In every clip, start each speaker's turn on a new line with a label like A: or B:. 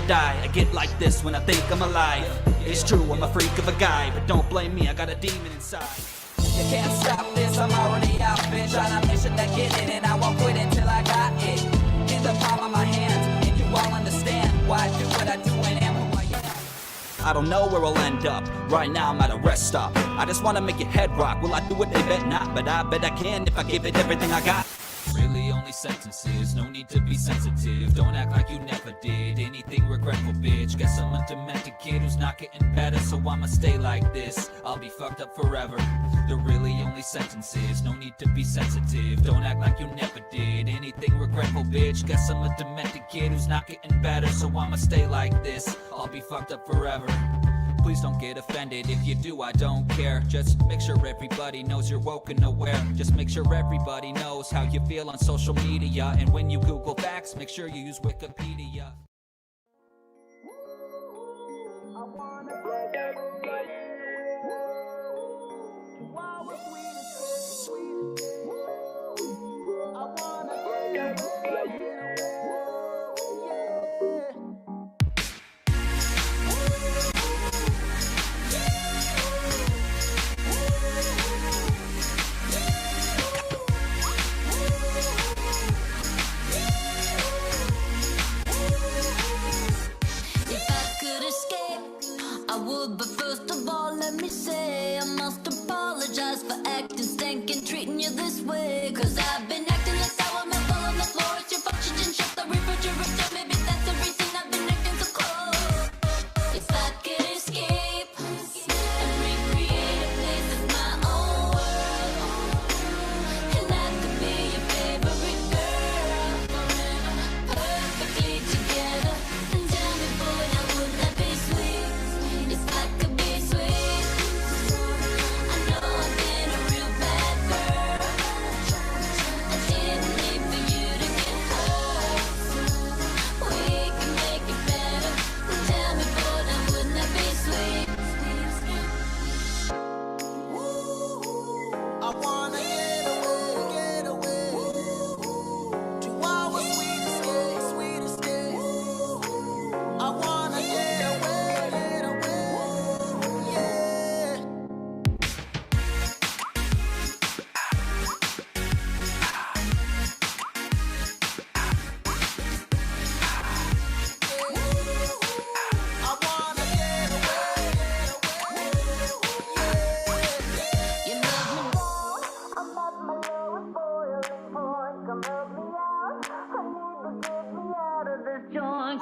A: Die. I get like this when I think I'm alive. It's true, I'm a freak of a guy, but don't blame me, I got a demon inside.
B: You can't stop this, I'm already out, bitch. On a mission to get it, and I won't quit until I got it in the palm of my hand. And you all understand why I do what I do and am who I am.
A: I don't know where I'll end up. Right now I'm at a rest stop. I just wanna make your head rock. Will I do it? They bet not, but I bet I can if I give it everything I got.
C: Really only sentences, no need to be sensitive. Don't act like you never did anything regretful, bitch. Guess I'm a demented kid who's not getting better, so I'ma stay like this. I'll be fucked up forever. They're really only sentences, no need to be sensitive. Don't act like you never did anything regretful, bitch. Guess I'm a demented kid who's not getting better, so I'ma stay like this. I'll be fucked up forever. Please don't get offended, if you do I don't care. Just make sure everybody knows you're woke and aware. Just make sure everybody knows how you feel on social media. And when you Google facts, make sure you use Wikipedia.
D: But first of all, let me say I must apologize for acting stank and treating you this way. Cause I've been acting like sour milk all on the floor. It's your fault, you didn't shut the refrigerator. Maybe that's the reason I've been acting so cold.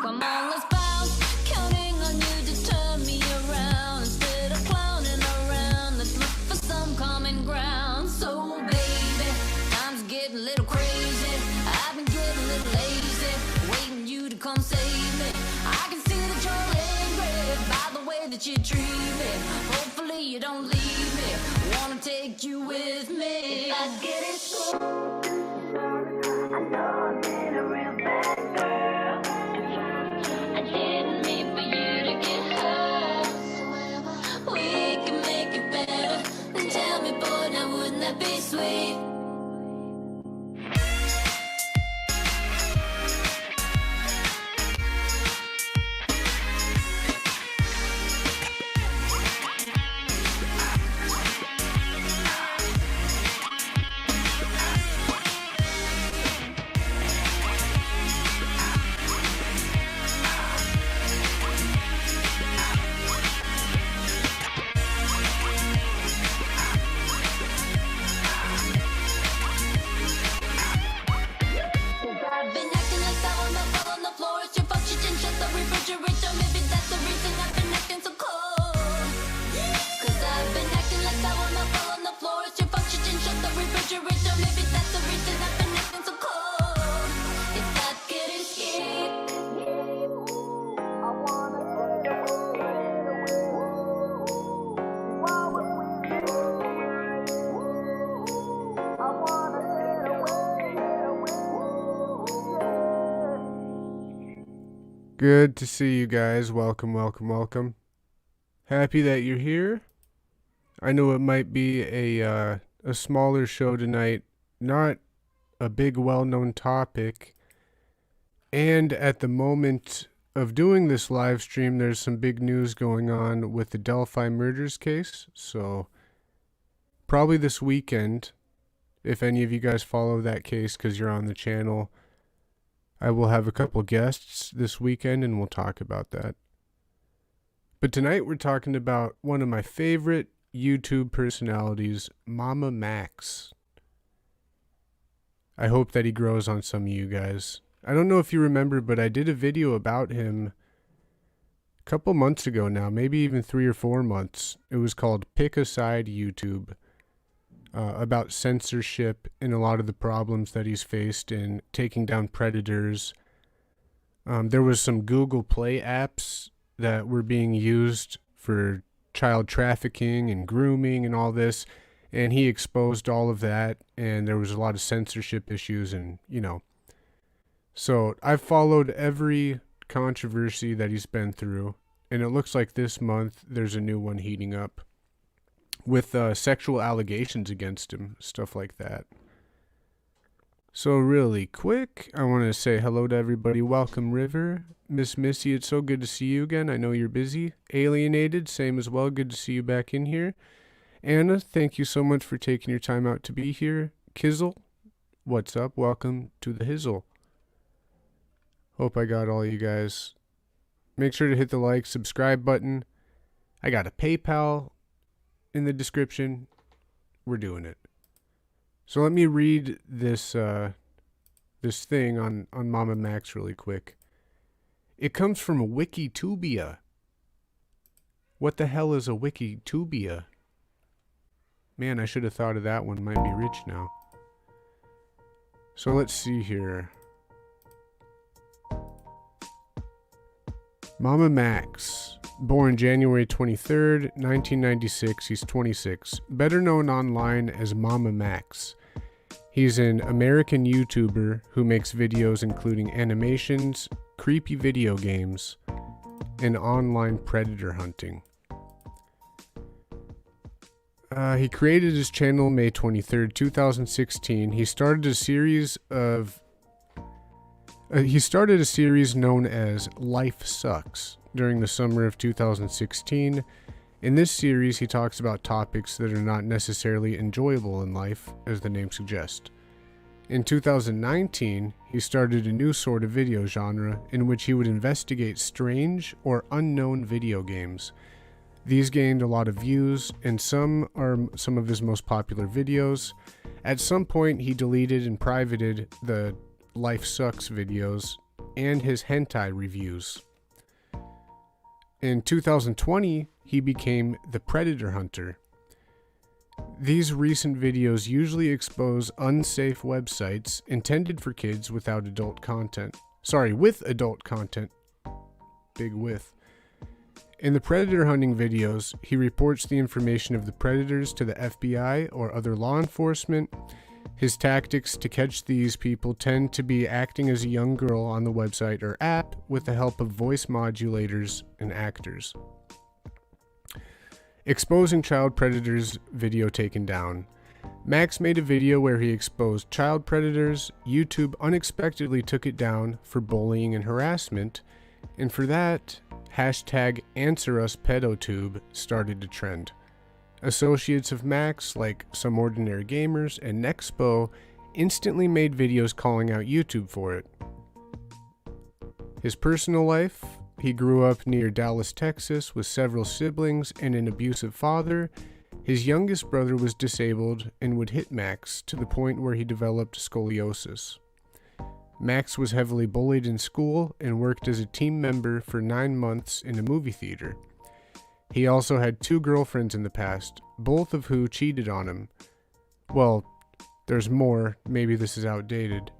D: Come on, let's bounce. Counting on you to turn me around. Instead of clowning around, let's look for some common ground. So, baby, time's getting a little crazy. I've been getting a little lazy, waiting you to come save me. I can see that you're angry by the way that you treat me. Hopefully you don't leave me. Wanna take you with me. If I get it slow, I know I've been a real bad girl. I didn't mean for you to get hurt. We can make it better. Then tell me, boy, now wouldn't that be sweet?
E: Good to see you guys. Welcome, welcome, welcome. Happy that you're here. I know it might be a smaller show tonight, not a big well-known topic. And at the moment of doing this live stream, there's some big news going on with the Delphi murders case. So probably this weekend, if any of you guys follow that case because you're on the channel, I will have a couple guests this weekend and we'll talk about that. But tonight we're talking about one of my favorite YouTube personalities, MamaMax. I hope that he grows on some of you guys. I don't know if you remember, but I did a video about him a couple months ago now, maybe even 3 or 4 months. It was called Pick a Side YouTube. About censorship and a lot of the problems that he's faced in taking down predators. There was some Google Play apps that were being used for child trafficking and grooming and all this, and he exposed all of that, and there was a lot of censorship issues, and so I've followed every controversy that he's been through, and it looks like this month there's a new one heating up with sexual allegations against him, stuff like that. So really quick, I want to say hello to everybody. Welcome, River. Miss Missy, it's so good to see you again. I know you're busy. Alienated, same as well. Good to see you back in here. Anna, thank you so much for taking your time out to be here. Kizzle, what's up? Welcome to the Hizzle. Hope I got all you guys. Make sure to hit the like, subscribe button. I got a PayPal in the description. We're doing it. So let me read this this thing on MamaMax really quick. It comes from Wikitubia. What the hell is a Wikitubia? Man, I should have thought of that one. Might be rich now. So let's see here. MamaMax. Born January 23rd, 1996, he's 26. Better known online as MamaMax. He's an American YouTuber who makes videos including animations, creepy video games, and online predator hunting. He created his channel May 23rd, 2016. He started a series known as Life Sucks during the summer of 2016. In this series, he talks about topics that are not necessarily enjoyable in life, as the name suggests. In 2019, he started a new sort of video genre in which he would investigate strange or unknown video games. These gained a lot of views, and some are some of his most popular videos. At some point, he deleted and privated the Life Sucks videos, and his hentai reviews. In 2020, he became the Predator Hunter. These recent videos usually expose unsafe websites intended for kids without adult content. Sorry, with adult content. Big with. In the predator hunting videos, he reports the information of the predators to the FBI or other law enforcement. His tactics to catch these people tend to be acting as a young girl on the website or app with the help of voice modulators and actors. Exposing child predators video taken down. Max made a video where he exposed child predators. YouTube unexpectedly took it down for bullying and harassment, and for that, hashtag AnswerUsPedotube started to trend. Associates of Max, like Some Ordinary Gamers and Nexpo, instantly made videos calling out YouTube for it. His personal life: he grew up near Dallas, Texas, with several siblings and an abusive father. His youngest brother was disabled and would hit Max to the point where he developed scoliosis. Max was heavily bullied in school and worked as a team member for 9 months in a movie theater. He also had 2 girlfriends in the past, both of who cheated on him. Well, there's more, maybe this is outdated.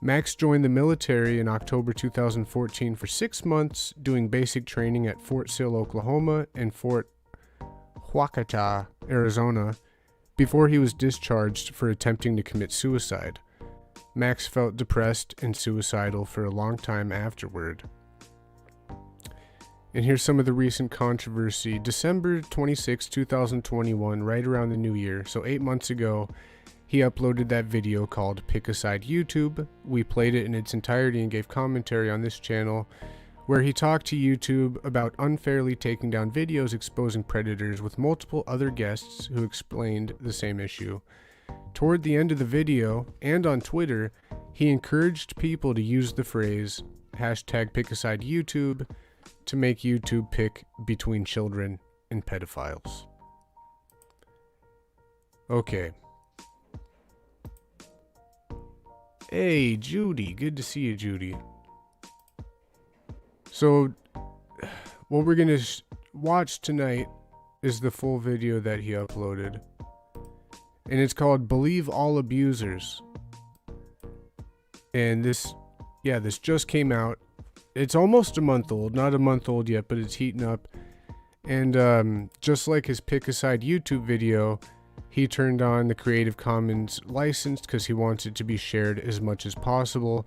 E: Max joined the military in October 2014 for 6 months, doing basic training at Fort Sill, Oklahoma, and Fort Huacata, Arizona, before he was discharged for attempting to commit suicide. Max felt depressed and suicidal for a long time afterward. And here's some of the recent controversy. December 26, 2021, right around the new year, so 8 months ago, he uploaded that video called Pick a Side YouTube. We played it in its entirety and gave commentary on this channel, where he talked to YouTube about unfairly taking down videos exposing predators with multiple other guests who explained the same issue. Toward the end of the video, and on Twitter, he encouraged people to use the phrase hashtag Pick a Side YouTube to make YouTube pick between children and pedophiles. Okay. Hey, Judy. Good to see you, Judy. So, what we're going to watch tonight is the full video that he uploaded. And it's called Believe All Abusers. And this just came out. It's almost a month old. Not a month old yet, but it's heating up. And just like his Pick a Side YouTube video, he turned on the Creative Commons license because he wants it to be shared as much as possible.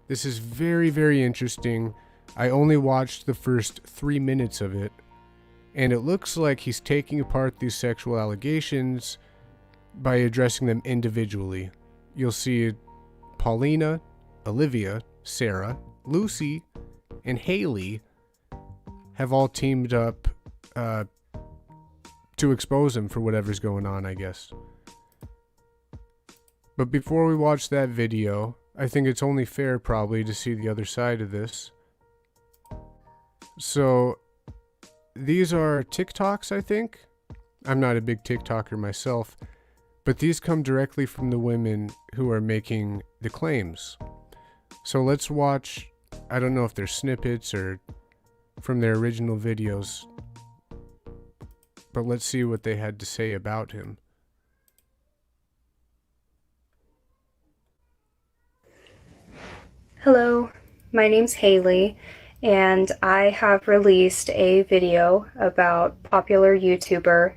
E: This is very, very interesting. I only watched the first 3 minutes of it, and it looks like he's taking apart these sexual allegations by addressing them individually. You'll see Paulina, Olivia, Sarah, Lucy, and Haley have all teamed up to expose him for whatever's going on, I guess. But before we watch that video, I think it's only fair probably to see the other side of this. So, these are TikToks, I think. I'm not a big TikToker myself, but these come directly from the women who are making the claims. So let's watch, I don't know if they're snippets or from their original videos, but let's see what they had to say about him.
F: Hello, my name's Haley, and I have released a video about popular YouTuber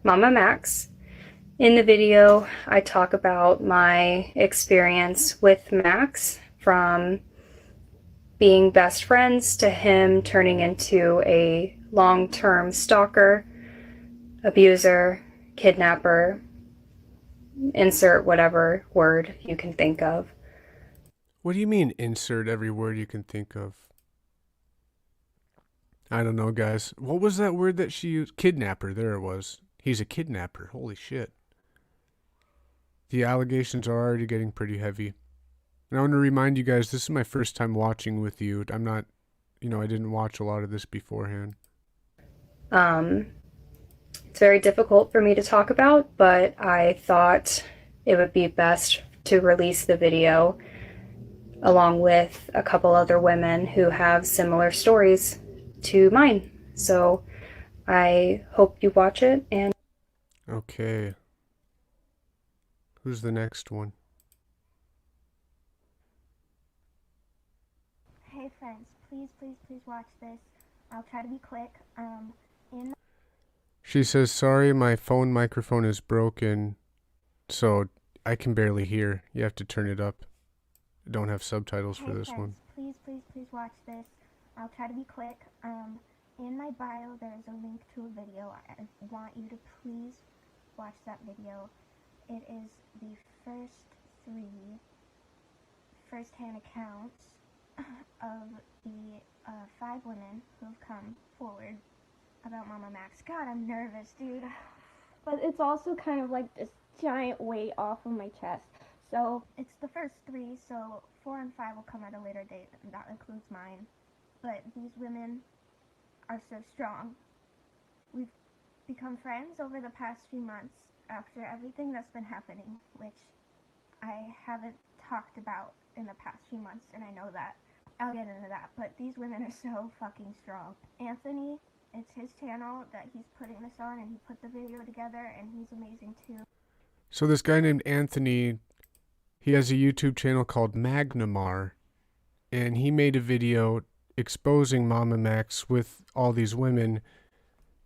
F: MamaMax. In the video, I talk about my experience with Max, from being best friends to him turning into a long-term stalker, abuser, kidnapper, insert whatever word you can think of.
E: What do you mean, insert every word you can think of? I don't know, guys. What was that word that she used? Kidnapper, there it was. He's a kidnapper. Holy shit. The allegations are already getting pretty heavy. And I want to remind you guys, this is my first time watching with you. I'm not, I didn't watch a lot of this beforehand.
F: It's very difficult for me to talk about, but I thought it would be best to release the video. along with a couple other women who have similar stories to mine. So I hope you watch it. And
E: Okay. Who's the next one?
G: Hey friends, please watch this. I'll try to be quick.
E: She says, sorry, my phone microphone is broken, so I can barely hear. You have to turn it up. I don't have subtitles for this one.
G: Please watch this. I'll try to be quick. In my bio, there is a link to a video. I want you to please watch that video. It is the first 3 first-hand accounts of the 5 women who have come forward about MamaMax. God, I'm nervous, dude. But it's also kind of like this giant weight off of my chest. So it's the first 3, so 4 and 5 will come at a later date, and that includes mine. But these women are so strong. We've become friends over the past few months after everything that's been happening, which I haven't talked about in the past few months, and I know that. I'll get into that, but these women are so fucking strong. Anthony, it's his channel that he's putting this on, and he put the video together, and he's amazing too.
E: So this guy named Anthony, he has a YouTube channel called Magnatar, and he made a video exposing MamaMax with all these women,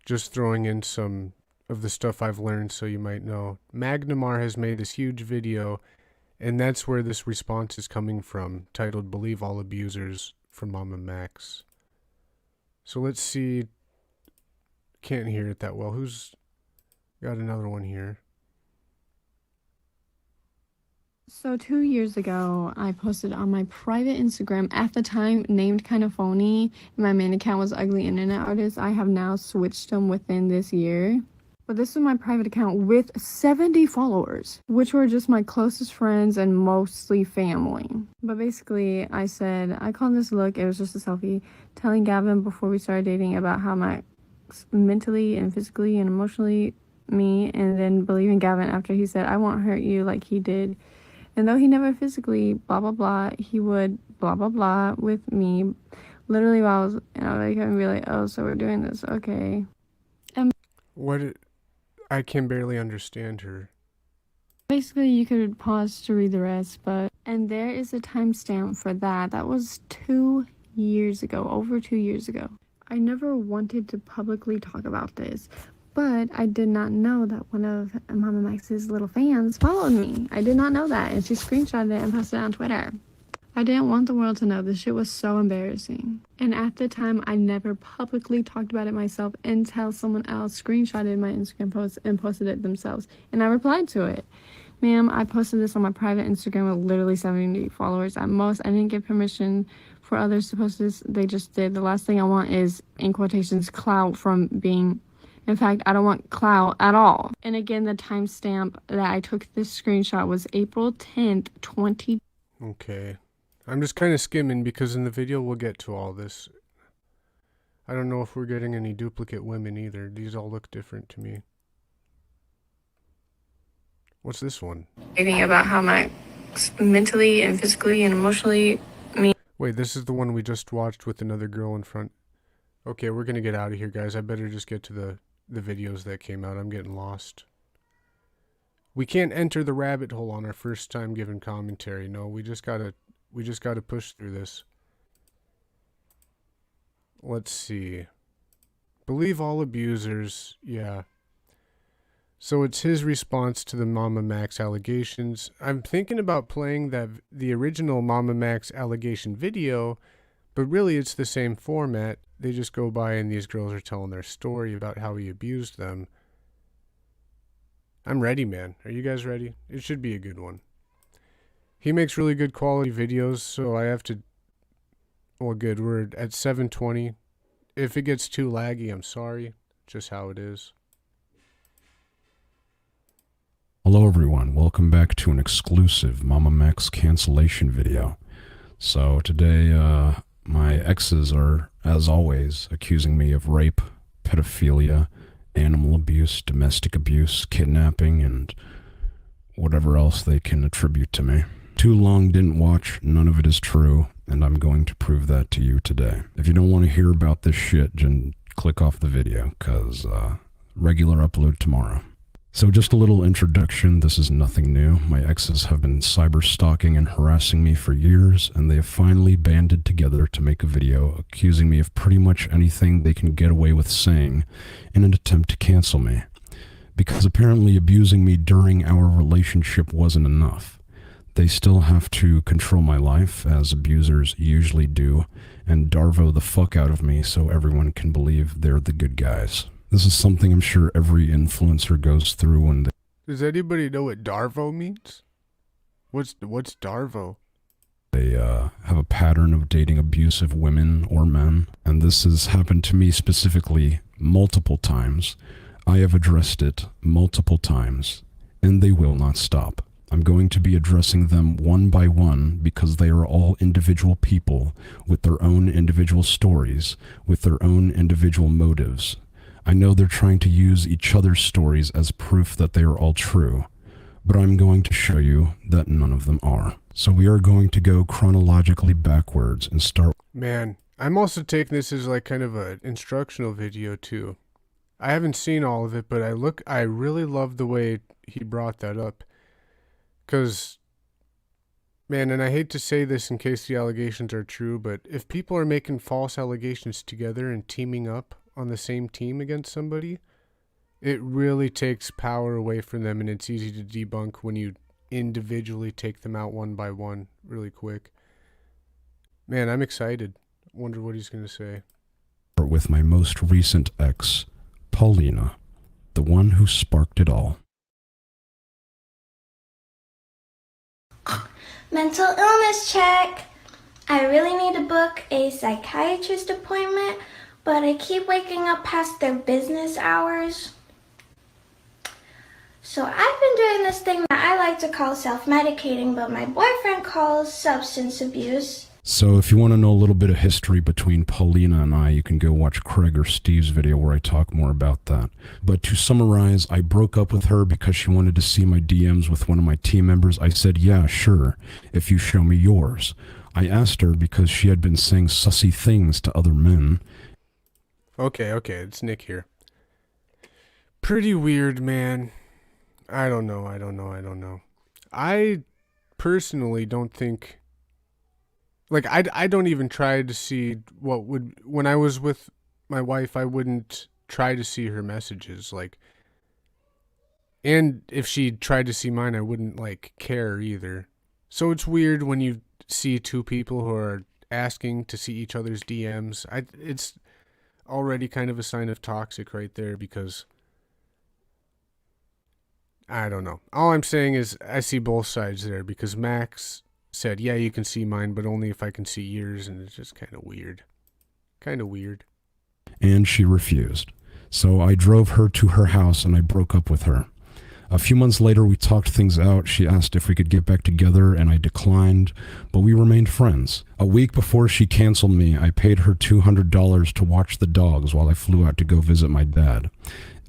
E: just throwing in some of the stuff I've learned so you might know. Magnatar has made this huge video, and that's where this response is coming from, titled Believe All Abusers from MamaMax. So let's see. Can't hear it that well. Who's got another one here?
H: So 2 years ago, I posted on my private Instagram, at the time named kind of phony. My main account was Ugly Internet Artist. I have now switched them within this year. But this was my private account with 70 followers, which were just my closest friends and mostly family. But basically, I said, I called this look, it was just a selfie, telling Gavin before we started dating about how Max mentally and physically and emotionally me, and then believing Gavin after he said, I won't hurt you like he did. And though he never physically, blah, blah, blah, he would blah, blah, blah with me. Literally while I was, and I would be like, oh, so we're doing this, okay.
E: I can barely understand her.
H: Basically, you could pause to read the rest, but... And there is a timestamp for that. That was 2 years ago, over 2 years ago. I never wanted to publicly talk about this, but I did not know that one of MamaMax's little fans followed me. I did not know that, and she screenshotted it and posted it on Twitter. I didn't want the world to know. This shit was so embarrassing. And at the time, I never publicly talked about it myself until someone else screenshotted my Instagram post and posted it themselves. And I replied to it. Ma'am, I posted this on my private Instagram with literally 70 followers at most. I didn't give permission for others to post this. They just did. The last thing I want is, in quotations, clout from being... In fact, I don't want clout at all. And again, the timestamp that I took this screenshot was April 10th, 20...
E: Okay. I'm just kind of skimming because in the video we'll get to all this. I don't know if we're getting any duplicate women either. These all look different to me. What's this one?
H: Thinking about how Max mentally and physically and emotionally me.
E: Wait, this is the one we just watched with another girl in front. Okay, we're gonna get out of here, guys. I better just get to the videos that came out. I'm getting lost. We can't enter the rabbit hole on our first time giving commentary. No, we just gotta push through this. Let's see. Believe all abusers. Yeah. So it's his response to the MamaMax allegations. I'm thinking about playing the original MamaMax allegation video, but really it's the same format. They just go by and these girls are telling their story about how he abused them. I'm ready, man. Are you guys ready? It should be a good one. He makes really good quality videos, so I have to... Well, good. We're at 720. If it gets too laggy, I'm sorry. Just how it is.
I: Hello everyone, welcome back to an exclusive MamaMax cancellation video. So today, my exes are, as always, accusing me of rape, pedophilia, animal abuse, domestic abuse, kidnapping, and whatever else they can attribute to me. too long didn't watch, none of it is true, and I'm going to prove that to you today. If you don't want to hear about this shit, then click off the video, because regular upload tomorrow. So just a little introduction, this is nothing new. My exes have been cyber stalking and harassing me for years, and they have finally banded together to make a video accusing me of pretty much anything they can get away with saying in an attempt to cancel me. Because apparently abusing me during our relationship wasn't enough. They still have to control my life, as abusers usually do, and Darvo the fuck out of me so everyone can believe they're the good guys. This is something I'm sure every influencer goes through when they...
E: Does anybody know what Darvo means? What's Darvo?
I: They have a pattern of dating abusive women or men, and this has happened to me specifically multiple times. I have addressed it multiple times, and they will not stop. I'm going to be addressing them one by one because they are all individual people with their own individual stories, with their own individual motives. I know they're trying to use each other's stories as proof that they are all true, but I'm going to show you that none of them are. So we are going to go chronologically backwards and start...
E: Man, I'm also taking this as like kind of an instructional video too. I haven't seen all of it, but I really love the way he brought that up. Because, man, and I hate to say this in case the allegations are true, but if people are making false allegations together and teaming up on the same team against somebody, it really takes power away from them, and it's easy to debunk when you individually take them out one by one really quick. Man, I'm excited. Wonder what he's going to say.
I: With my most recent ex, Paulina, the one who sparked it all.
G: Mental illness check. I really need to book a psychiatrist appointment, but I keep waking up past their business hours. So I've been doing this thing that I like to call self-medicating, but my boyfriend calls substance abuse.
I: So if you want to know a little bit of history between Paulina and I, you can go watch Craig or Steve's video where I talk more about that. But to summarize, I broke up with her because she wanted to see my DMs with one of my team members. I said, yeah, sure, if you show me yours. I asked her because she had been saying sussy things to other men.
E: Okay, it's Nick here. Pretty weird, man. I don't know. I personally don't think... Like, I don't even try to see what would... When I was with my wife, I wouldn't try to see her messages, like... And if she tried to see mine, I wouldn't, like, care either. So it's weird when you see two people who are asking to see each other's DMs. It's already kind of a sign of toxic right there, because... I don't know. All I'm saying is I see both sides there, because Max said, yeah, you can see mine, but only if I can see yours, and it's just kind of weird.
I: And she refused. So I drove her to her house and I broke up with her. A few months later, we talked things out. She asked if we could get back together, and I declined, but we remained friends. A week before she canceled me, I paid her $200 to watch the dogs while I flew out to go visit my dad.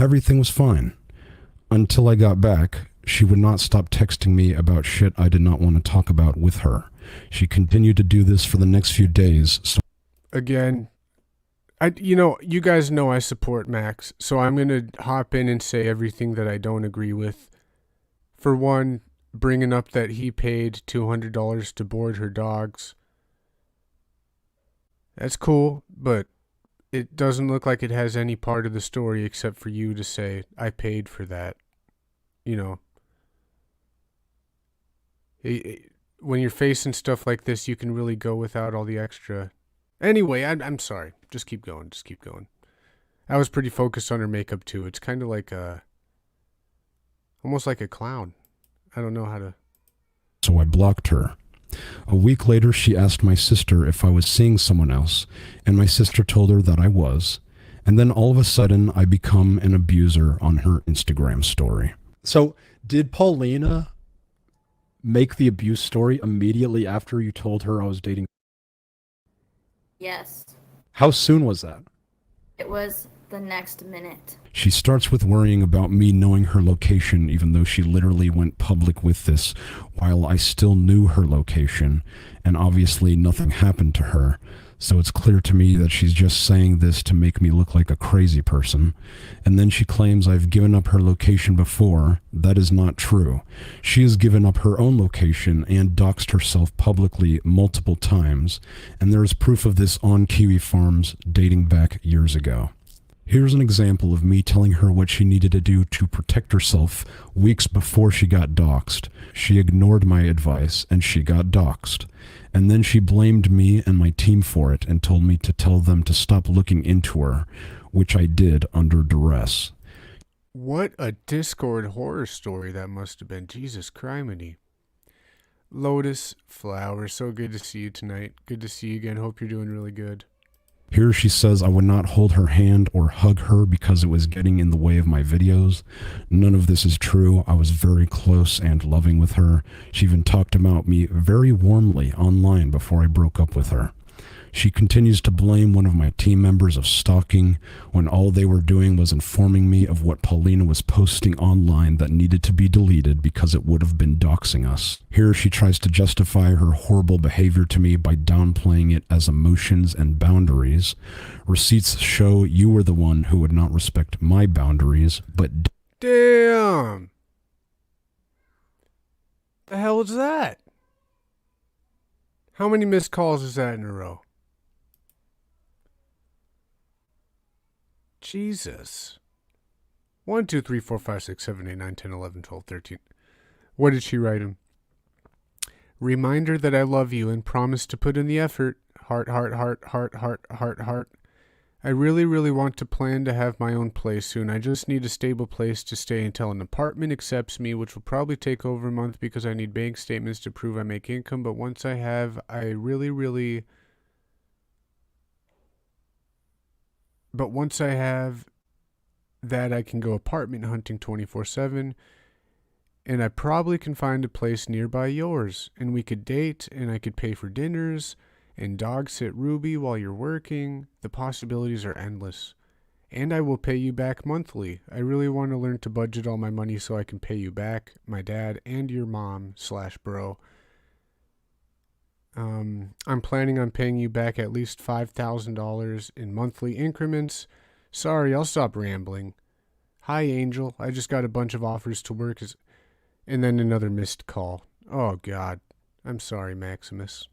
I: Everything was fine. Until I got back, she would not stop texting me about shit I did not want to talk about with her. She continued to do this for the next few days. So
E: again, you guys know I support Max, so I'm going to hop in and say everything that I don't agree with. For one, bringing up that he paid $200 to board her dogs. That's cool, but it doesn't look like it has any part of the story except for you to say, I paid for that. You know. When you're facing stuff like this, you can really go without all the extra. Anyway, I'm sorry. Just keep going. I was pretty focused on her makeup too. It's kind of like almost like a clown. I don't know how to.
I: So I blocked her. A week later, she asked my sister if I was seeing someone else, and my sister told her that I was. And then all of a sudden, I become an abuser on her Instagram story.
J: So did Paulina make the abuse story immediately after you told her I was dating?
K: Yes.
J: How soon was that?
K: It was the next minute.
I: She starts with worrying about me knowing her location, even though she literally went public with this while I still knew her location, and obviously nothing happened to her. So it's clear to me that she's just saying this to make me look like a crazy person. And then she claims I've given up her location before. That is not true. She has given up her own location and doxed herself publicly multiple times, and there is proof of this on Kiwi Farms dating back years ago. Here's an example of me telling her what she needed to do to protect herself weeks before she got doxed. She ignored my advice and she got doxed. And then she blamed me and my team for it and told me to tell them to stop looking into her, which I did under duress.
E: What a Discord horror story that must have been. Jesus criminy. Lotus Flower, so good to see you tonight. Good to see you again. Hope you're doing really good.
I: Here she says I would not hold her hand or hug her because it was getting in the way of my videos. None of this is true. I was very close and loving with her. She even talked about me very warmly online before I broke up with her. She continues to blame one of my team members of stalking when all they were doing was informing me of what Paulina was posting online that needed to be deleted because it would have been doxing us. Here she tries to justify her horrible behavior to me by downplaying it as emotions and boundaries. Receipts show you were the one who would not respect my boundaries, but
E: damn! The hell is that? How many missed calls is that in a row? Jesus. 1, 2, 3, 4, 5, 6, 7, 8, 9, 10, 11, 12, 13. What did she write him? Reminder that I love you and promise to put in the effort. Heart, heart, heart, heart, heart, heart, heart. I really, really want to plan to have my own place soon. I just need a stable place to stay until an apartment accepts me, which will probably take over a month because I need bank statements to prove I make income. But once I have, that, I can go apartment hunting 24/7, and I probably can find a place nearby yours, and we could date, and I could pay for dinners, and dog sit Ruby while you're working. The possibilities are endless. And I will pay you back monthly. I really want to learn to budget all my money so I can pay you back, my dad, and your mom/bro. I'm planning on paying you back at least $5,000 in monthly increments. Sorry, I'll stop rambling. Hi, Angel. I just got a bunch of offers to work and then another missed call. Oh, God. I'm sorry, Maximus.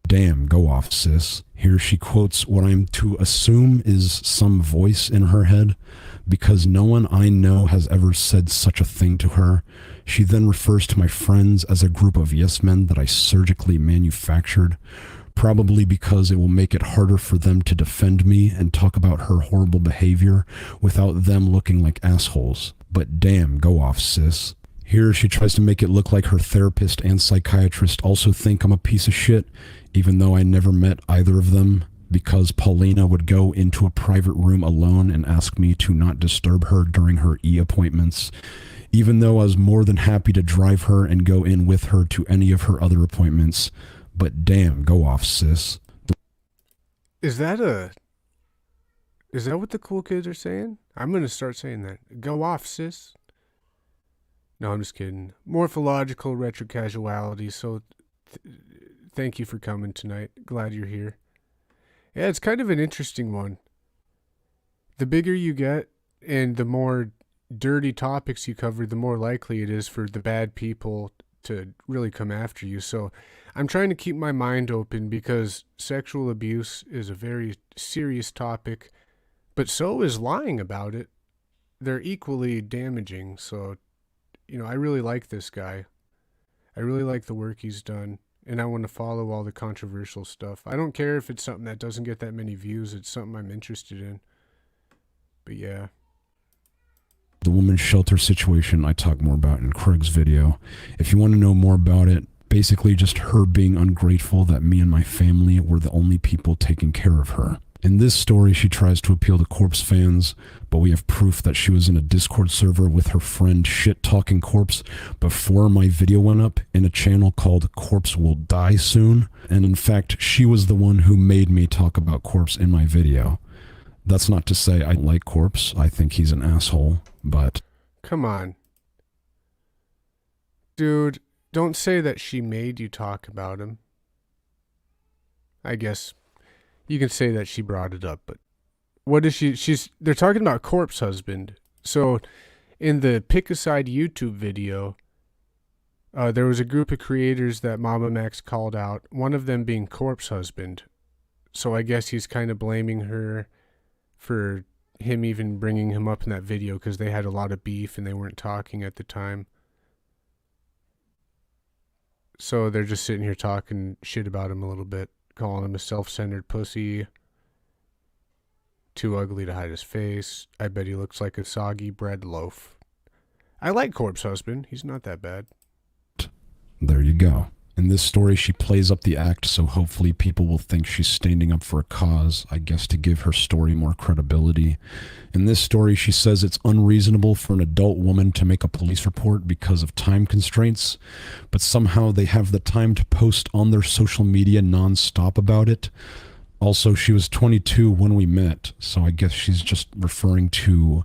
I: Damn, go off, sis. Here she quotes what I'm to assume is some voice in her head, because no one I know has ever said such a thing to her. She then refers to my friends as a group of yes men that I surgically manufactured, probably because it will make it harder for them to defend me and talk about her horrible behavior without them looking like assholes. But damn, go off, sis. Here she tries to make it look like her therapist and psychiatrist also think I'm a piece of shit, even though I never met either of them, because Paulina would go into a private room alone and ask me to not disturb her during her appointments, even though I was more than happy to drive her and go in with her to any of her other appointments. But damn, go off, sis.
E: Is that what the cool kids are saying? I'm going to start saying that. Go off, sis. No, I'm just kidding. Morphological retrocasuality, so thank you for coming tonight. Glad you're here. Yeah, it's kind of an interesting one. The bigger you get and the more dirty topics you cover, the more likely it is for the bad people to really come after you. So I'm trying to keep my mind open because sexual abuse is a very serious topic, but so is lying about it. They're equally damaging. So, I really like this guy. I really like the work he's done, and I want to follow all the controversial stuff. I don't care if it's something that doesn't get that many views. It's something I'm interested in. But yeah.
I: The woman's shelter situation I talk more about in Craig's video. If you want to know more about it, basically just her being ungrateful that me and my family were the only people taking care of her. In this story, she tries to appeal to Corpse fans, but we have proof that she was in a Discord server with her friend shit-talking Corpse before my video went up in a channel called Corpse Will Die Soon, and in fact, she was the one who made me talk about Corpse in my video. That's not to say I like Corpse. I think he's an asshole, but...
E: Come on. Dude, don't say that she made you talk about him. I guess you can say that she brought it up, but what is they're talking about Corpse husband. So in the Pick a Side YouTube video, there was a group of creators that MamaMax called out, one of them being Corpse husband. So I guess he's kind of blaming her for him even bringing him up in that video because they had a lot of beef and they weren't talking at the time. So they're just sitting here talking shit about him a little bit, calling him a self-centered pussy, too ugly to hide his face. I bet he looks like a soggy bread loaf. I like Corpse husband. He's not that bad.
I: There you go. In this story, she plays up the act, so hopefully people will think she's standing up for a cause, I guess to give her story more credibility. In this story, she says it's unreasonable for an adult woman to make a police report because of time constraints, but somehow they have the time to post on their social media non-stop about it. Also, she was 22 when we met, so I guess she's just referring to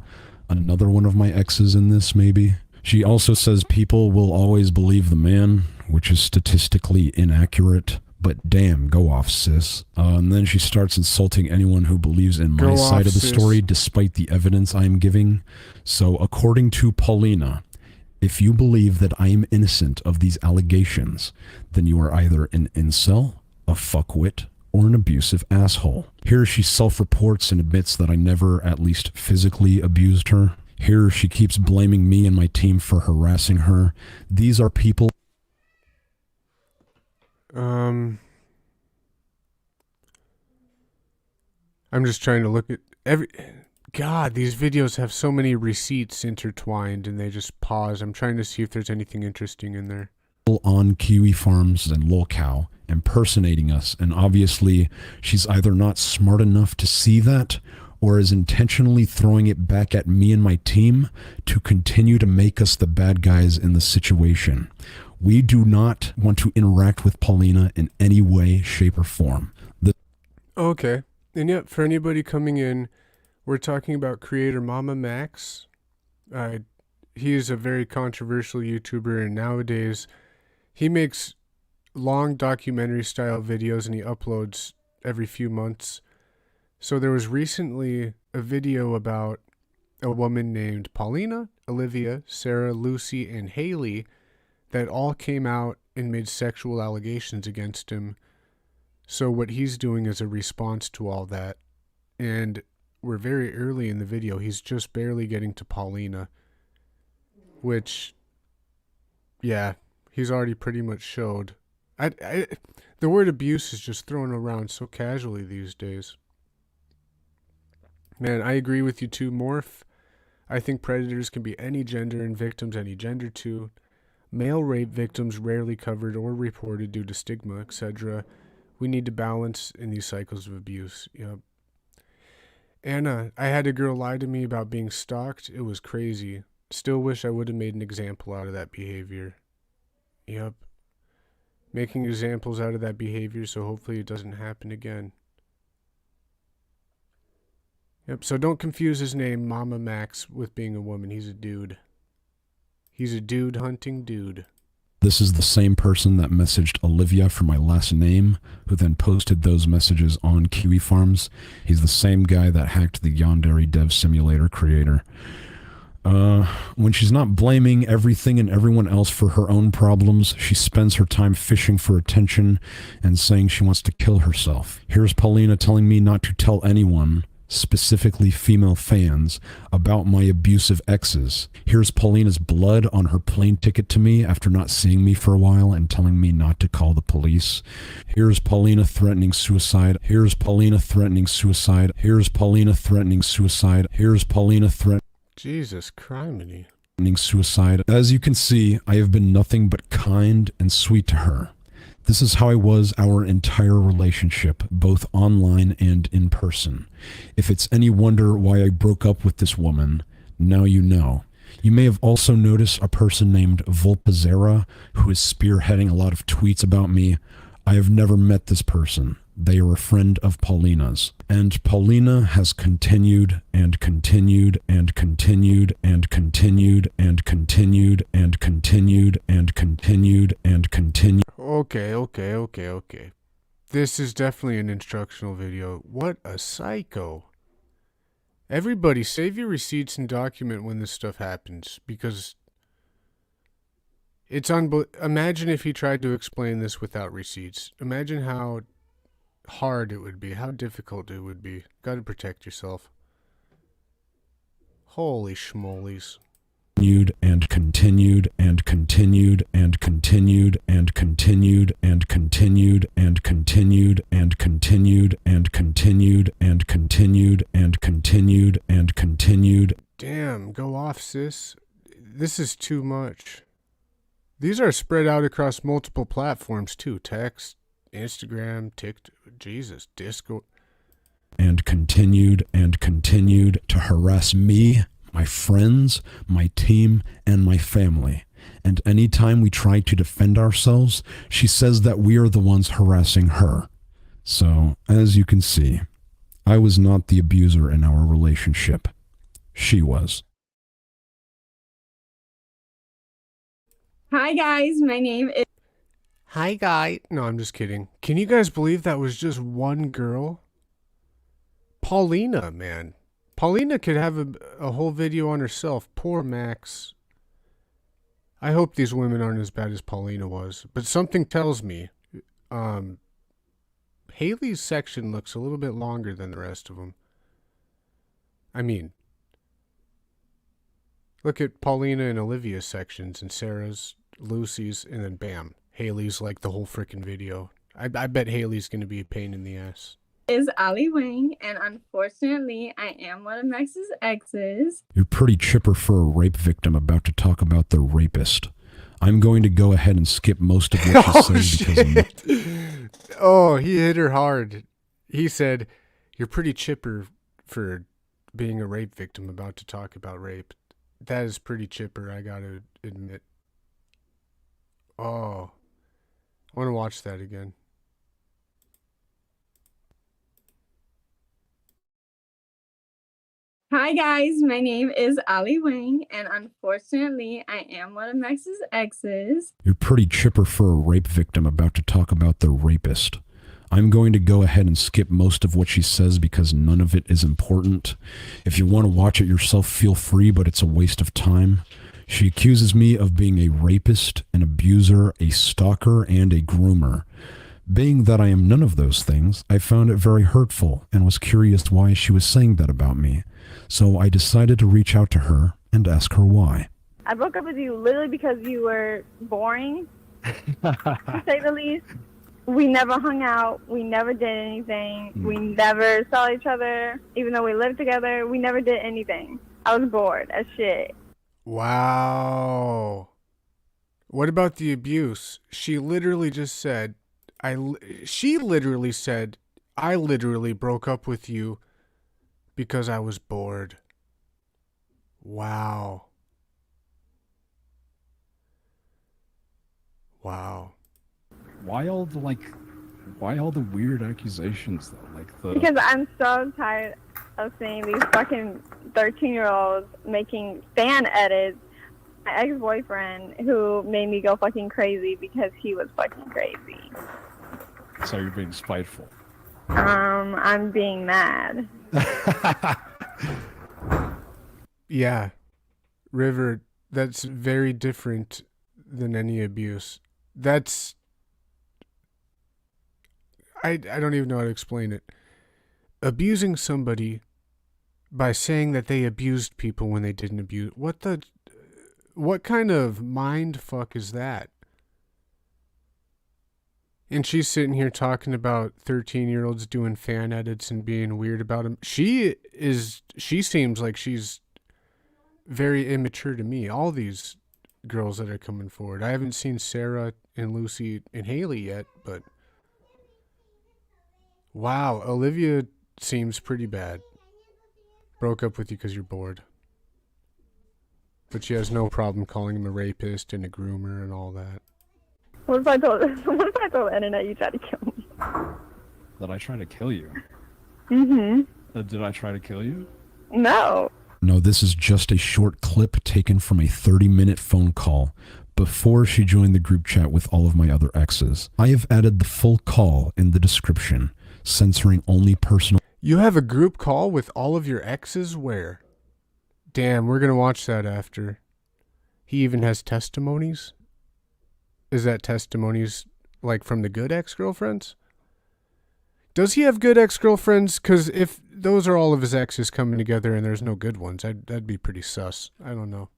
I: another one of my exes in this, maybe. She also says people will always believe the man, which is statistically inaccurate, but damn, go off, sis. And then she starts insulting anyone who believes in my side of the story, despite the evidence I am giving. So, according to Paulina, if you believe that I am innocent of these allegations, then you are either an incel, a fuckwit, or an abusive asshole. Here she self-reports and admits that I never, at least physically, abused her. Here she keeps blaming me and my team for harassing her. These are people...
E: I'm just trying to look at God, these videos have so many receipts intertwined and they just pause. I'm trying to see if there's anything interesting in there.
I: On Kiwi Farms and Lolcow impersonating us, and obviously she's either not smart enough to see that or is intentionally throwing it back at me and my team to continue to make us the bad guys in the situation. We do not want to interact with Paulina in any way, shape, or form.
E: Okay. And yet, for anybody coming in, we're talking about creator MamaMax. He is a very controversial YouTuber, and nowadays he makes long documentary-style videos, and he uploads every few months. So there was recently a video about a woman named Paulina, Olivia, Sarah, Lucy, and Haley that all came out and made sexual allegations against him. So what he's doing is a response to all that. And we're very early in the video. He's just barely getting to Paulina. Which, yeah, he's already pretty much showed. The word abuse is just thrown around so casually these days. Man, I agree with you too, Morph. I think predators can be any gender and victims any gender too. Male rape victims rarely covered or reported due to stigma, etc. We need to balance in these cycles of abuse. Yep. Anna, I had a girl lie to me about being stalked. It was crazy. Still wish I would have made an example out of that behavior. Yep. Making examples out of that behavior so hopefully it doesn't happen again. Yep, so don't confuse his name, MamaMax, with being a woman. He's a dude. He's a dude hunting dude.
I: This is the same person that messaged Olivia for my last name, who then posted those messages on Kiwi Farms. He's the same guy that hacked the Yandere Dev Simulator creator. When she's not blaming everything and everyone else for her own problems, she spends her time fishing for attention and saying she wants to kill herself. Here's Paulina telling me not to tell anyone, specifically female fans, about my abusive exes. Here's Paulina's blood on her plane ticket to me after not seeing me for a while and telling me not to call the police. Here's Paulina threatening suicide. Here's Paulina threatening suicide. Here's Paulina threatening suicide. Here's Paulina threatening
E: Jesus criminy.
I: Suicide. As you can see, I have been nothing but kind and sweet to her. This is how I was our entire relationship, both online and in person. If it's any wonder why I broke up with this woman, now you know. You may have also noticed a person named Volpazera who is spearheading a lot of tweets about me. I have never met this person. They are a friend of Paulina's. And Paulina has continued and continued and continued and continued and continued and continued and continued and continued.
E: Okay. This is definitely an instructional video. What a psycho. Everybody, save your receipts and document when this stuff happens, because it's imagine if he tried to explain this without receipts. Imagine how hard it would be, how difficult it would be. Gotta protect yourself. Holy schmolies.
I: And continued and continued and continued and continued and continued and continued and continued and continued and continued and continued and continued.
E: Damn, go off, sis. This is too much. These are spread out across multiple platforms too. Text, Instagram, TikTok, Jesus, Discord.
I: And continued to harass me, my friends, my team, and my family. And anytime we try to defend ourselves, she says that we are the ones harassing her. So, as you can see, I was not the abuser in our relationship. She was.
H: Hi guys, my name is...
E: Hi, guy. No, I'm just kidding. Can you guys believe that was just one girl? Paulina, man. Paulina could have a whole video on herself. Poor Max. I hope these women aren't as bad as Paulina was. But something tells me, Haley's section looks a little bit longer than the rest of them. I mean, look at Paulina and Olivia's sections, and Sarah's, Lucy's, and then bam. Haley's like the whole freaking video. I bet Haley's gonna be a pain in the ass.
H: Is Ali Wang, and unfortunately, I am one of Max's exes.
I: You're pretty chipper for a rape victim about to talk about the rapist. I'm going to go ahead and skip most of what you said because
E: Oh, he hit her hard. He said, "You're pretty chipper for being a rape victim about to talk about rape." That is pretty chipper, I gotta admit. Oh, I want to watch that again.
H: Hi guys, my name is Ali Wang, and unfortunately, I am one of Max's exes.
I: You're pretty chipper for a rape victim about to talk about the rapist. I'm going to go ahead and skip most of what she says because none of it is important. If you want to watch it yourself, feel free, but it's a waste of time. She accuses me of being a rapist, an abuser, a stalker, and a groomer. Being that I am none of those things, I found it very hurtful and was curious why she was saying that about me. So I decided to reach out to her and ask her why.
G: I broke up with you literally because you were boring, to say the least. We never hung out. We never did anything. We never saw each other. Even though we lived together, we never did anything. I was bored as shit.
E: Wow. What about the abuse? She literally just said, she literally said, I literally broke up with you because I was bored. Wow. Wow.
J: Why all the weird accusations though?
G: Because I'm so tired of seeing these fucking 13-year-olds making fan edits. My ex-boyfriend who made me go fucking crazy because he was fucking crazy.
J: So you're being spiteful.
G: I'm being mad.
E: Yeah. River, that's very different than any abuse. That's... I don't even know how to explain it. Abusing somebody by saying that they abused people when they didn't abuse... What kind of mind fuck is that? And she's sitting here talking about 13-year-olds doing fan edits and being weird about them. She seems like she's very immature to me. All these girls that are coming forward. I haven't seen Sarah and Lucy and Haley yet, but wow, Olivia seems pretty bad. Broke up with you because you're bored. But she has no problem calling him a rapist and a groomer and all that.
G: What if I told the internet you tried to kill me?
I: That I try to kill you? Did I try to kill you?
K: No.
I: No, this is just a short clip taken from a 30-minute phone call before she joined the group chat with all of my other exes. I have added the full call in the description, censoring only personal...
E: You have a group call with all of your exes? Where? Damn, we're gonna watch that after. He even has testimonies? Is that testimonies like from the good ex-girlfriends? Does he have good ex-girlfriends? Because if those are all of his exes coming together and there's no good ones, that'd be pretty sus. I don't know.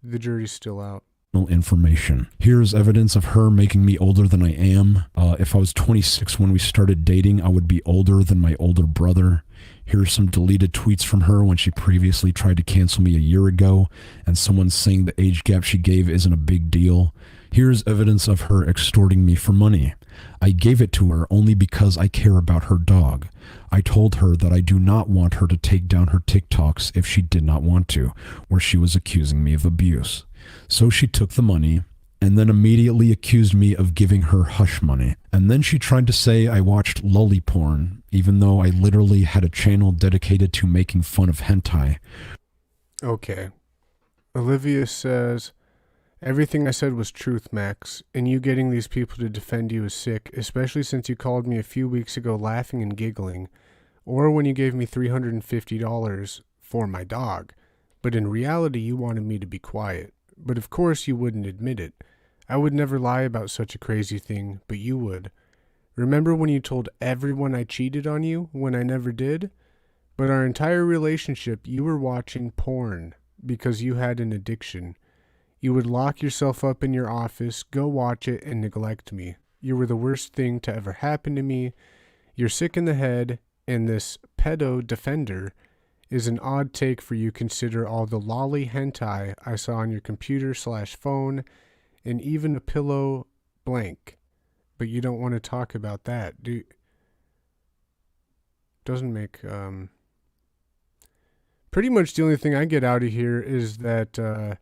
E: The jury's still out.
I: Information. Here's evidence of her making me older than I am. If I was 26 when we started dating, I would be older than my older brother. Here's some deleted tweets from her when she previously tried to cancel me a year ago, and someone saying the age gap she gave isn't a big deal. Here's evidence of her extorting me for money. I gave it to her only because I care about her dog. I told her that I do not want her to take down her TikToks if she did not want to, where she was accusing me of abuse. So she took the money and then immediately accused me of giving her hush money. And then she tried to say I watched lolly porn, even though I literally had a channel dedicated to making fun of hentai.
E: Okay. Olivia says, everything I said was truth, Max, and you getting these people to defend you is sick, especially since you called me a few weeks ago laughing and giggling, or when you gave me $350 for my dog. But in reality, you wanted me to be quiet. But of course you wouldn't admit it. I would never lie about such a crazy thing, but you would. Remember when you told everyone I cheated on you when I never did? But our entire relationship, you were watching porn because you had an addiction. You would lock yourself up in your office, go watch it, and neglect me. You were the worst thing to ever happen to me. You're sick in the head, and this pedo defender is an odd take for you consider all the lolly hentai I saw on your computer/phone, and even a pillow blank. But you don't want to talk about that. Doesn't make... Pretty much the only thing I get out of here is that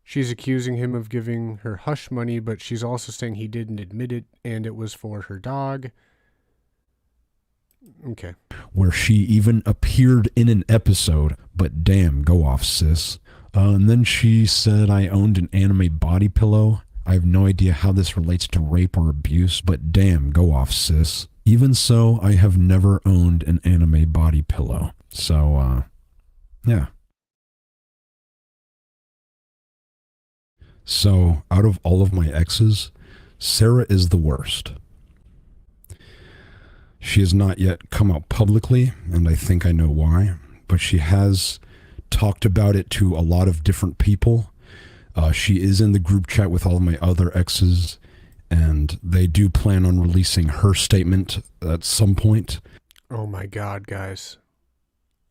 E: she's accusing him of giving her hush money, but she's also saying he didn't admit it, and it was for her dog. Okay.
I: Where she even appeared in an episode, but damn, go off, sis. And then she said I owned an anime body pillow. I have no idea how this relates to rape or abuse, but damn, go off, sis. Even so, I have never owned an anime body pillow. So, yeah. So, out of all of my exes, Sarah is the worst. She has not yet come out publicly, and I think I know why, but she has talked about it to a lot of different people. She is in the group chat with all of my other exes, and they do plan on releasing her statement at some point.
E: Oh my god, guys.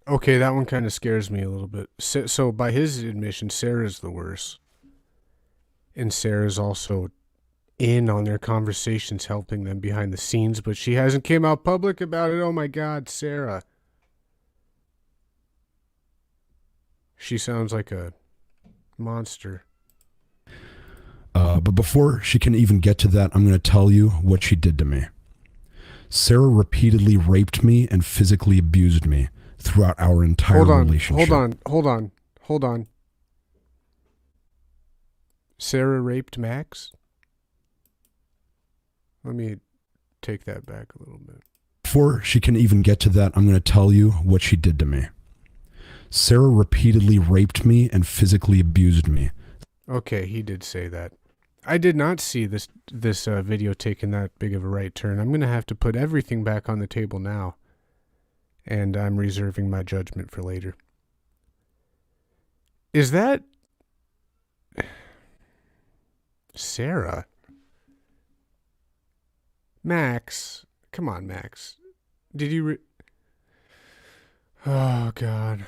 E: Okay, that one kind of scares me a little bit. So by his admission, Sarah's the worst. And Sarah's also in on their conversations, helping them behind the scenes, but she hasn't came out public about it. Oh my god, Sarah. She sounds like a monster.
I: But before she can even get to that, I'm going to tell you what she did to me. Sarah repeatedly raped me and physically abused me throughout our entire relationship.
E: Hold on. Sarah raped Max? Let me take that back a little bit.
I: Before she can even get to that, I'm going to tell you what she did to me. Sarah repeatedly raped me and physically abused me.
E: Okay, he did say that. I did not see this video taking that big of a right turn. I'm going to have to put everything back on the table now. And I'm reserving my judgment for later. Is that... Sarah? Max? Come on, Max. Did you Oh, God.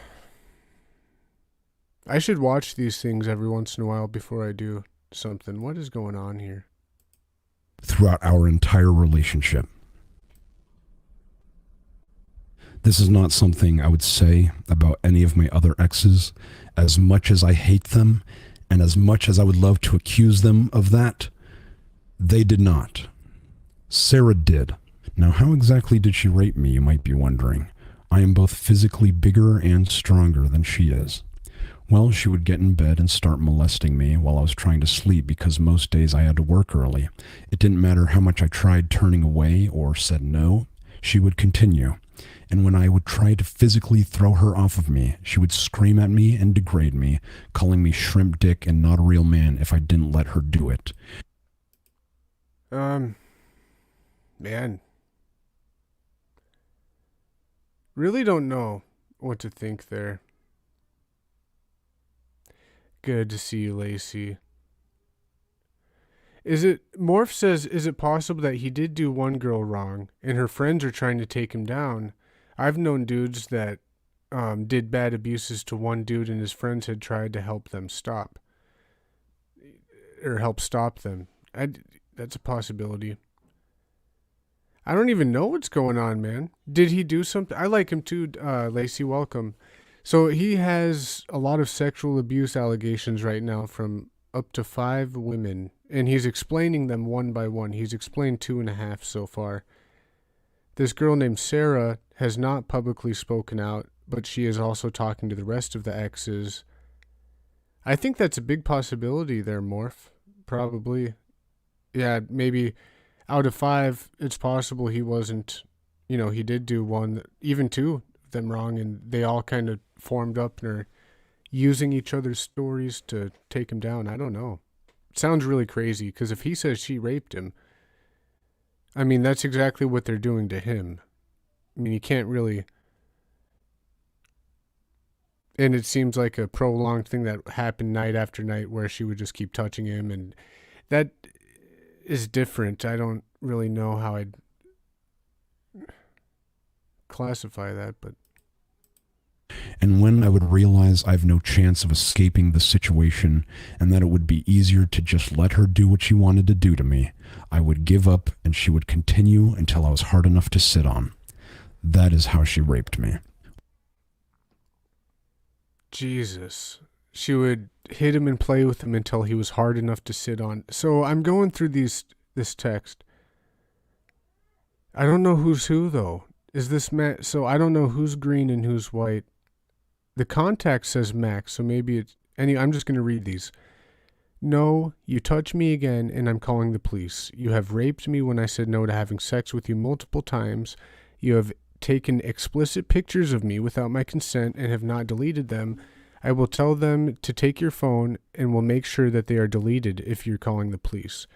E: I should watch these things every once in a while before I do something. What is going on here?
I: Throughout our entire relationship. This is not something I would say about any of my other exes. As much as I hate them, and as much as I would love to accuse them of that, they did not. Sarah did. Now, how exactly did she rape me, you might be wondering. I am both physically bigger and stronger than she is. Well, she would get in bed and start molesting me while I was trying to sleep because most days I had to work early. It didn't matter how much I tried turning away or said no, she would continue. And when I would try to physically throw her off of me, she would scream at me and degrade me, calling me shrimp dick and not a real man if I didn't let her do it.
E: Man. Really don't know what to think there. Good to see you, Lacey. Morph says, is it possible that he did do one girl wrong and her friends are trying to take him down? I've known dudes that did bad abuses to one dude and his friends had tried to help them stop. Or help stop them. That's a possibility. I don't even know what's going on, man. Did he do something? I like him too, Lacey, welcome. So he has a lot of sexual abuse allegations right now from up to 5 women, and he's explaining them one by one. He's explained 2.5 so far. This girl named Sarah has not publicly spoken out, but she is also talking to the rest of the exes. I think that's a big possibility there, Morph. Probably. Yeah, maybe out of 5, it's possible he wasn't, he did do one, even 2 of them wrong, and they all kind of formed up and are using each other's stories to take him down. I don't know. It sounds really crazy, because if he says she raped him, I mean, that's exactly what they're doing to him. I mean, you can't really... And it seems like a prolonged thing that happened night after night where she would just keep touching him, and that is different. I don't really know how I'd classify that, but...
I: And when I would realize I've no chance of escaping the situation and that it would be easier to just let her do what she wanted to do to me, I would give up and she would continue until I was hard enough to sit on. That is how she raped me.
E: Jesus. She would hit him and play with him until he was hard enough to sit on. So I'm going through this text. I don't know who's who, though. Is this Matt? So I don't know who's green and who's white. The contact says Max, so maybe it's... I'm just going to read these. No, you touch me again and I'm calling the police. You have raped me when I said no to having sex with you multiple times. You have taken explicit pictures of me without my consent and have not deleted them. I will tell them to take your phone and will make sure that they are deleted if you're calling the police.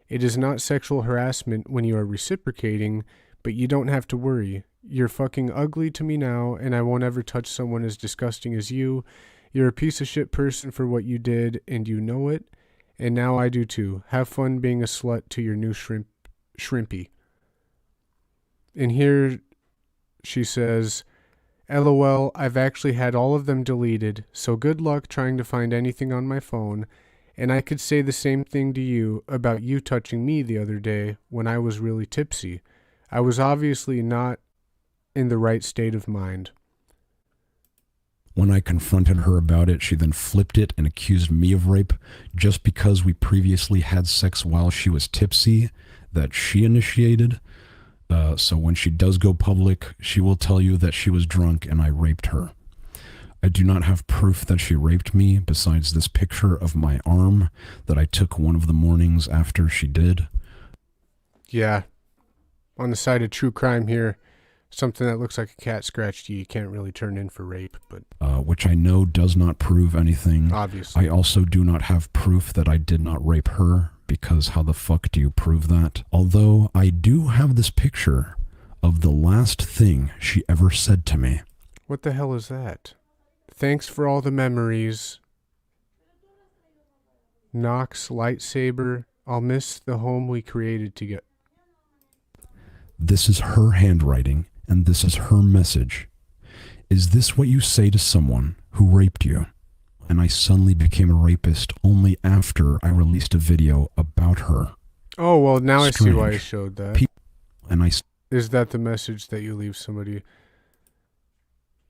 E: It is not sexual harassment when you are reciprocating, but you don't have to worry. You're fucking ugly to me now, and I won't ever touch someone as disgusting as you. You're a piece of shit person for what you did, and you know it. And now I do too. Have fun being a slut to your new shrimpy. And here she says, LOL, I've actually had all of them deleted, so good luck trying to find anything on my phone. And I could say the same thing to you about you touching me the other day when I was really tipsy. I was obviously not in the right state of mind.
I: When I confronted her about it, she then flipped it and accused me of rape just because we previously had sex while she was tipsy that she initiated. So when she does go public, she will tell you that she was drunk and I raped her. I do not have proof that she raped me besides this picture of my arm that I took one of the mornings after she did.
E: Yeah. On the side of true crime here, something that looks like a cat scratched you can't really turn in for rape, but...
I: which I know does not prove anything.
E: Obviously.
I: I also do not have proof that I did not rape her, because how the fuck do you prove that? Although I do have this picture of the last thing she ever said to me.
E: What the hell is that? Thanks for all the memories. Nox lightsaber. I'll miss the home we created together.
I: This is her handwriting, and this is her message. Is this what you say to someone who raped you? And I suddenly became a rapist only after I released a video about her.
E: Oh, well, now
I: Strange.
E: I see why I showed that.
I: And
E: Is that the message that you leave somebody?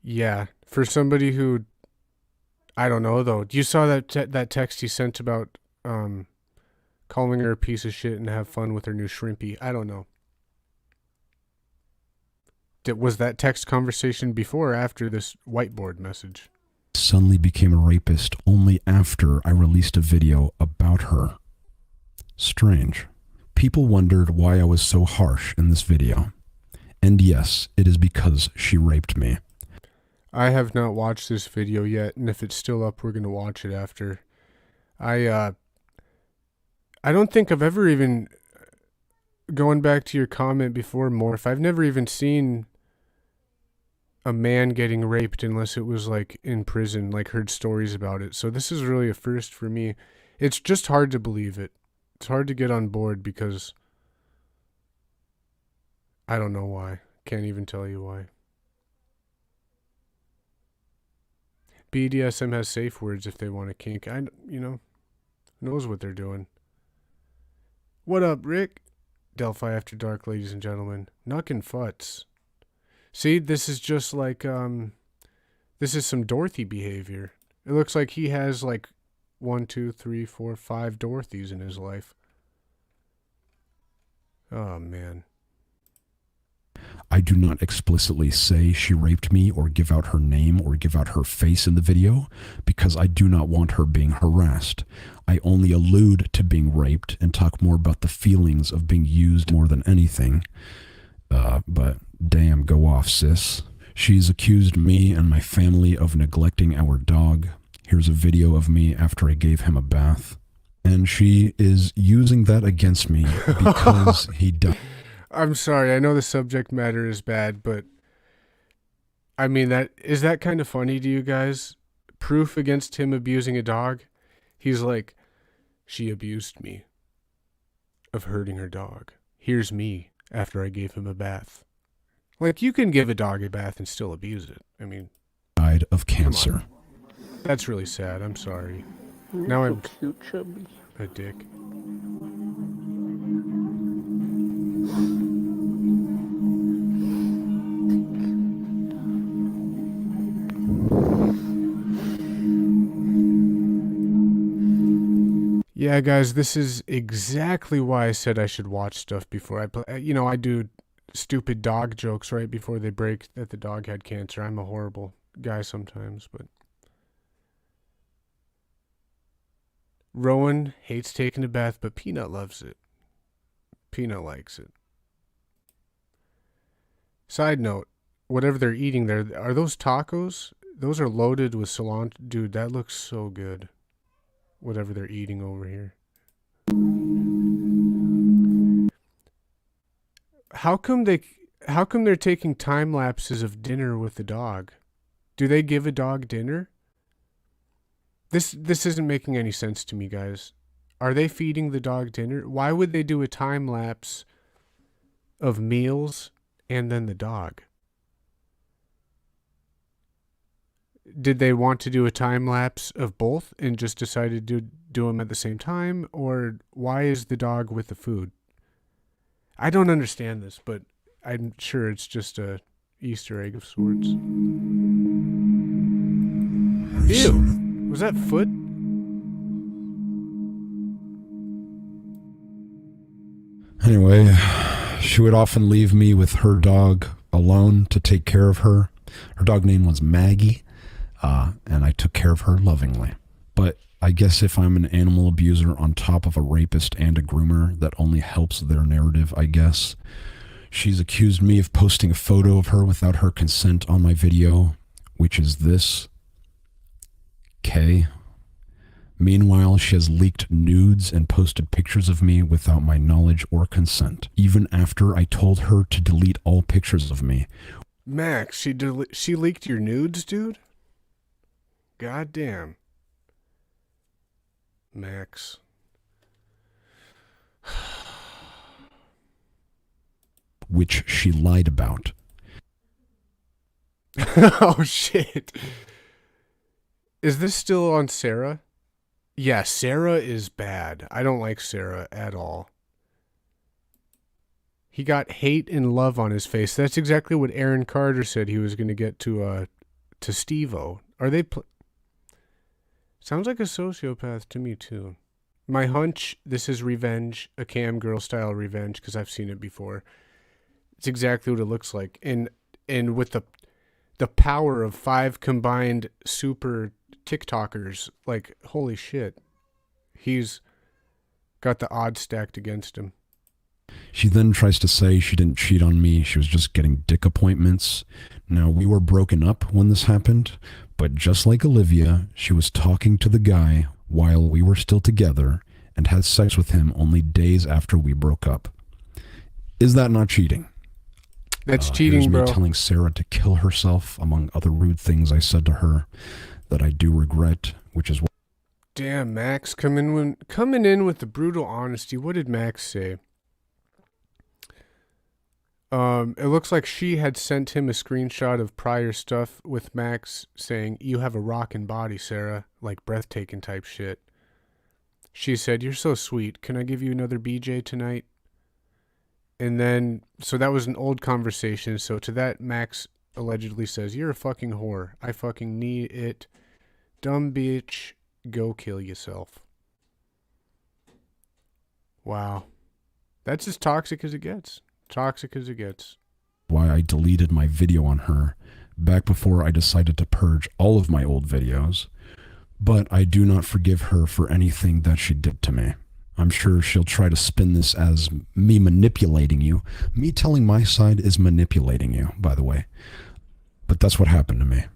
E: Yeah. For somebody who... I don't know, though. You saw that text he sent about calling her a piece of shit and have fun with her new shrimpy. I don't know. Was that text conversation before or after this whiteboard message?
I: Suddenly became a rapist only after I released a video about her. Strange. People wondered why I was so harsh in this video. And yes, it is because she raped me.
E: I have not watched this video yet, and if it's still up, we're going to watch it after. I don't think I've ever even, going back to your comment before, Morph, I've never even seen a man getting raped unless it was like in prison, like heard stories about it. So this is really a first for me. It's just hard to believe it. It's hard to get on board because I don't know why. Can't even tell you why. BDSM has safe words if they want to kink. Knows what they're doing. What up, Rick? Delphi After Dark, ladies and gentlemen. Knuckin' Futs. See, this is just like, this is some Dorothy behavior. It looks like he has like 1, 2, 3, 4, 5 Dorothys in his life. Oh, man.
I: I do not explicitly say she raped me or give out her name or give out her face in the video because I do not want her being harassed. I only allude to being raped and talk more about the feelings of being used more than anything. But damn, go off, sis. She's accused me and my family of neglecting our dog. Here's a video of me after I gave him a bath. And she is using that against me because he died.
E: I'm sorry, I know the subject matter is bad, but I mean, is that kind of funny to you guys? Proof against him abusing a dog? He's like, she abused me of hurting her dog. Here's me after I gave him a bath. Like, you can give a dog a bath and still abuse it. I mean,
I: Died of cancer.
E: That's really sad. I'm sorry. Now I'm cute, chubby. A dick. Yeah, guys, this is exactly why I said I should watch stuff before I play. I do stupid dog jokes right before they break that the dog had cancer. I'm a horrible guy sometimes, but Rowan hates taking a bath, but Peanut loves it. Peanut likes it. Side note, whatever they're eating there, are those tacos? Those are loaded with cilantro. Dude, that looks so good. Whatever they're eating over here. How come they're taking time lapses of dinner with the dog? Do they give a dog dinner? This isn't making any sense to me, guys. Are they feeding the dog dinner? Why would they do a time lapse of meals and then the dog? Did they want to do a time lapse of both and just decided to do them at the same time? Or why is the dog with the food? I don't understand this, but I'm sure it's just a Easter egg of sorts. Ew! Was that foot?
I: Anyway, she would often leave me with her dog alone to take care of her. Her dog name was Maggie. And I took care of her lovingly. But I guess if I'm an animal abuser on top of a rapist and a groomer, that only helps their narrative, I guess. She's accused me of posting a photo of her without her consent on my video, which is this. K. Meanwhile, she has leaked nudes and posted pictures of me without my knowledge or consent, even after I told her to delete all pictures of me.
E: Max, she leaked your nudes, dude? God damn. Max.
I: Which she lied about.
E: Oh, shit. Is this still on Sarah? Yeah, Sarah is bad. I don't like Sarah at all. He got hate and love on his face. That's exactly what Aaron Carter said he was going to get to Steve-O. Are they... Sounds like a sociopath to me, too. My hunch, this is revenge, a cam girl style revenge, because I've seen it before. It's exactly what it looks like. And and with the power of 5 combined super TikTokers, like, holy shit. He's got the odds stacked against him.
I: She then tries to say she didn't cheat on me, she was just getting dick appointments. Now, we were broken up when this happened, but just like Olivia, she was talking to the guy while we were still together and had sex with him only days after we broke up. Is that not cheating?
E: That's cheating,
I: here's me
E: bro.
I: telling Sarah to kill herself, among other rude things I said to her that I do regret, which is what...
E: Damn, Max coming in with the brutal honesty. What did Max say? It looks like she had sent him a screenshot of prior stuff with Max saying, "You have a rockin' body, Sarah," like breathtaking type shit. She said, "You're so sweet. Can I give you another BJ tonight?" And then, so that was an old conversation. So to that, Max allegedly says, "You're a fucking whore. I fucking need it. Dumb bitch. Go kill yourself." Wow. That's as toxic as it gets. Toxic as it gets.
I: Why I deleted my video on her back before I decided to purge all of my old videos. But I do not forgive her for anything that she did to me. I'm sure she'll try to spin this as me manipulating you. Me telling my side is manipulating you, by the way. But that's what happened to me.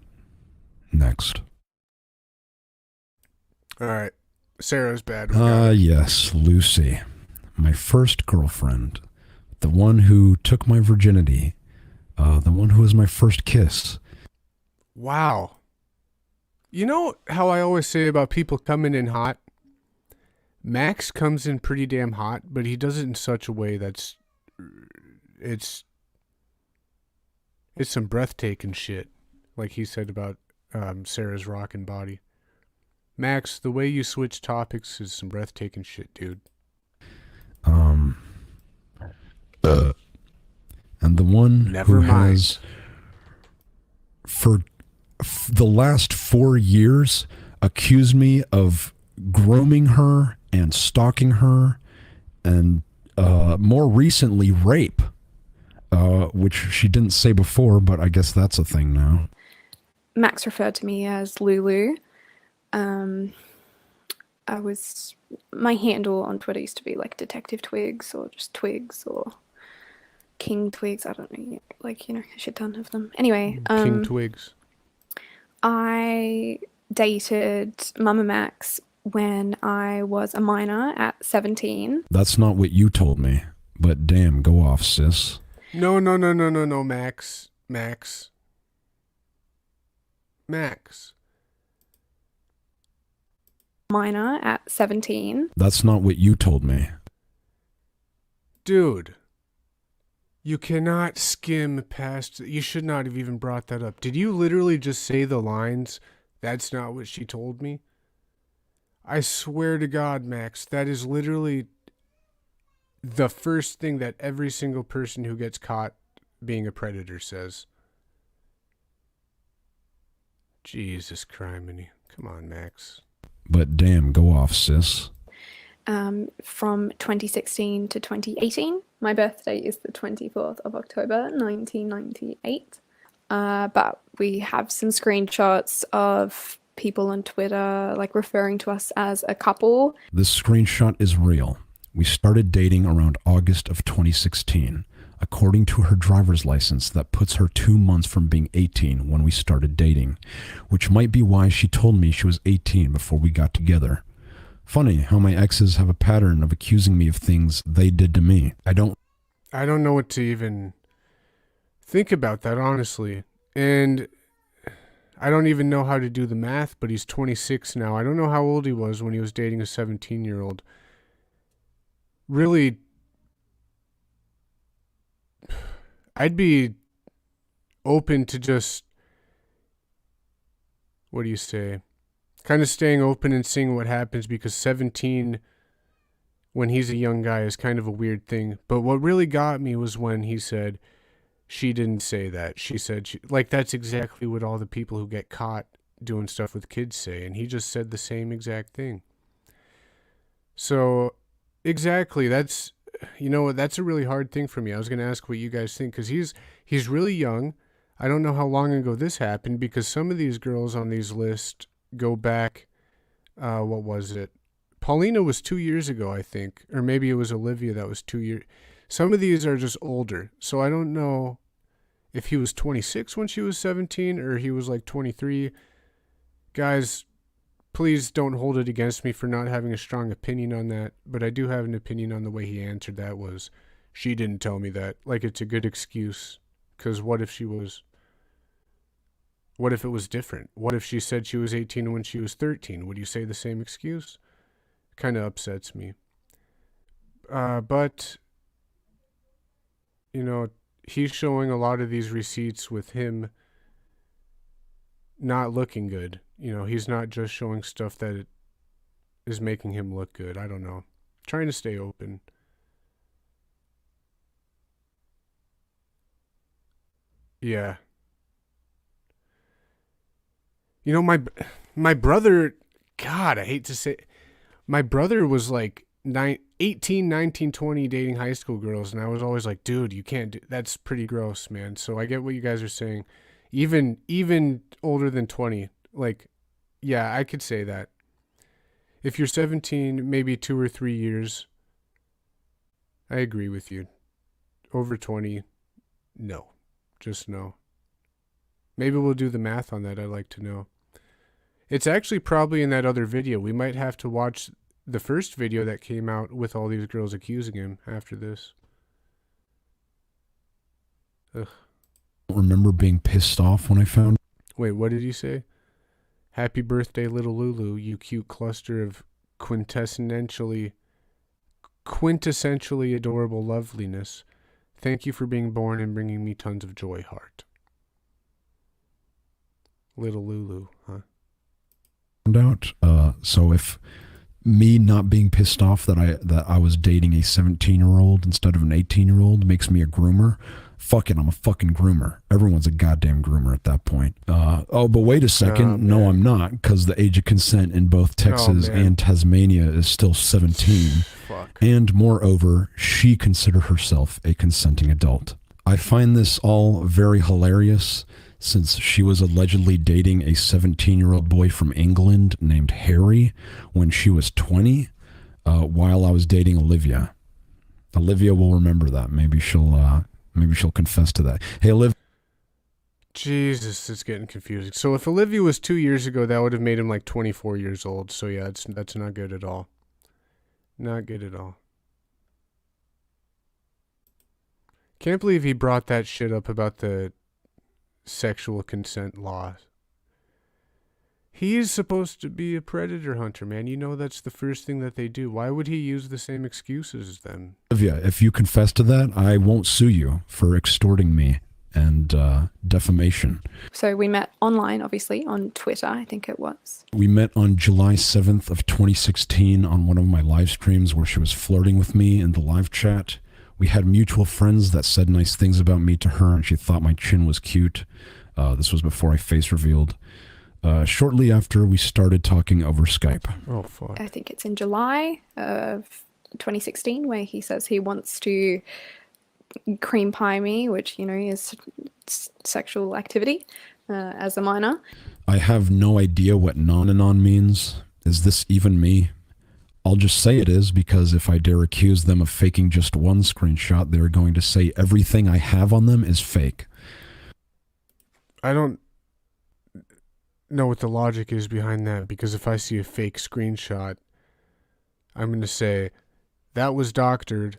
I: Next.
E: Alright. Sarah's bad.
I: Yes, Lucy. My first girlfriend. The one who took my virginity. The one who was my first kiss.
E: Wow. You know how I always say about people coming in hot? Max comes in pretty damn hot, but he does it in such a way that's... It's some breathtaking shit. Like he said about Sarah's rockin' body. Max, the way you switch topics is some breathtaking shit, dude.
I: And the one
E: Never
I: who
E: mind.
I: has, for the last 4 years, accused me of grooming her and stalking her, and more recently, rape, which she didn't say before, but I guess that's a thing now.
K: Max referred to me as Lulu. My handle on Twitter used to be like Detective Twigs or just Twigs or King Twigs. I don't know, like, you know, a shit ton of them. Anyway,
E: King Twigs.
K: I dated MamaMax when I was a minor at 17.
I: That's not what you told me, but damn, go off, sis.
E: No, Max. Max.
K: Minor at 17.
I: That's not what you told me.
E: Dude. You cannot skim past... You should not have even brought that up. Did you literally just say the lines, "That's not what she told me"? I swear to God, Max, that is literally the first thing that every single person who gets caught being a predator says. Jesus criminy. Come on, Max.
I: But damn, go off, sis.
K: From 2016 to 2018. My birthday is the 24th of October, 1998. But we have some screenshots of people on Twitter like referring to us as a couple.
I: This screenshot is real. We started dating around August of 2016. According to her driver's license, that puts her 2 months from being 18 when we started dating, which might be why she told me she was 18 before we got together. Funny how my exes have a pattern of accusing me of things they did to me. I don't
E: know what to even think about that, honestly. And I don't even know how to do the math, but he's 26 now. I don't know how old he was when he was dating a 17-year-old. Really, I'd be open to just, what do you say, kind of staying open and seeing what happens, because 17, when he's a young guy, is kind of a weird thing. But what really got me was when he said, "She didn't say that. She said," like, that's exactly what all the people who get caught doing stuff with kids say. And he just said the same exact thing. So, exactly, that's, you know, that's a really hard thing for me. I was going to ask what you guys think, because he's really young. I don't know how long ago this happened because some of these girls on these lists go back, what was it? Paulina was 2 years ago, I think. Or maybe it was Olivia that was 2 years. Some of these are just older. So I don't know if he was 26 when she was 17 or he was like 23. Guys, please don't hold it against me for not having a strong opinion on that. But I do have an opinion on the way he answered that was, she didn't tell me that. Like, it's a good excuse. Because what if it was different? What if she said she was 18 when she was 13? Would you say the same excuse? Kind of upsets me. But, you know, he's showing a lot of these receipts with him not looking good. You know, he's not just showing stuff that is making him look good. I don't know. Trying to stay open. Yeah. You know, my brother, God, I hate to say, my brother was like 18, 19, 20 dating high school girls, and I was always like, dude, you can't do, that's pretty gross, man. So I get what you guys are saying. Even older than 20, like, yeah, I could say that. If you're 17, maybe 2 or 3 years, I agree with you. Over 20, no. Just no. Maybe we'll do the math on that. I'd like to know. It's actually probably in that other video. We might have to watch the first video that came out with all these girls accusing him after this. Ugh.
I: I remember being pissed off when I found...
E: Wait, what did you say? Happy birthday, little Lulu, you cute cluster of quintessentially adorable loveliness. Thank you for being born and bringing me tons of joy, heart. Little Lulu, huh?
I: So if me not being pissed off that I was dating a 17-year-old instead of an 18-year-old makes me a groomer, fuck it, I'm a fucking groomer. Everyone's a goddamn groomer at that point. But wait a second. No, I'm not, because the age of consent in both Texas and Tasmania is still 17.
E: Fuck.
I: And moreover, she considered herself a consenting adult. I find this all very hilarious since she was allegedly dating a 17-year-old boy from England named Harry when she was 20, while I was dating Olivia. Olivia will remember that. Maybe she'll confess to that. Hey, Olivia.
E: Jesus, it's getting confusing. So if Olivia was 2 years ago, that would have made him like 24 years old. So yeah, that's not good at all. Not good at all. Can't believe he brought that shit up about the sexual consent law. He is supposed to be a predator hunter, man. You know that's the first thing that they do. Why would he use the same excuses as them?
I: Olivia, if you confess to that, I won't sue you for extorting me and defamation.
K: So we met online, obviously, on Twitter, I think it was.
I: We met on July 7th of 2016 on one of my live streams where she was flirting with me in the live chat. We had mutual friends that said nice things about me to her, and she thought my chin was cute. This was before I face revealed. Shortly after, we started talking over Skype.
E: Oh, fuck.
K: I think it's in July of 2016 where he says he wants to cream pie me, which, you know, is sexual activity as a minor.
I: I have no idea what non-anon means. Is this even me? I'll just say it is, because if I dare accuse them of faking just one screenshot, they're going to say everything I have on them is fake.
E: I don't know what the logic is behind that, because if I see a fake screenshot, I'm going to say, that was doctored,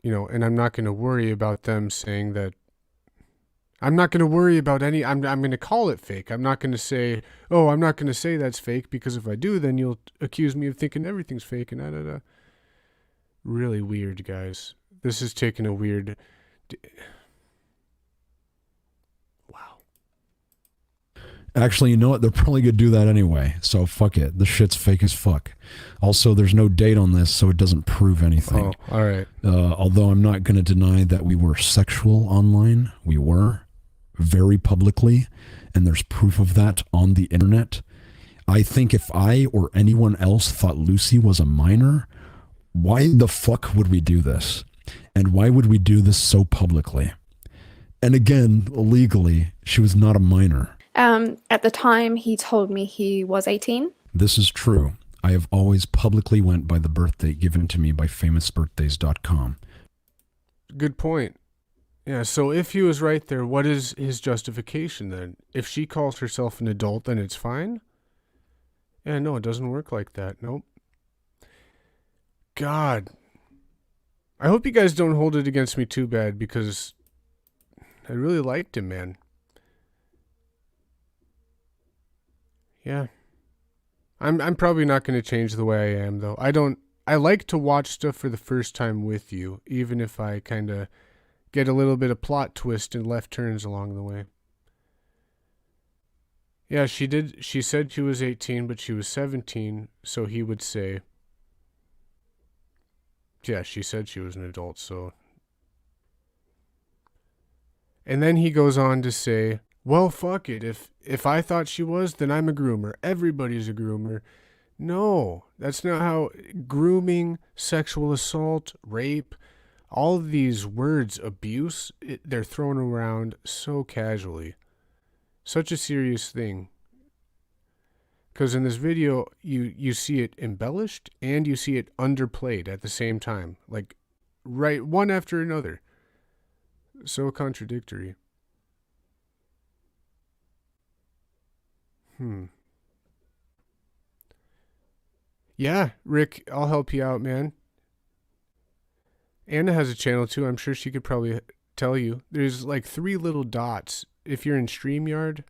E: you know, and I'm not going to worry about them saying that. I'm not going to worry about any, I'm going to call it fake. I'm not going to say, oh, I'm not going to say that's fake, because if I do, then you'll accuse me of thinking everything's fake and da-da-da. Really weird, guys. This is taking a weird... Wow.
I: Actually, you know what? They're probably going to do that anyway, so fuck it. The shit's fake as fuck. Also, there's no date on this, so it doesn't prove anything.
E: Oh, all right.
I: Although I'm not going to deny that we were sexual online. We were. Very publicly, and there's proof of that on the internet. I think if I or anyone else thought Lucy was a minor, why the fuck would we do this? And why would we do this so publicly? And again, legally, she was not a minor.
K: At the time, he told me he was 18.
I: This is true. I have always publicly went by the birth date given to me by famousbirthdays.com.
E: Good point. Yeah, so if he was right there, what is his justification then? If she calls herself an adult, then it's fine? Yeah, no, it doesn't work like that. Nope. God. I hope you guys don't hold it against me too bad, because I really liked him, man. Yeah. I'm probably not going to change the way I am, though. I like to watch stuff for the first time with you, even if I kind of get a little bit of plot twist and left turns along the way. Yeah, she said she was 18, but she was 17, so he would say, yeah, she said she was an adult, so. And then he goes on to say, well, fuck it. If I thought she was, then I'm a groomer. Everybody's a groomer. No, that's not how grooming, sexual assault, rape, all of these words, abuse, they're thrown around so casually. Such a serious thing. Because in this video, you see it embellished and you see it underplayed at the same time. Like, right, one after another. So contradictory. Yeah, Rick, I'll help you out, man. Anna has a channel too. I'm sure she could probably tell you. There's like 3 little dots. If you're in StreamYard,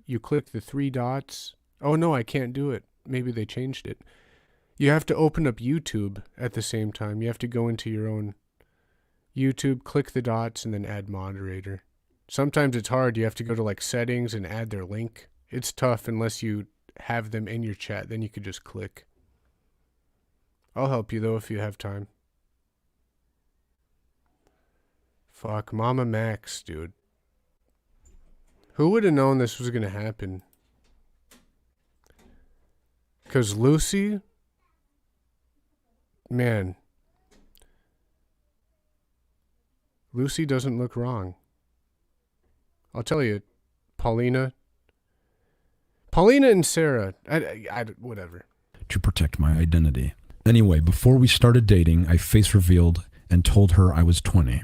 E: you click the 3 dots. Oh no, I can't do it. Maybe they changed it. You have to open up YouTube at the same time. You have to go into your own YouTube, click the dots, and then add moderator. Sometimes it's hard. You have to go to like settings and add their link. It's tough unless you have them in your chat. Then you could just click. I'll help you though if you have time. Fuck, MamaMax, dude. Who would have known this was gonna happen? Because Lucy, man, Lucy doesn't look wrong. I'll tell you, Paulina and Sarah, whatever.
I: To protect my identity. Anyway, before we started dating, I face revealed and told her I was 20.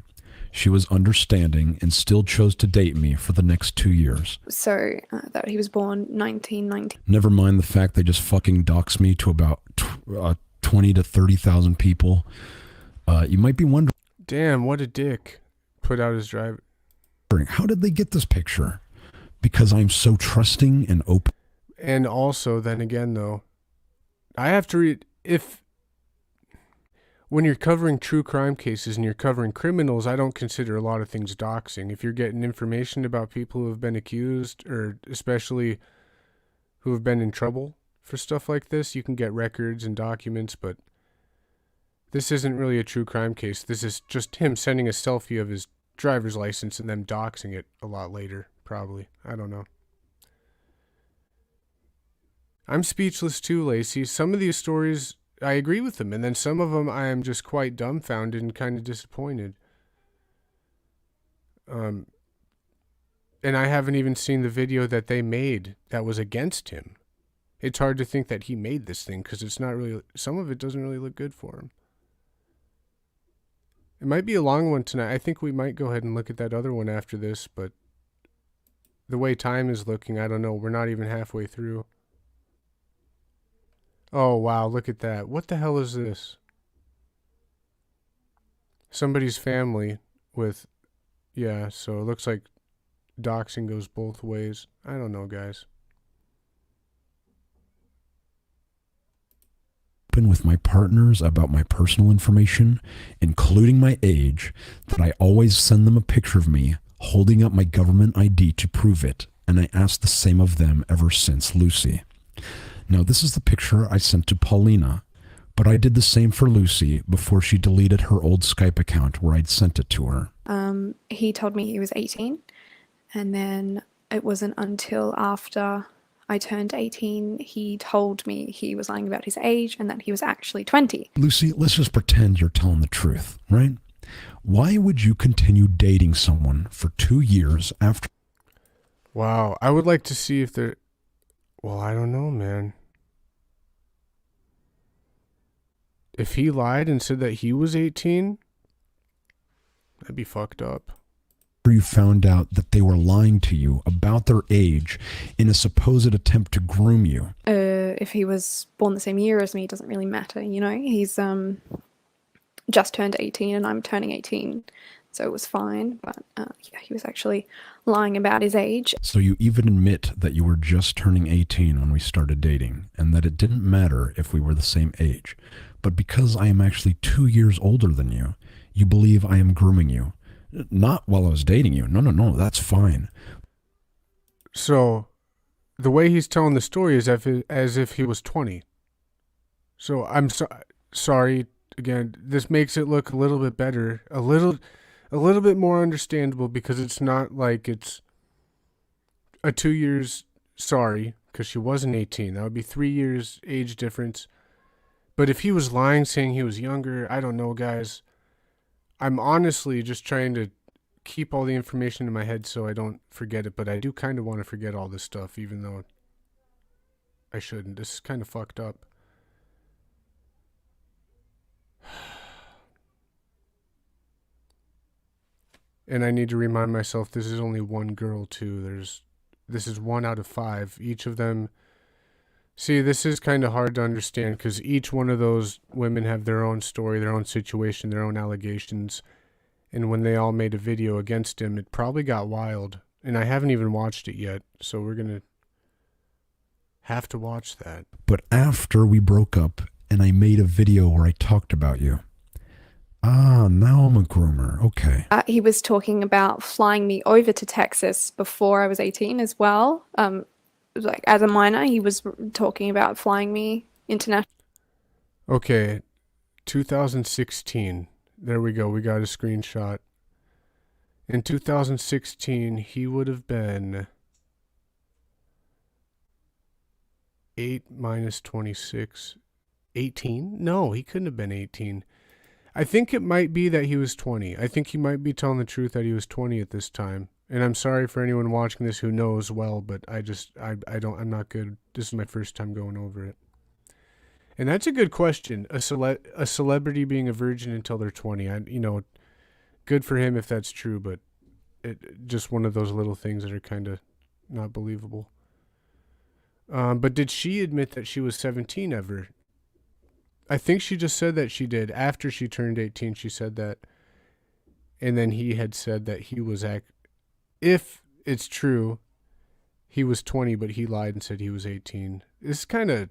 I: She was understanding and still chose to date me for the next 2 years.
K: So that he was born 1990.
I: Never mind the fact they just fucking doxed me to about 20 to 30,000 people. You might be wondering.
E: Damn, what a dick. Put out his driver.
I: How did they get this picture? Because I'm so trusting and open.
E: And also, then again, though, I have to read, when you're covering true crime cases and you're covering criminals, I don't consider a lot of things doxing. If you're getting information about people who have been accused, or especially who have been in trouble for stuff like this, you can get records and documents, but this isn't really a true crime case. This is just him sending a selfie of his driver's license and them doxing it a lot later, probably. I don't know. I'm speechless too, Lacey. Some of these stories, I agree with them, and then some of them I am just quite dumbfounded and kind of disappointed. And I haven't even seen the video that they made that was against him. It's hard to think that he made this thing because it's not really, some of it doesn't really look good for him. It might be a long one tonight. I think we might go ahead and look at that other one after this, but the way time is looking, I don't know. We're not even halfway through. Oh, wow, look at that. What the hell is this? Somebody's family with, yeah, so it looks like doxing goes both ways. I don't know, guys.
I: Open with my partners about my personal information, including my age, that I always send them a picture of me holding up my government ID to prove it, and I ask the same of them ever since, Lucy. Now, this is the picture I sent to Paulina, but I did the same for Lucy before she deleted her old Skype account where I'd sent it to her.
K: He told me he was 18, and then it wasn't until after I turned 18 he told me he was lying about his age and that he was actually 20.
I: Lucy, let's just pretend you're telling the truth, right? Why would you continue dating someone for 2 years after?
E: Wow, I would like to see if they're... Well, I don't know, man. If he lied and said that he was 18, that'd be fucked up.
I: You found out that they were lying to you about their age in a supposed attempt to groom you?
K: If he was born the same year as me, it doesn't really matter, you know? He's just turned 18 and I'm turning 18, so it was fine. But yeah, he was actually lying about his age.
I: So you even admit that you were just turning 18 when we started dating, and that it didn't matter if we were the same age. But because I am actually 2 years older than you, you believe I am grooming you. Not while I was dating you. No, that's fine.
E: So, the way he's telling the story is as if he was 20. So, I'm sorry, again, this makes it look a little bit better. A little bit more understandable, because it's not like it's a 2 years sorry, because she wasn't 18. That would be 3 years age difference. But if he was lying, saying he was younger, I don't know, guys. I'm honestly just trying to keep all the information in my head so I don't forget it, but I do kind of want to forget all this stuff, even though I shouldn't. This is kind of fucked up. And I need to remind myself this is only one girl, too. This is 1 out of 5. Each of them... See, this is kind of hard to understand, because each one of those women have their own story, their own situation, their own allegations. And when they all made a video against him, it probably got wild. And I haven't even watched it yet, so we're going to have to watch that.
I: But after we broke up and I made a video where I talked about you. Ah, now I'm a groomer. Okay.
K: He was talking about flying me over to Texas before I was 18 as well. Like as a minor, he was talking about flying me international.
E: Okay, 2016. There we go. We got a screenshot. In 2016, he would have been 8 minus 26. 18? No, he couldn't have been 18. I think it might be that he was 20. I think he might be telling the truth that he was 20 at this time. And I'm sorry for anyone watching this who knows well, but I'm not good. This is my first time going over it. And that's a good question. A celebrity being a virgin until they're 20. Good for him if that's true, but just one of those little things that are kind of not believable. But did she admit that she was 17 ever? I think she just said that she did. After she turned 18, she said that. And then he had said that he was if it's true, he was 20, but he lied and said he was 18. It's kind of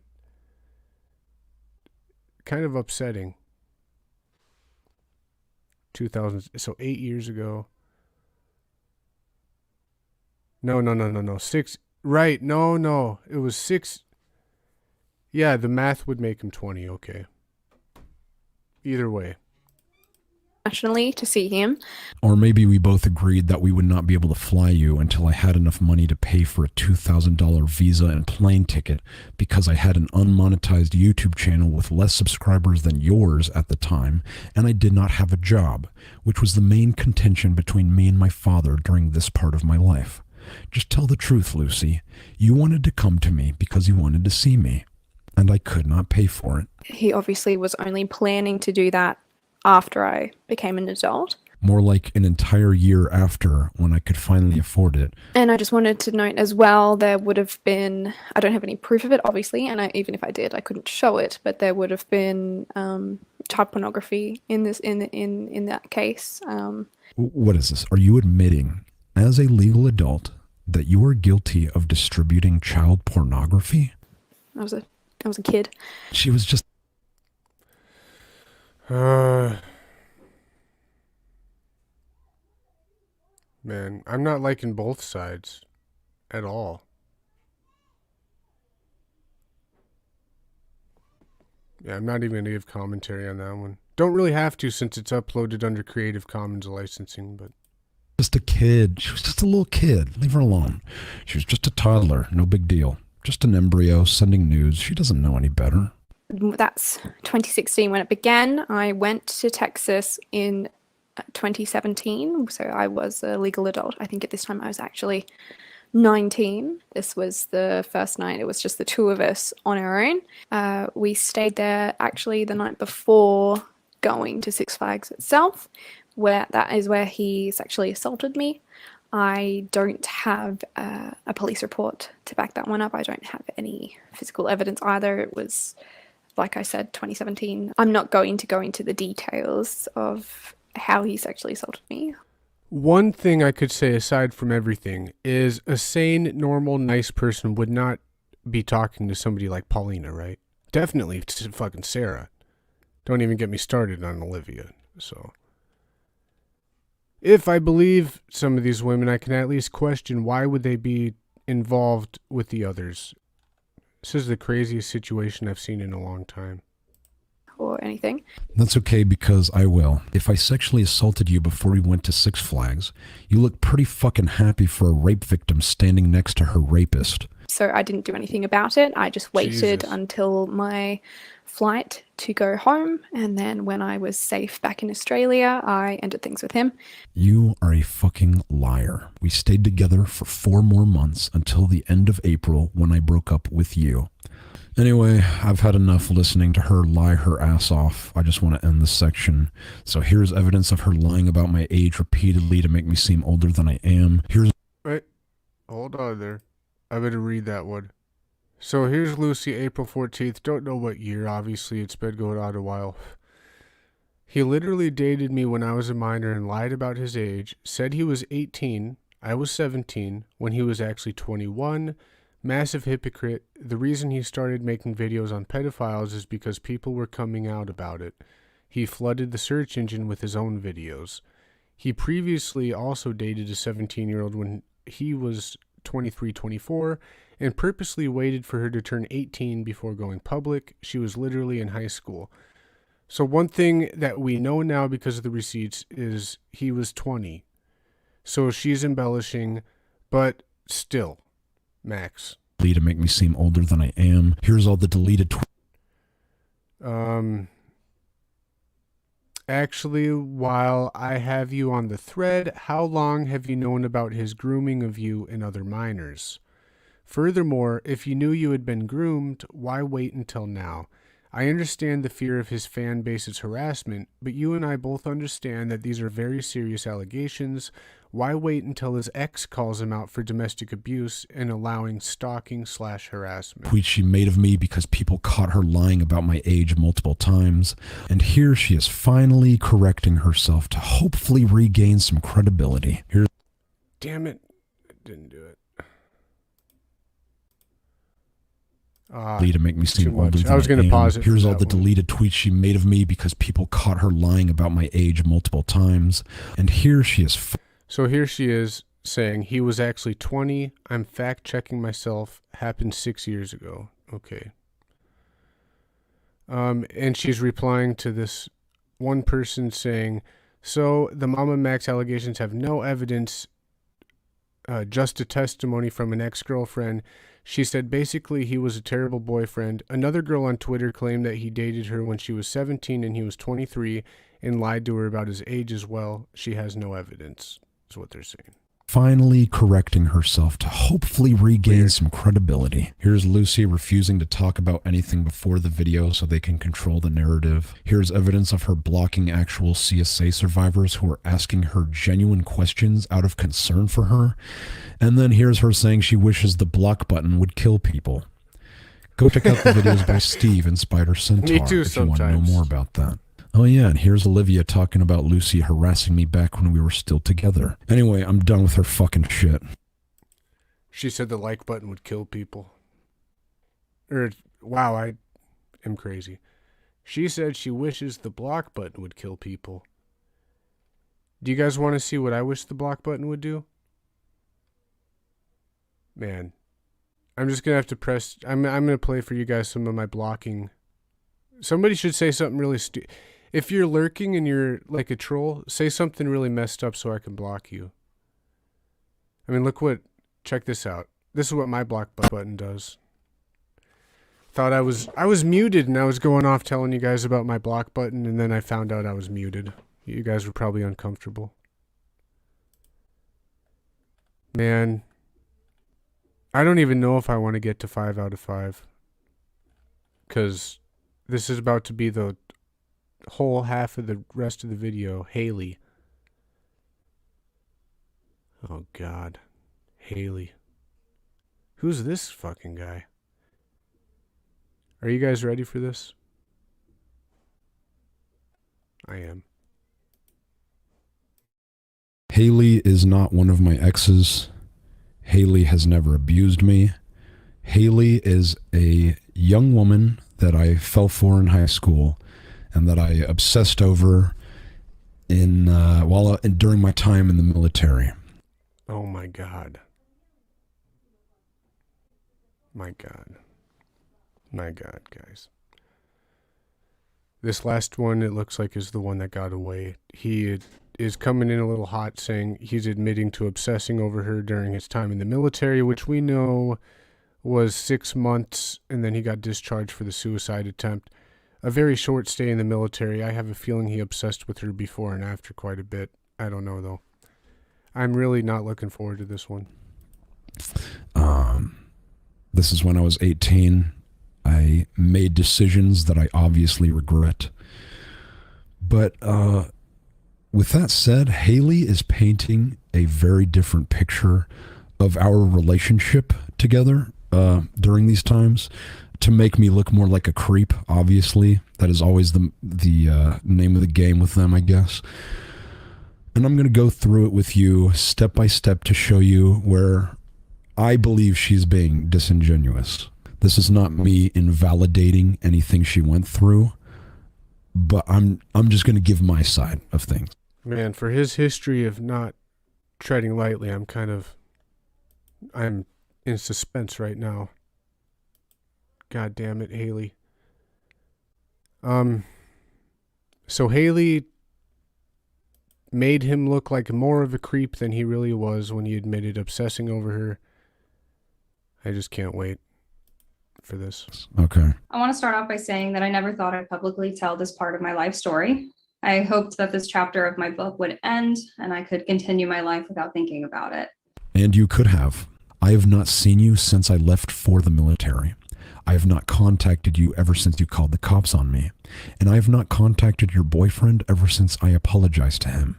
E: upsetting. 2000, so 8 years ago. No. 6, right, no. It was 6. Yeah, the math would make him 20, okay. Either way.
K: Nationally to see him.
I: Or maybe we both agreed that we would not be able to fly you until I had enough money to pay for a $2,000 visa and plane ticket, because I had an unmonetized YouTube channel with less subscribers than yours at the time, and I did not have a job, which was the main contention between me and my father during this part of my life. Just tell the truth, Lucy. You wanted to come to me because you wanted to see me, and I could not pay for it.
K: He obviously was only planning to do that after I became an adult.
I: More like an entire year after, when I could finally afford it.
K: And I just wanted to note as well, there would have been, I don't have any proof of it, obviously, and even if I did, I couldn't show it, but there would have been child pornography in that case.
I: What is this? Are you admitting, as a legal adult, that you are guilty of distributing child pornography?
K: I was a kid.
I: She was just...
E: Man, I'm not liking both sides at all. Yeah, I'm not even going to give commentary on that one. Don't really have to, since it's uploaded under Creative Commons licensing, but...
I: Just a kid. She was just a little kid. Leave her alone. She was just a toddler. No big deal. Just an embryo sending news. She doesn't know any better.
K: That's 2016 when it began. I went to Texas in 2017. So I was a legal adult. I think at this time I was actually 19. This was the first night. It was just the two of us on our own. We stayed there actually the night before going to Six Flags itself, where that is where he sexually assaulted me. I don't have a police report to back that one up. I don't have any physical evidence either. It was, like I said, 2017. I'm not going to go into the details of how he sexually assaulted me.
E: One thing I could say aside from everything is a sane, normal, nice person would not be talking to somebody like Paulina, right? Definitely to fucking Sarah. Don't even get me started on Olivia. So, if I believe some of these women, I can at least question why would they be involved with the others. This is the craziest situation I've seen in a long time.
K: Or anything.
I: That's okay, because I will. If I sexually assaulted you before we went to Six Flags, you look pretty fucking happy for a rape victim standing next to her rapist.
K: So I didn't do anything about it. I just waited
E: Jesus.
K: until my flight to go home, and then when I was safe back in Australia, I ended things with him.
I: You are a fucking liar. We stayed together for 4 more months until the end of April when I broke up with you. Anyway, I've had enough listening to her lie her ass off. I just want to end this section. So here's evidence of her lying about my age repeatedly to make me seem older than I am. Here's...
E: Wait, hold on there. I better read that one. So here's Lucy, April 14th. Don't know what year, obviously. It's been going on a while. He literally dated me when I was a minor and lied about his age. Said he was 18. I was 17 when he was actually 21. Massive hypocrite. The reason he started making videos on pedophiles is because people were coming out about it. He flooded the search engine with his own videos. He previously also dated a 17-year-old when he was 23, 24, and purposely waited for her to turn 18 before going public. She was literally in high school. So one thing that we know now because of the receipts is he was 20. So she's embellishing, but still. Max.
I: To make me seem older than I am. Here's all the deleted
E: Actually, while I have you on the thread, how long have you known about his grooming of you and other minors? Furthermore, if you knew you had been groomed, why wait until now? I understand the fear of his fan base's harassment, but you and I both understand that these are very serious allegations. Why wait until his ex calls him out for domestic abuse and allowing stalking/harassment?
I: tweets she made of me because people caught her lying about my age multiple times. And here she is finally correcting herself to hopefully regain some credibility. Here's...
E: Damn it. I didn't do it.
I: to make me seem older than
E: I was going to pause it.
I: Here's all the deleted tweets she made of me because people caught her lying about my age multiple times. And here she is...
E: So here she is saying he was actually 20. I'm fact checking myself. Happened 6 years ago. Okay. And she's replying to this one person saying, so the MamaMax allegations have no evidence, just a testimony from an ex-girlfriend. She said basically he was a terrible boyfriend. Another girl on Twitter claimed that he dated her when she was 17 and he was 23 and lied to her about his age as well. She has no evidence. Is what they're saying.
I: Finally correcting herself to hopefully regain some credibility. Here's Lucy refusing to talk about anything before the video so they can control the narrative. Here's evidence of her blocking actual CSA survivors who are asking her genuine questions out of concern for her. And then here's her saying she wishes the block button would kill people. Go check out the videos by Steve and Spider Centaur
E: Me too,
I: if you want to know more about that. Oh yeah, and here's Olivia talking about Lucy harassing me back when we were still together. Anyway, I'm done with her fucking shit.
E: She said the like button would kill people. Wow, I am crazy. She said she wishes the block button would kill people. Do you guys want to see what I wish the block button would do? Man, I'm just going to have to press... I'm going to play for you guys some of my blocking. Somebody should say something really stupid. If you're lurking and you're like a troll, say something really messed up so I can block you. I mean, check this out. This is what my block button does. Thought I was muted and I was going off telling you guys about my block button and then I found out I was muted. You guys were probably uncomfortable. Man, I don't even know if I want to get to 5 out of 5. Because this is about to be the whole half of the rest of the video. Haley. Oh, God. Haley. Who's this fucking guy? Are you guys ready for this? I am.
I: Haley is not one of my exes. Haley has never abused me. Haley is a young woman that I fell for in high school and that I obsessed over during my time in the military.
E: Oh my God. My God. My God, guys. This last one, it looks like, is the one that got away. He is coming in a little hot, saying he's admitting to obsessing over her during his time in the military, which we know was 6 months, and then he got discharged for the suicide attempt. A very short stay in the military. I have a feeling he obsessed with her before and after quite a bit. I don't know, though. I'm really not looking forward to this one.
I: This is when I was 18. I made decisions that I obviously regret. But with that said, Haley is painting a very different picture of our relationship together during these times to make me look more like a creep, obviously. That is always the name of the game with them, I guess. And I'm going to go through it with you step by step to show you where I believe she's being disingenuous. This is not me invalidating anything she went through, but I'm just going to give my side of things.
E: Man, for his history of not treading lightly, I'm in suspense right now. God damn it, Haley. So Haley made him look like more of a creep than he really was when he admitted obsessing over her. I just can't wait for this.
I: Okay.
F: I want to start off by saying that I never thought I'd publicly tell this part of my life story. I hoped that this chapter of my book would end and I could continue my life without thinking about it.
I: And you could have. I have not seen you since I left for the military. I have not contacted you ever since you called the cops on me. And I have not contacted your boyfriend ever since I apologized to him.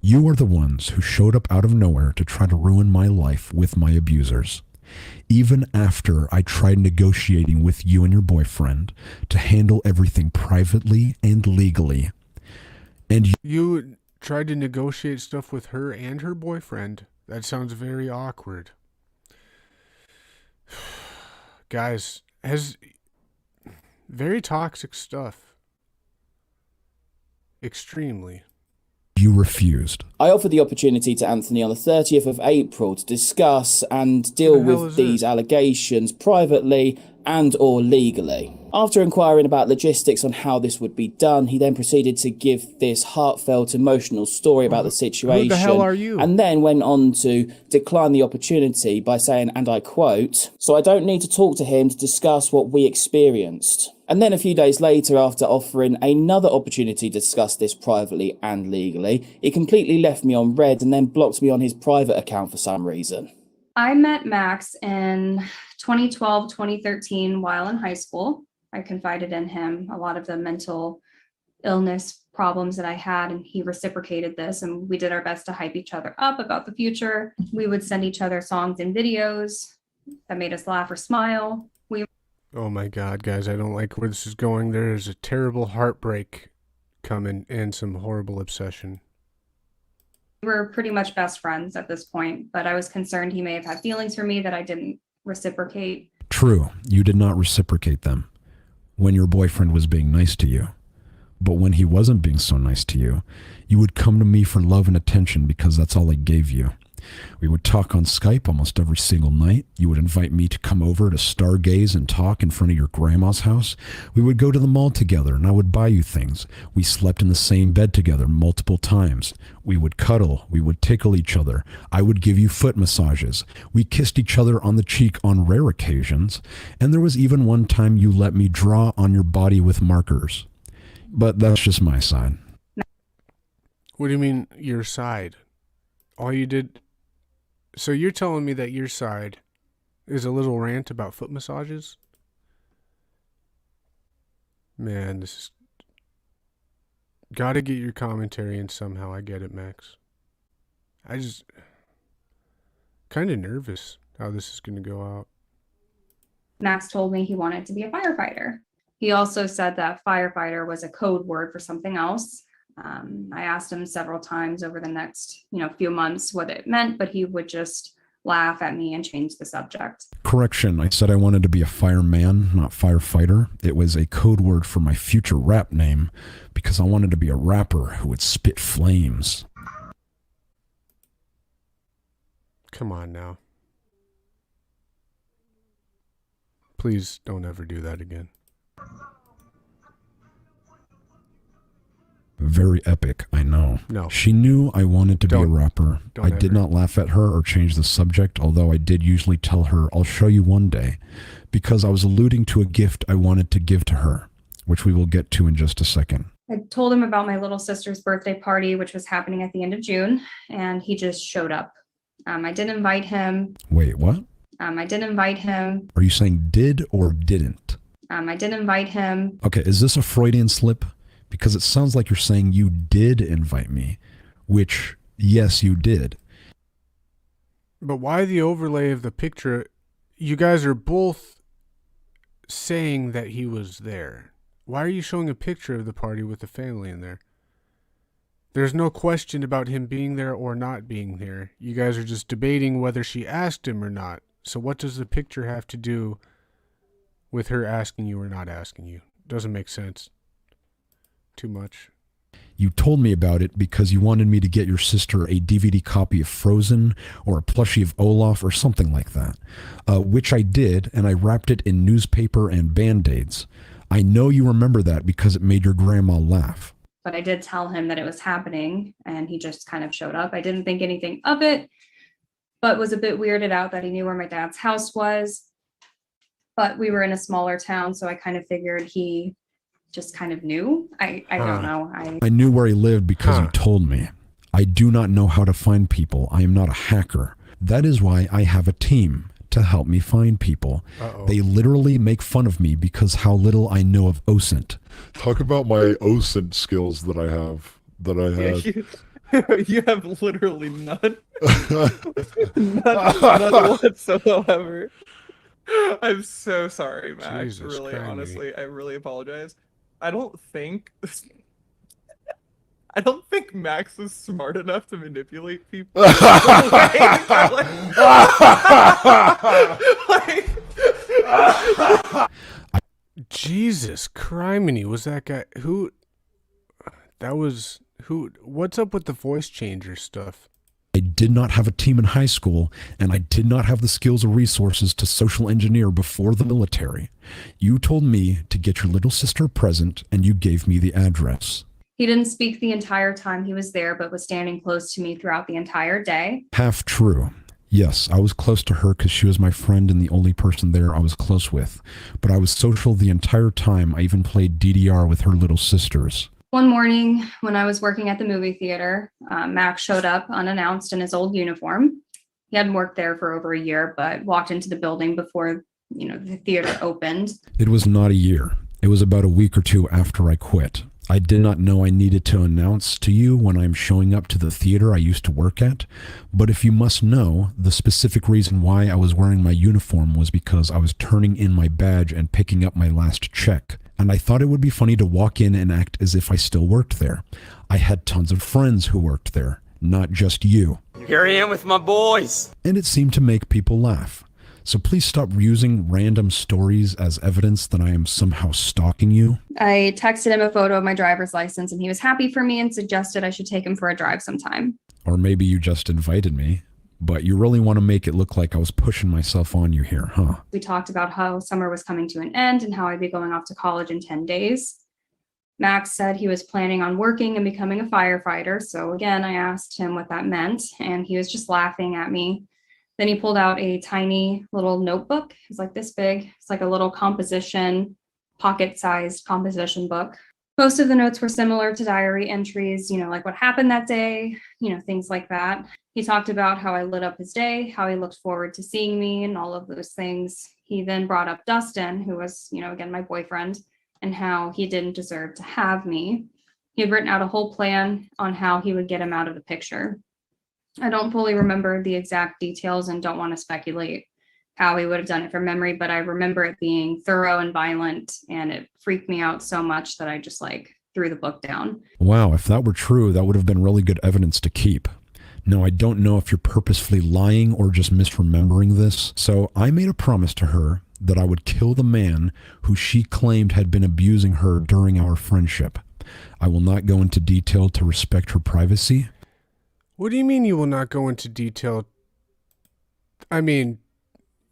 I: You are the ones who showed up out of nowhere to try to ruin my life with my abusers. Even after I tried negotiating with you and your boyfriend to handle everything privately and legally. And
E: you tried to negotiate stuff with her and her boyfriend? That sounds very awkward. Guys, very toxic stuff. Extremely.
I: You refused.
L: I offered the opportunity to Anthony on the 30th of April to discuss and deal with these allegations privately and or legally. After inquiring about logistics on how this would be done, he then proceeded to give this heartfelt, emotional story about the situation.
E: Who the hell are you?
L: And then went on to decline the opportunity by saying, and I quote, "So I don't need to talk to him to discuss what we experienced." And then a few days later, after offering another opportunity to discuss this privately and legally, he completely left me on red and then blocked me on his private account for some reason.
F: I met Max in 2012, 2013 while in high school. I confided in him a lot of the mental illness problems that I had, and he reciprocated this, and we did our best to hype each other up about the future. We would send each other songs and videos that made us laugh or smile.
E: Oh my God, guys, I don't like where this is going. There is a terrible heartbreak coming and some horrible obsession.
F: We were pretty much best friends at this point, but I was concerned he may have had feelings for me that I didn't reciprocate.
I: True, you did not reciprocate them when your boyfriend was being nice to you. But when he wasn't being so nice to you, you would come to me for love and attention because that's all I gave you. We would talk on Skype almost every single night. You would invite me to come over to stargaze and talk in front of your grandma's house. We would go to the mall together and I would buy you things. We slept in the same bed together multiple times. We would cuddle. We would tickle each other. I would give you foot massages. We kissed each other on the cheek on rare occasions. And there was even one time you let me draw on your body with markers. But that's just my side.
E: What do you mean, your side? All you did... So you're telling me that your side is a little rant about foot massages? Man, this is... Gotta get your commentary in somehow. I get it, Max. I just... Kind of nervous how this is going to go out.
F: Max told me he wanted to be a firefighter. He also said that firefighter was a code word for something else. I asked him several times over the next, few months what it meant, but he would just laugh at me and change the subject.
I: Correction, I said I wanted to be a fireman, not firefighter. It was a code word for my future rap name because I wanted to be a rapper who would spit flames.
E: Come on now. Please don't ever do that again.
I: Very epic, I know.
E: No.
I: She knew I wanted to be a rapper. I did
E: ever.
I: not laugh at her or change the subject, although I did usually tell her I'll show you one day, because I was alluding to a gift I wanted to give to her, which we will get to in just a second.
F: I told him about my little sister's birthday party, which was happening at the end of June, and he just showed up. I did invite him.
I: Wait, what?
F: I did invite him.
I: Are you saying did or didn't?
F: I did invite him.
I: Okay, is this a Freudian slip? Because it sounds like you're saying you did invite me, which, yes, you did.
E: But why the overlay of the picture? You guys are both saying that he was there. Why are you showing a picture of the party with the family in there? There's no question about him being there or not being there. You guys are just debating whether she asked him or not. So what does the picture have to do with her asking you or not asking you? Doesn't make sense. Too much.
I: You told me about it because you wanted me to get your sister a DVD copy of Frozen or a plushie of Olaf or something like that, which I did, and I wrapped it in newspaper and Band-Aids. I know you remember that because it made your grandma laugh.
F: But I did tell him that it was happening, and he just kind of showed up. I didn't think anything of it, but was a bit weirded out that he knew where my dad's house was. But we were in a smaller town, so I kind of figured he just kind of knew. I don't know.
I: I knew where he lived because you told me. I do not know how to find people. I am not a hacker. That is why I have a team to help me find people. They literally make fun of me because how little I know of OSINT.
M: Talk about my OSINT skills that I have.
N: You have literally none. none whatsoever. I'm so sorry, Max.
E: Jesus
N: really,
E: Christ.
N: honestly, I really apologize. I don't think Max is smart enough to manipulate people.
E: Jesus criminy, was that guy who? That was who? What's up with the voice changer stuff?
I: I did not have a team in high school, and I did not have the skills or resources to social engineer before the military. You told me to get your little sister a present, and you gave me the address.
F: He didn't speak the entire time he was there, but was standing close to me throughout the entire day.
I: Half true. Yes, I was close to her because she was my friend and the only person there I was close with. But I was social the entire time. I even played DDR with her little sisters.
F: One morning when I was working at the movie theater, Max showed up unannounced in his old uniform. He hadn't worked there for over a year, but walked into the building before, the theater opened.
I: It was not a year. It was about a week or two after I quit. I did not know I needed to announce to you when I'm showing up to the theater I used to work at, but if you must know, the specific reason why I was wearing my uniform was because I was turning in my badge and picking up my last check. And I thought it would be funny to walk in and act as if I still worked there. I had tons of friends who worked there, not just you.
O: Here I am with my boys.
I: And it seemed to make people laugh. So please stop using random stories as evidence that I am somehow stalking you.
F: I texted him a photo of my driver's license, and he was happy for me and suggested I should take him for a drive sometime.
I: Or maybe you just invited me, but you really want to make it look like I was pushing myself on you here, huh?
F: We talked about how summer was coming to an end and how I'd be going off to college in 10 days. Max said he was planning on working and becoming a firefighter. So again, I asked him what that meant, and he was just laughing at me. Then he pulled out a tiny little notebook. It was like this big. It's like a little composition, pocket-sized composition book. Most of the notes were similar to diary entries, like what happened that day, things like that. He talked about how I lit up his day, how he looked forward to seeing me, and all of those things. He then brought up Dustin, who was, again, my boyfriend, and how he didn't deserve to have me. He had written out a whole plan on how he would get him out of the picture. I don't fully remember the exact details and don't want to speculate how he would have done it from memory, but I remember it being thorough and violent, and it freaked me out so much that I just threw the book down.
I: Wow, if that were true, that would have been really good evidence to keep. Now, I don't know if you're purposefully lying or just misremembering this, so I made a promise to her that I would kill the man who she claimed had been abusing her during our friendship. I will not go into detail to respect her privacy.
E: What do you mean you will not go into detail? I mean,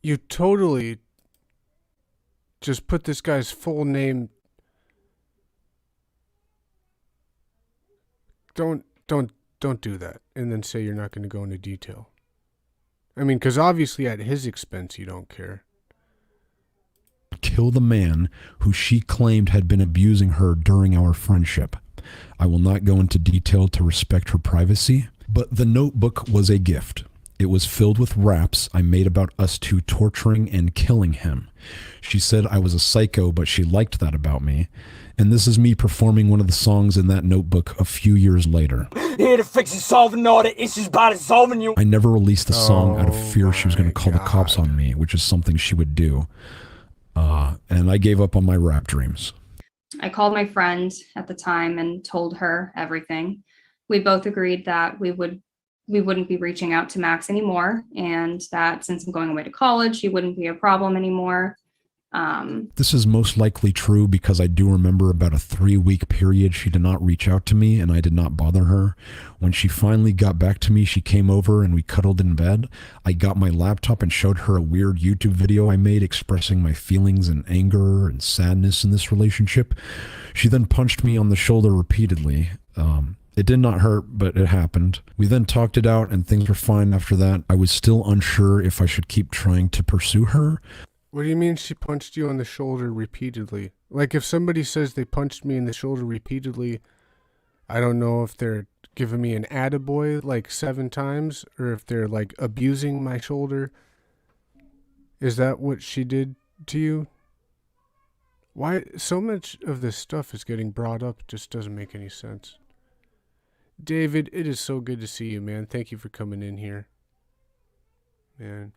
E: you totally just put this guy's full name. Don't do that and then say you're not going to go into detail. I mean, because obviously at his expense you don't care.
I: Kill the man who she claimed had been abusing her during our friendship. I will not go into detail to respect her privacy, but the notebook was a gift. It was filled with raps I made about us two torturing and killing him. She said I was a psycho, but she liked that about me. And this is me performing one of the songs in that notebook a few years later.
O: Here to fix and solving all the issues by dissolving you.
I: I never released the song out of fear she was going to call the cops on me, which is something she would do. And I gave up on my rap dreams.
F: I called my friend at the time and told her everything. We both agreed that we wouldn't be reaching out to Max anymore, and that since I'm going away to college, he wouldn't be a problem anymore.
I: This is most likely true because I do remember about a 3-week period she did not reach out to me and I did not bother her. When she finally got back to me, she came over and we cuddled in bed. I got my laptop and showed her a weird YouTube video I made expressing my feelings and anger and sadness in this relationship. She then punched me on the shoulder repeatedly. It did not hurt, but it happened. We then talked it out and things were fine after that. I was still unsure if I should keep trying to pursue her.
E: What do you mean she punched you on the shoulder repeatedly? Like if somebody says they punched me in the shoulder repeatedly, I don't know if they're giving me an attaboy like 7 times or if they're like abusing my shoulder. Is that what she did to you? Why so much of this stuff is getting brought up just doesn't make any sense. David, it is so good to see you, man. Thank you for coming in here. Man.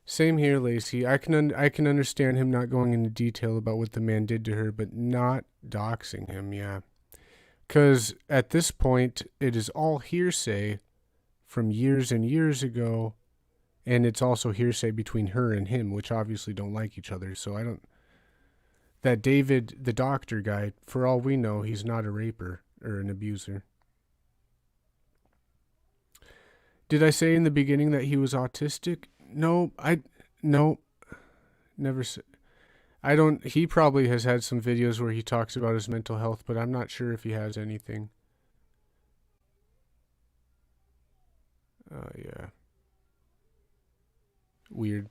E: Same here, Lacey. I can understand him not going into detail about what the man did to her, but not doxing him, yeah. Because at this point, it is all hearsay from years and years ago, and it's also hearsay between her and him, which obviously don't like each other, so I don't... That David, the doctor guy, for all we know, he's not a raper or an abuser. Did I say in the beginning that he was autistic? No, never said. I don't, he probably has had some videos where he talks about his mental health, but I'm not sure if he has anything. Yeah. Weird.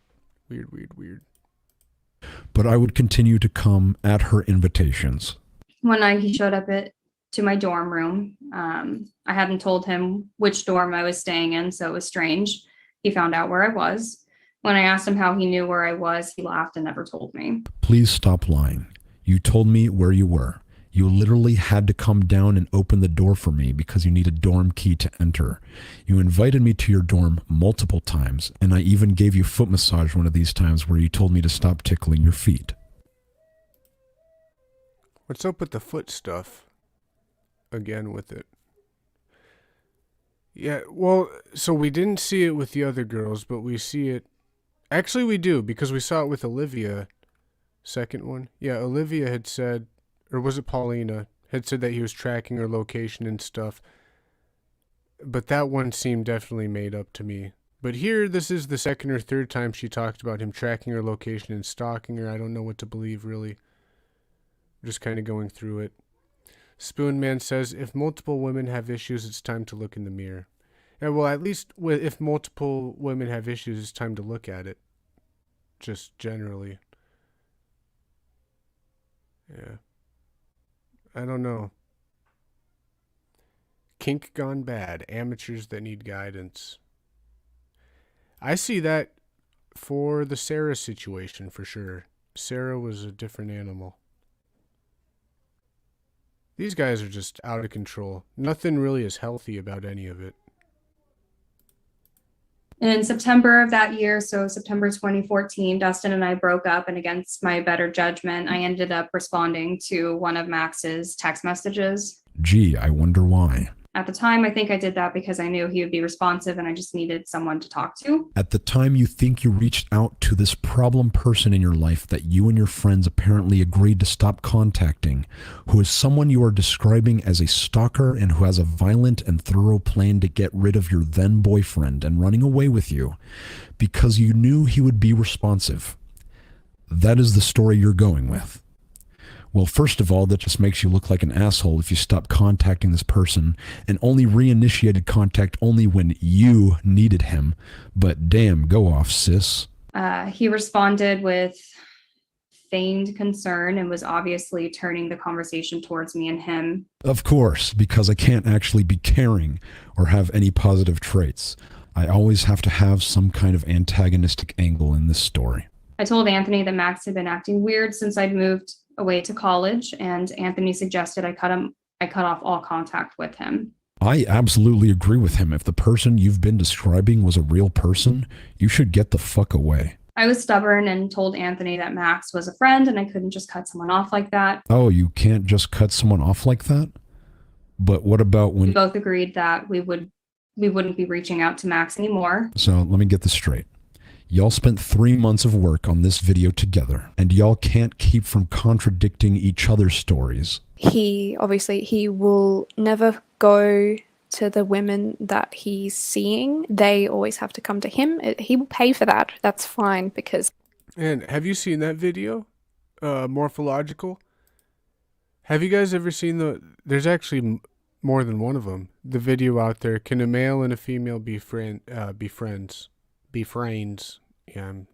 I: But I would continue to come at her invitations.
F: One night he showed up to my dorm room. I hadn't told him which dorm I was staying in, so it was strange. He found out where I was. When I asked him how he knew where I was, he laughed and never told me.
I: Please stop lying. You told me where you were. You literally had to come down and open the door for me because you need a dorm key to enter. You invited me to your dorm multiple times, and I even gave you foot massage one of these times where you told me to stop tickling your feet.
E: What's up with the foot stuff? Again with it. Yeah, well, so we didn't see it with the other girls, but we see it... Actually, we do, because we saw it with Olivia. Second one. Yeah, Olivia had said, or was it Paulina, had said that he was tracking her location and stuff. But that one seemed definitely made up to me. But here, this is the second or third time she talked about him tracking her location and stalking her. I don't know what to believe, really. I'm just kind of going through it. Spoonman says, if multiple women have issues, it's time to look in the mirror. Yeah, well, at least if multiple women have issues, it's time to look at it. Just generally. Yeah. I don't know. Kink gone bad. Amateurs that need guidance. I see that for the Sarah situation for sure. Sarah was a different animal. These guys are just out of control. Nothing really is healthy about any of it.
F: In September of that year, so September 2014, Dustin and I broke up, and against my better judgment, I ended up responding to one of Max's text messages.
I: Gee, I wonder why.
F: At the time, I think I did that because I knew he would be responsive and I just needed someone to talk to.
I: At the time, you think you reached out to this problem person in your life that you and your friends apparently agreed to stop contacting, who is someone you are describing as a stalker and who has a violent and thorough plan to get rid of your then boyfriend and running away with you because you knew he would be responsive. That is the story you're going with. Well, first of all, that just makes you look like an asshole if you stop contacting this person and only reinitiated contact only when you needed him. But damn, go off, sis.
F: He responded with feigned concern and was obviously turning the conversation towards me and him.
I: Of course, because I can't actually be caring or have any positive traits. I always have to have some kind of antagonistic angle in this story.
F: I told Anthony that Max had been acting weird since I'd moved away to college, and Anthony suggested I cut off all contact with him.
I: I absolutely agree with him. If the person you've been describing was a real person, you should get the fuck away.
F: I was stubborn and told Anthony that Max was a friend and I couldn't just cut someone off like that.
I: Oh, you can't just cut someone off like that? But what about when...
F: We both agreed that we wouldn't be reaching out to Max anymore.
I: So let me get this straight. Y'all spent 3 months of work on this video together, and y'all can't keep from contradicting each other's stories.
K: He will never go to the women that he's seeing. They always have to come to him. He will pay for that. That's fine because...
E: And have you seen that video? Morphological? Have you guys ever seen there's actually more than one of them. The video out there, can a male and a female be friends? Befriends. Yeah, I'm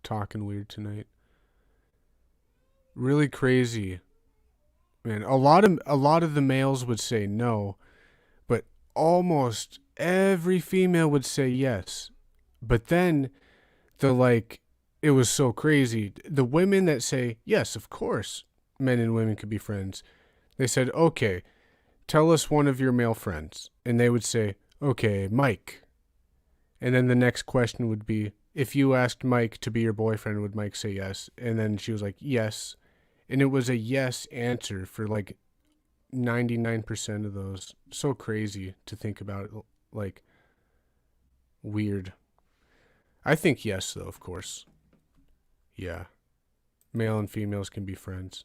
E: talking weird tonight. Really crazy. Man, a lot of the males would say no, but almost every female would say yes. But then it was so crazy. The women that say, yes, of course, men and women could be friends. They said, okay, tell us one of your male friends. And they would say, okay, Mike. And then the next question would be, if you asked Mike to be your boyfriend, would Mike say yes? And then she was like, yes. And it was a yes answer for 99% of those. So crazy to think about, weird. I think yes, though, of course. Yeah. Male and females can be friends.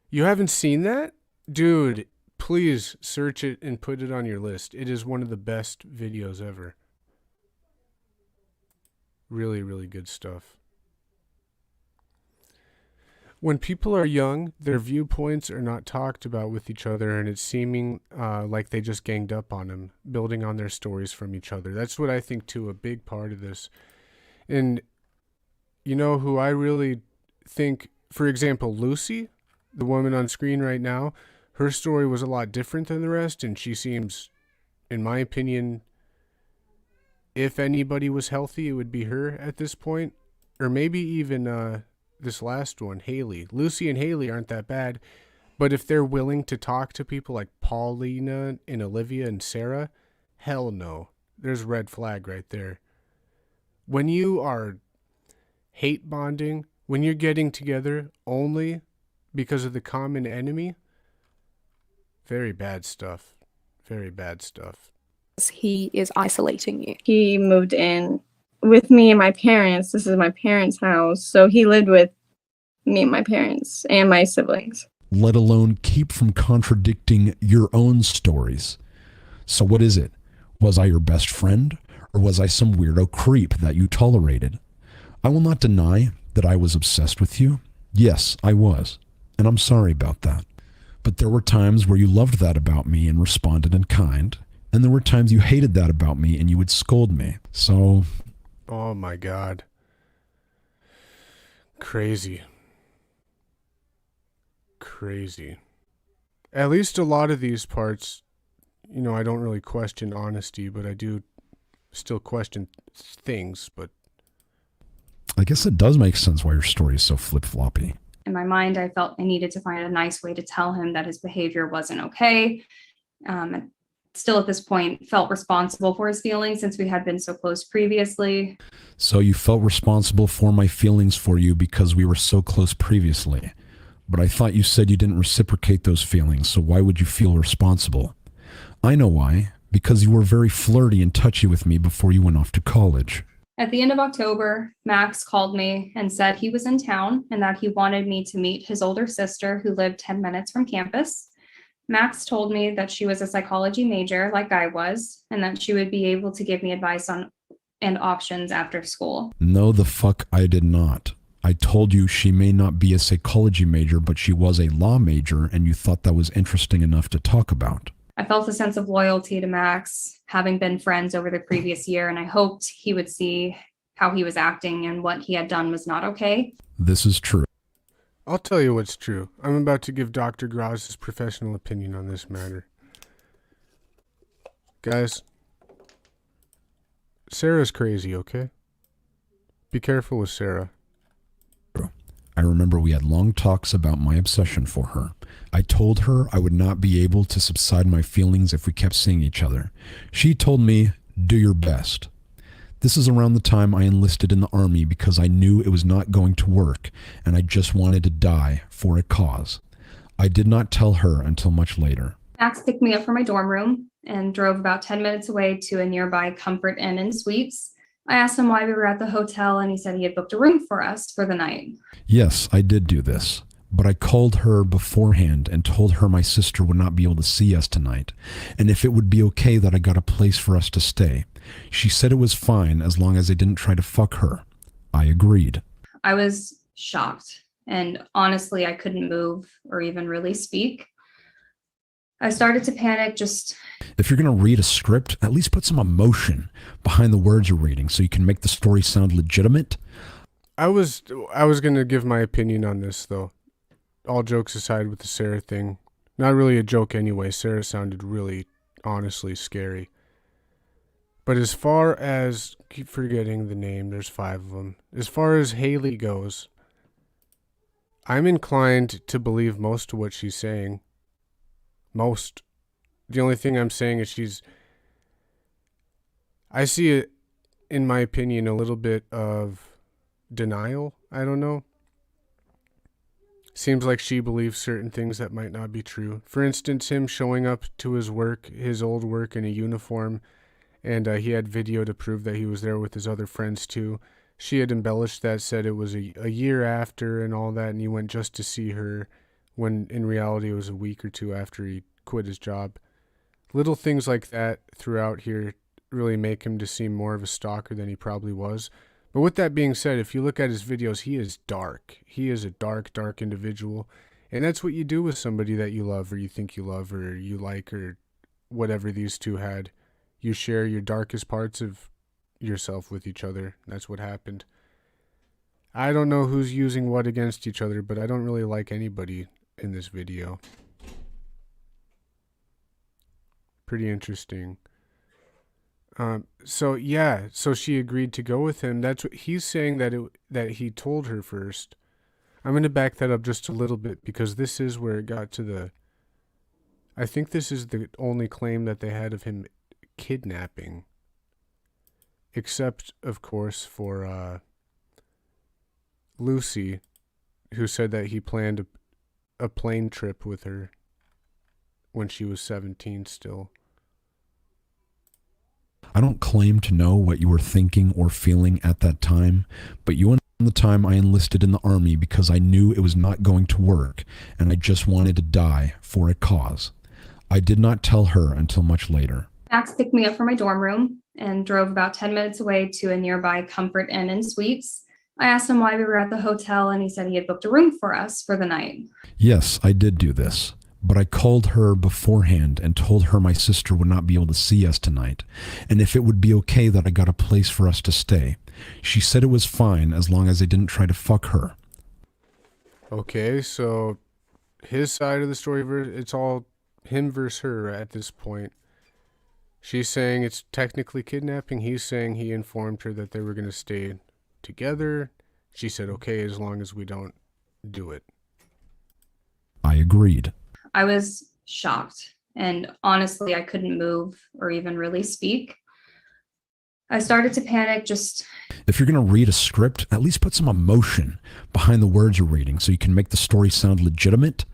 E: You haven't seen that? Dude, please search it and put it on your list. It is one of the best videos ever. Really, really good stuff. When people are young, their viewpoints are not talked about with each other, and it's seeming like they just ganged up on them, building on their stories from each other. That's what I think, too, a big part of this. And you know who I really think, for example, Lucy, the woman on screen right now, her story was a lot different than the rest, and she seems, in my opinion, if anybody was healthy, it would be her at this point. Or maybe even this last one, Haley. Lucy and Haley aren't that bad, but if they're willing to talk to people like Paulina and Olivia and Sarah, hell no. There's a red flag right there. When you are hate bonding, when you're getting together only because of the common enemy, very bad stuff. Very bad stuff.
K: He is isolating you.
P: He moved in with me and my parents. This is my parents' house. So he lived with me and my parents and my siblings.
I: Let alone keep from contradicting your own stories. So what is it? Was I your best friend? Or was I some weirdo creep that you tolerated? I will not deny that I was obsessed with you. Yes, I was. And I'm sorry about that. But there were times where you loved that about me and responded in kind. And there were times you hated that about me and you would scold me. So...
E: Oh my God. Crazy. Crazy. At least a lot of these parts, you know, I don't really question honesty, but I do still question things, but...
I: I guess it does make sense why your story is so flip-floppy.
F: In my mind, I felt I needed to find a nice way to tell him that his behavior wasn't okay. Still at this point, felt responsible for his feelings since we had been so close previously.
I: So you felt responsible for my feelings for you because we were so close previously. But I thought you said you didn't reciprocate those feelings, so why would you feel responsible? I know why. Because you were very flirty and touchy with me before you went off to college.
F: At the end of October, Max called me and said he was in town and that he wanted me to meet his older sister who lived 10 minutes from campus. Max told me that she was a psychology major like I was, and that she would be able to give me advice on and options after school.
I: No, the fuck I did not. I told you she may not be a psychology major, but she was a law major, and you thought that was interesting enough to talk about.
F: I felt a sense of loyalty to Max, having been friends over the previous year, and I hoped he would see how he was acting and what he had done was not okay.
I: This is true.
E: I'll tell you what's true. I'm about to give Dr. Graz's professional opinion on this matter. Guys, Sarah's crazy, okay? Be careful with Sarah.
I: I remember we had long talks about my obsession for her. I told her I would not be able to subside my feelings if we kept seeing each other. She told me, do your best. This is around the time I enlisted in the army because I knew it was not going to work and I just wanted to die for a cause. I did not tell her until much later.
F: Max picked me up from my dorm room and drove about 10 minutes away to a nearby Comfort Inn and Suites. I asked him why we were at the hotel and he said he had booked a room for us for the night.
I: Yes, I did do this, but I called her beforehand and told her my sister would not be able to see us tonight, and if it would be okay that I got a place for us to stay. She said it was fine as long as I didn't try to fuck her. I agreed.
F: I was shocked, and honestly, I couldn't move or even really speak. I started to panic.
I: If you're going to read a script, at least put some emotion behind the words you're reading so you can make the story sound legitimate.
E: I was going to give my opinion on this, though. All jokes aside with the Sarah thing. Not really a joke anyway. Sarah sounded really, honestly scary. But as far as, keep forgetting the name, there's 5 of them. As far as Haley goes, I'm inclined to believe most of what she's saying. Most. The only thing I'm saying is I see it, in my opinion, a little bit of denial. I don't know. Seems like she believes certain things that might not be true. For instance, him showing up to his work, his old work, in a uniform, and he had video to prove that he was there with his other friends too. She had embellished that, said it was a year after and all that, and he went just to see her, when in reality it was a week or 2 after he quit his job. Little things like that throughout here really make him to seem more of a stalker than he probably was. But with that being said, if you look at his videos, he is dark. He is a dark, dark individual. And that's what you do with somebody that you love or you think you love or you like or whatever these two had. You share your darkest parts of yourself with each other. That's what happened. I don't know who's using what against each other, but I don't really like anybody in this video. Pretty interesting. So she agreed to go with him. That's what he's saying, that he told her first. I'm going to back that up just a little bit because this is where it got to I think this is the only claim that they had of him kidnapping. Except, of course, for Lucy, who said that he planned a plane trip with her when she was 17 still.
I: I don't claim to know what you were thinking or feeling at that time, but you and the time I enlisted in the army because I knew it was not going to work and I just wanted to die for a cause. I did not tell her until much later.
F: Max picked me up from my dorm room and drove about 10 minutes away to a nearby Comfort Inn and Suites. I asked him why we were at the hotel and he said he had booked a room for us for the night.
I: Yes, I did do this, but I called her beforehand and told her my sister would not be able to see us tonight, and if it would be okay that I got a place for us to stay. She said it was fine as long as I didn't try to fuck her.
E: Okay, so his side of the story, it's all him versus her at this point. She's saying it's technically kidnapping. He's saying he informed her that they were going to stay together. She said, okay, as long as we don't do it.
I: I agreed.
F: I was shocked, and honestly, I couldn't move or even really speak. I started to panic.
I: If you're going to read a script, at least put some emotion behind the words you're reading so you can make the story sound legitimate.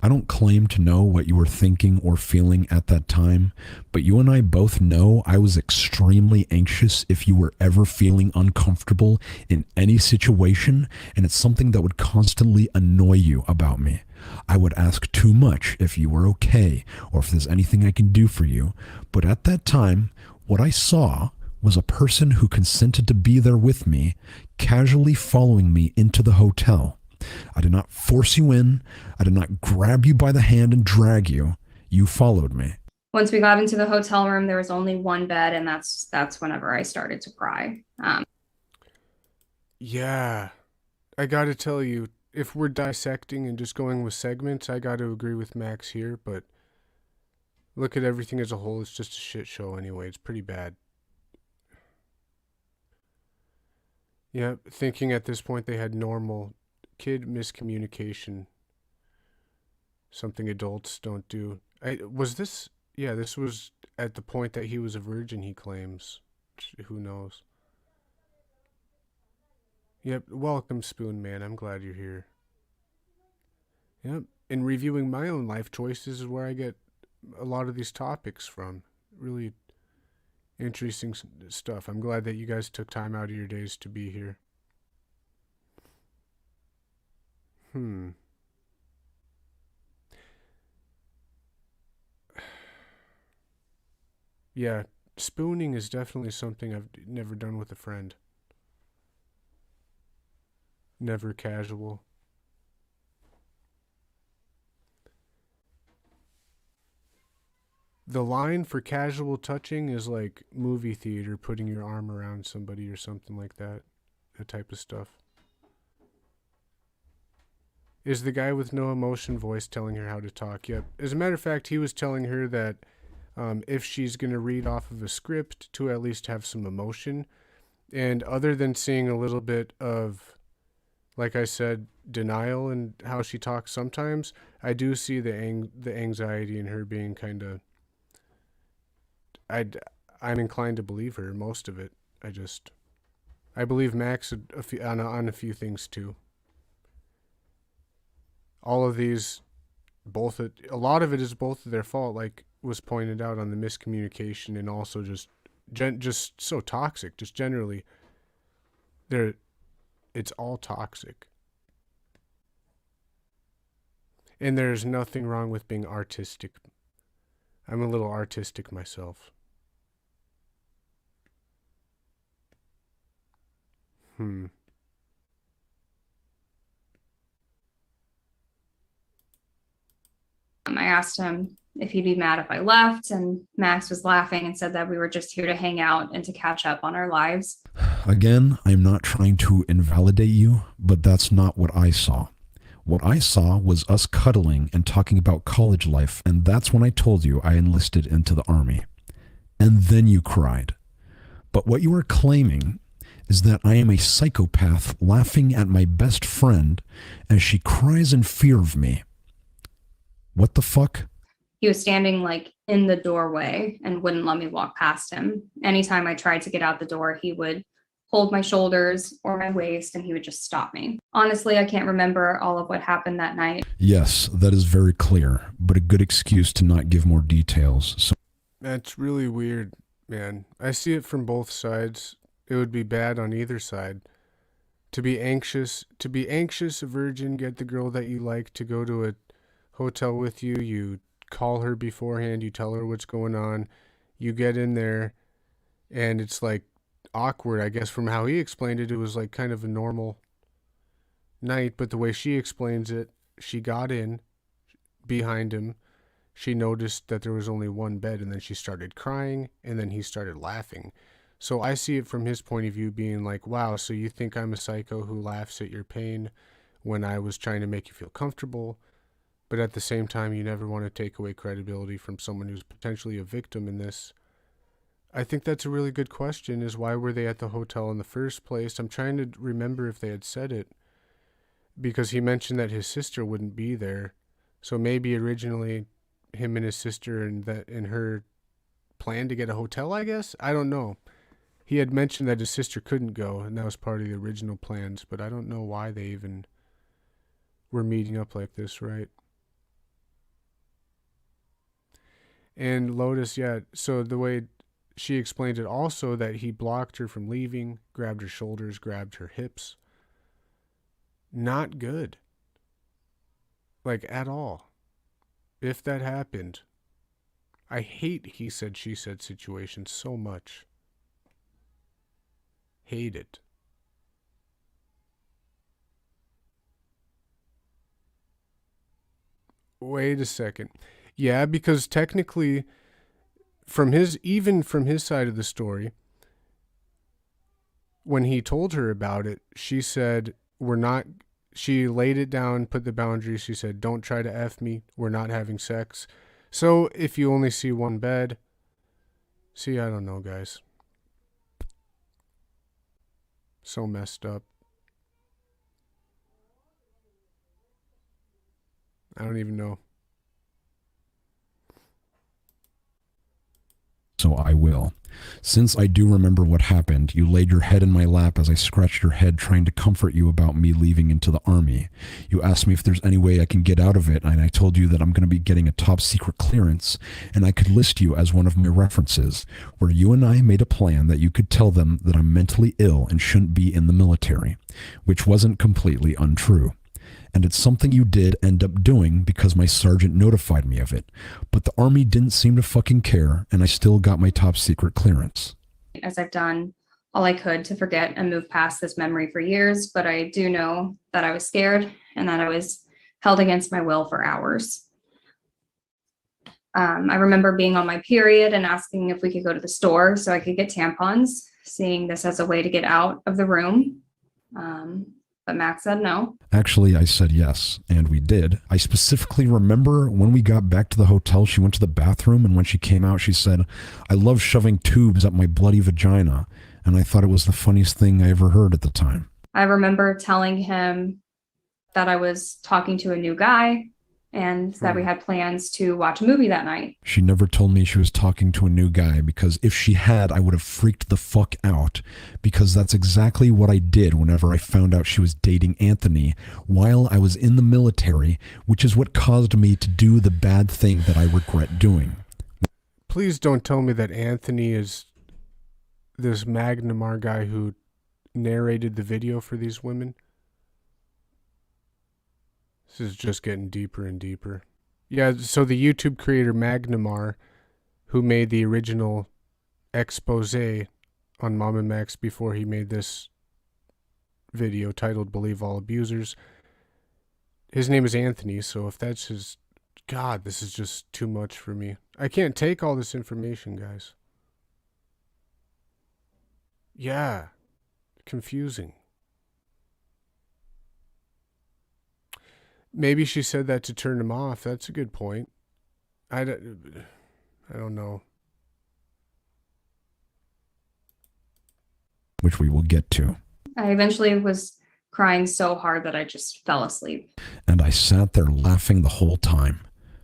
I: I don't claim to know what you were thinking or feeling at that time, but you and I both know I was extremely anxious if you were ever feeling uncomfortable in any situation, and it's something that would constantly annoy you about me. I would ask too much if you were okay or if there's anything I can do for you, but at that time, what I saw was a person who consented to be there with me, casually following me into the hotel. I did not force you in. I did not grab you by the hand and drag you. You followed me.
F: Once we got into the hotel room, there was only one bed, and that's whenever I started to cry.
E: Yeah, I gotta tell you, if we're dissecting and just going with segments, I gotta agree with Max here, but look at everything as a whole, it's just a shit show anyway. It's pretty bad. Yeah, thinking at this point they had normal kid miscommunication. Something adults don't do. This was at the point that he was a virgin, he claims. Who knows? Yep, welcome, Spoon Man. I'm glad you're here. Yep, in reviewing my own life choices is where I get a lot of these topics from. Really interesting stuff. I'm glad that you guys took time out of your days to be here. Yeah, spooning is definitely something I've never done with a friend. Never casual. The line for casual touching is like movie theater, putting your arm around somebody or something like that. That type of stuff. Is the guy with no emotion voice telling her how to talk? Yep. As a matter of fact, he was telling her that if she's going to read off of a script, to at least have some emotion. And other than seeing a little bit of, like I said, denial and how she talks sometimes, I do see the anxiety in her being kind of... I'm inclined to believe her, most of it. I believe Max on a few things too. All of these, a lot of it is both of their fault, like was pointed out on the miscommunication, and also just so toxic. Just generally, it's all toxic. And there's nothing wrong with being artistic. I'm a little artistic myself.
F: I asked him if he'd be mad if I left, and Max was laughing and said that we were just here to hang out and to catch up on our lives.
I: Again, I'm not trying to invalidate you, but that's not what I saw. What I saw was us cuddling and talking about college life, and that's when I told you I enlisted into the army. And then you cried. But what you are claiming is that I am a psychopath laughing at my best friend as she cries in fear of me. What the fuck?
F: He was standing like in the doorway and wouldn't let me walk past him. Anytime I tried to get out the door, he would hold my shoulders or my waist, and he would just stop me. Honestly, I can't remember all of what happened that night.
I: Yes, that is very clear, but a good excuse to not give more details. So
E: that's really weird, man. I see it from both sides. It would be bad on either side. To be anxious, a virgin, get the girl that you like to go to a hotel with you, you call her beforehand, you tell her what's going on, you get in there, and it's like awkward. I guess from how he explained it, it was like kind of a normal night, but the way she explains it, she got in behind him, she noticed that there was only one bed, and then she started crying, and then he started laughing. So I see it from his point of view being like, wow, so you think I'm a psycho who laughs at your pain when I was trying to make you feel comfortable? But at the same time, you never want to take away credibility from someone who's potentially a victim in this. I think that's a really good question, is why were they at the hotel in the first place? I'm trying to remember if they had said it, because he mentioned that his sister wouldn't be there. So maybe originally him and his sister and her planned to get a hotel, I guess? I don't know. He had mentioned that his sister couldn't go, and that was part of the original plans, but I don't know why they even were meeting up like this, right? And Lotus, yeah, so the way she explained it also, that he blocked her from leaving, grabbed her shoulders, grabbed her hips. Not good. Like, at all. If that happened. I hate he said, she said situations so much. Hate it. Wait a second. Yeah, because technically, even from his side of the story, when he told her about it, she said, she laid it down, put the boundaries. She said, don't try to F me. We're not having sex. So if you only see one bed, I don't know, guys. So messed up. I don't even know.
I: So I will. Since I do remember what happened, you laid your head in my lap as I scratched your head trying to comfort you about me leaving into the army. You asked me if there's any way I can get out of it, and I told you that I'm going to be getting a top secret clearance, and I could list you as one of my references, where you and I made a plan that you could tell them that I'm mentally ill and shouldn't be in the military, which wasn't completely untrue. And it's something you did end up doing because my sergeant notified me of it. But the army didn't seem to fucking care, and I still got my top secret clearance.
F: As I've done all I could to forget and move past this memory for years, but I do know that I was scared and that I was held against my will for hours. I remember being on my period and asking if we could go to the store so I could get tampons, seeing this as a way to get out of the room. But Max said no.
I: Actually, I said yes, and we did. I specifically remember when we got back to the hotel, she went to the bathroom, and when she came out, she said, I love shoving tubes up my bloody vagina, and I thought it was the funniest thing I ever heard at the time.
F: I remember telling him that I was talking to a new guy and that we had plans to watch a movie that night.
I: She never told me she was talking to a new guy, because if she had, I would have freaked the fuck out, because that's exactly what I did whenever I found out she was dating Anthony while I was in the military, which is what caused me to do the bad thing that I regret doing.
E: Please don't tell me that Anthony is this Magnatar guy who narrated the video for these women. This is just getting deeper and deeper. Yeah, so the YouTube creator Magnatar, who made the original expose on MamaMax before he made this video titled Believe All Abusers, his name is Anthony, so if that's his... God, this is just too much for me. I can't take all this information, guys. Yeah, confusing. Maybe she said that to turn him off. That's a good point. I don't know.
I: Which we will get to.
F: I eventually was crying so hard that I just fell asleep.
I: And I sat there laughing the whole time.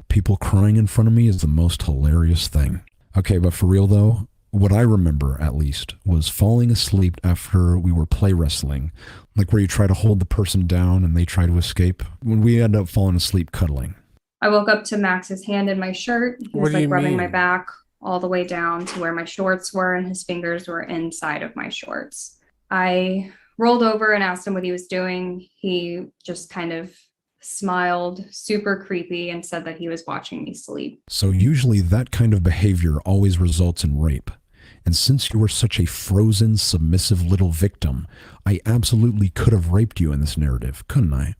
I: People crying in front of me is the most hilarious thing. Okay, but for real though, what I remember, at least, was falling asleep after we were play wrestling, like where you try to hold the person down and they try to escape, when we end up falling asleep cuddling.
F: I woke up to Max's hand in my shirt. He was like rubbing my back all the way down to where my shorts were, and his fingers were inside of my shorts. I rolled over and asked him what he was doing. He just kind of smiled, super creepy, and said that he was watching me sleep.
I: So usually that kind of behavior always results in rape. And since you were such a frozen, submissive little victim, I absolutely could have raped you in this narrative, couldn't I?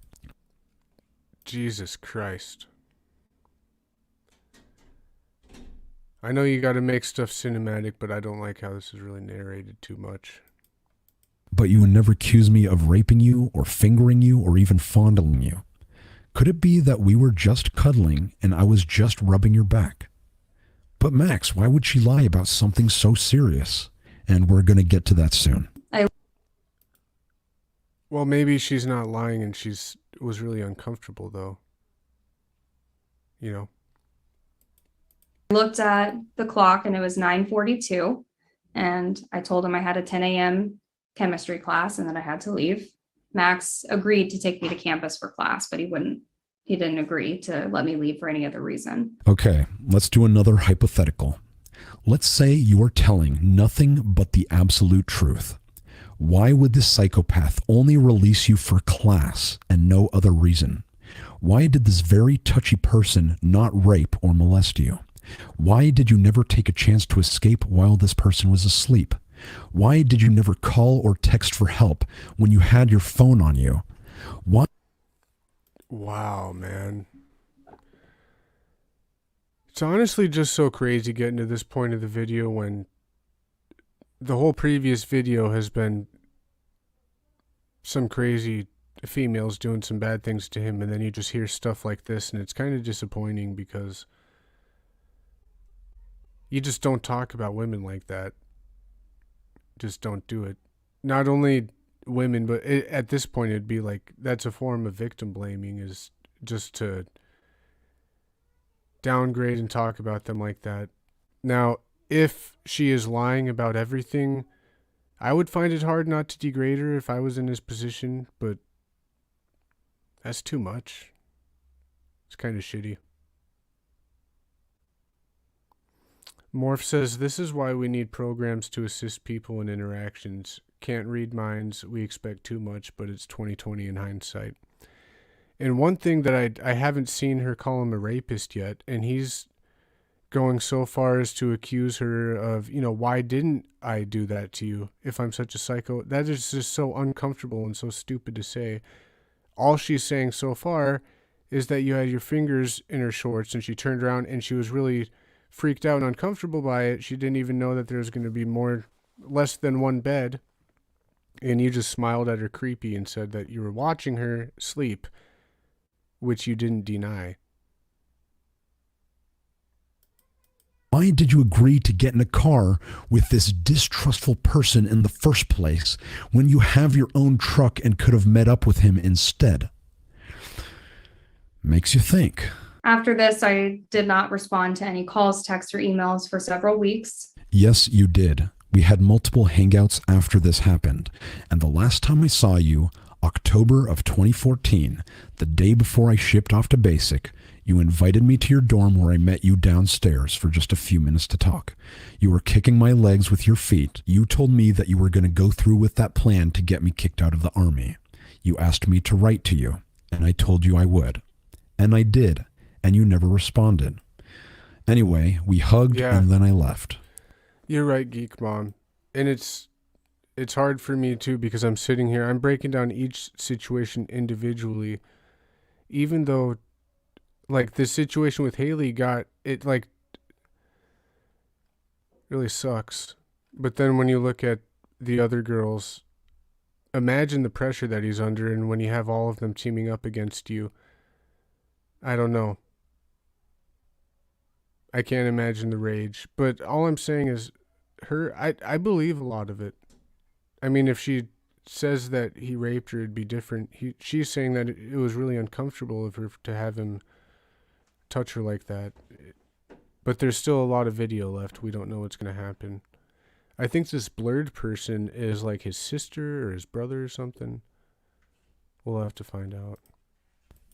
E: Jesus Christ. I know you gotta make stuff cinematic, but I don't like how this is really narrated too much.
I: But you would never accuse me of raping you, or fingering you, or even fondling you. Could it be that we were just cuddling and I was just rubbing your back? But Max, why would she lie about something so serious? And we're going to get to that soon.
E: Well, maybe she's not lying and was really uncomfortable, though. You know?
F: I looked at the clock and it was 9:42, and I told him I had a 10 a.m. chemistry class and that I had to leave. Max agreed to take me to campus for class, but he didn't agree to let me leave for any other reason.
I: Okay, let's do another hypothetical. Let's say you are telling nothing but the absolute truth. Why would this psychopath only release you for class and no other reason? Why did this very touchy person not rape or molest you? Why did you never take a chance to escape while this person was asleep? Why did you never call or text for help when you had your phone on you? Why?
E: Wow, man. It's honestly just so crazy getting to this point of the video when the whole previous video has been some crazy females doing some bad things to him, and then you just hear stuff like this, and it's kind of disappointing because you just don't talk about women like that. Just don't do it. Not only women, but at this point it'd be like that's a form of victim blaming, is just to downgrade and talk about them like that. Now, if she is lying about everything, I would find it hard not to degrade her if I was in his position, but that's too much. It's kind of shitty. Morph says, this is why we need programs to assist people in interactions. Can't read minds. We expect too much, but it's 2020 in hindsight. And one thing that I haven't seen her call him a rapist yet, and he's going so far as to accuse her of, why didn't I do that to you if I'm such a psycho? That is just so uncomfortable and so stupid to say. All she's saying so far is that you had your fingers in her shorts and she turned around and she was really freaked out and uncomfortable by it. She didn't even know that there was going to be less than one bed. And you just smiled at her creepy and said that you were watching her sleep, which you didn't deny.
I: Why did you agree to get in a car with this distrustful person in the first place when you have your own truck and could have met up with him instead? Makes you think.
F: After this, I did not respond to any calls, texts, or emails for several weeks.
I: Yes, you did. We had multiple hangouts after this happened, and the last time I saw you, October of 2014, the day before I shipped off to basic, you invited me to your dorm where I met you downstairs for just a few minutes to talk. You were kicking my legs with your feet. You told me that you were going to go through with that plan to get me kicked out of the army. You asked me to write to you, and I told you I would. And I did, and you never responded. Anyway, we hugged, and then I left.
E: You're right, Geek Mom. And it's hard for me too, because I'm sitting here, I'm breaking down each situation individually, even though like the situation with Haley really sucks. But then when you look at the other girls, imagine the pressure that he's under, and when you have all of them teaming up against you, I don't know. I can't imagine the rage. But all I'm saying is I believe a lot of it. I mean, if she says that he raped her, it'd be different. She's saying that it was really uncomfortable of her to have him touch her like that. But there's still a lot of video left. We don't know what's going to happen. I think this blurred person is like his sister or his brother or something. We'll have to find out.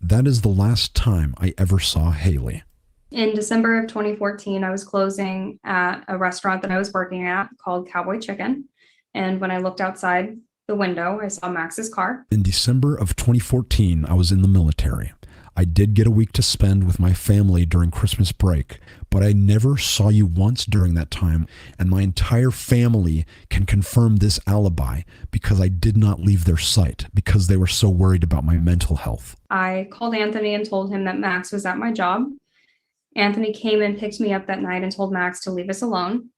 I: That is the last time I ever saw Haley.
F: In December of 2014, I was closing at a restaurant that I was working at called Cowboy Chicken. And when I looked outside the window, I saw Max's car.
I: In December of 2014, I was in the military. I did get a week to spend with my family during Christmas break, but I never saw you once during that time, and my entire family can confirm this alibi because I did not leave their sight because they were so worried about my mental health.
F: I called Anthony and told him that Max was at my job. Anthony came and picked me up that night and told Max to leave us alone.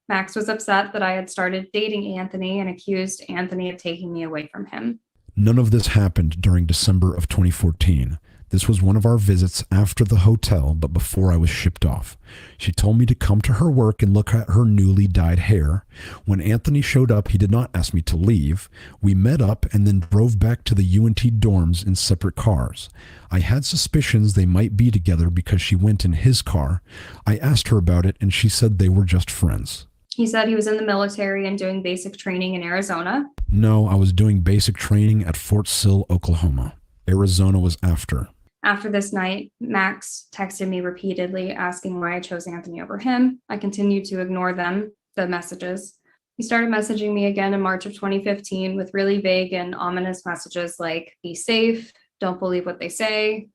F: Max was upset that I had started dating Anthony and accused Anthony of taking me away from him.
I: None of this happened during December of 2014. This was one of our visits after the hotel, but before I was shipped off. She told me to come to her work and look at her newly dyed hair. When Anthony showed up, he did not ask me to leave. We met up and then drove back to the UNT dorms in separate cars. I had suspicions they might be together because she went in his car. I asked her about it and she said they were just friends.
F: He said he was in the military and doing basic training in Arizona.
I: No, I was doing basic training at Fort Sill, Oklahoma. Arizona was after.
F: After this night, Max texted me repeatedly asking why I chose Anthony over him. I continued to ignore the messages. He started messaging me again in March of 2015 with really vague and ominous messages like, be safe, don't believe what they say.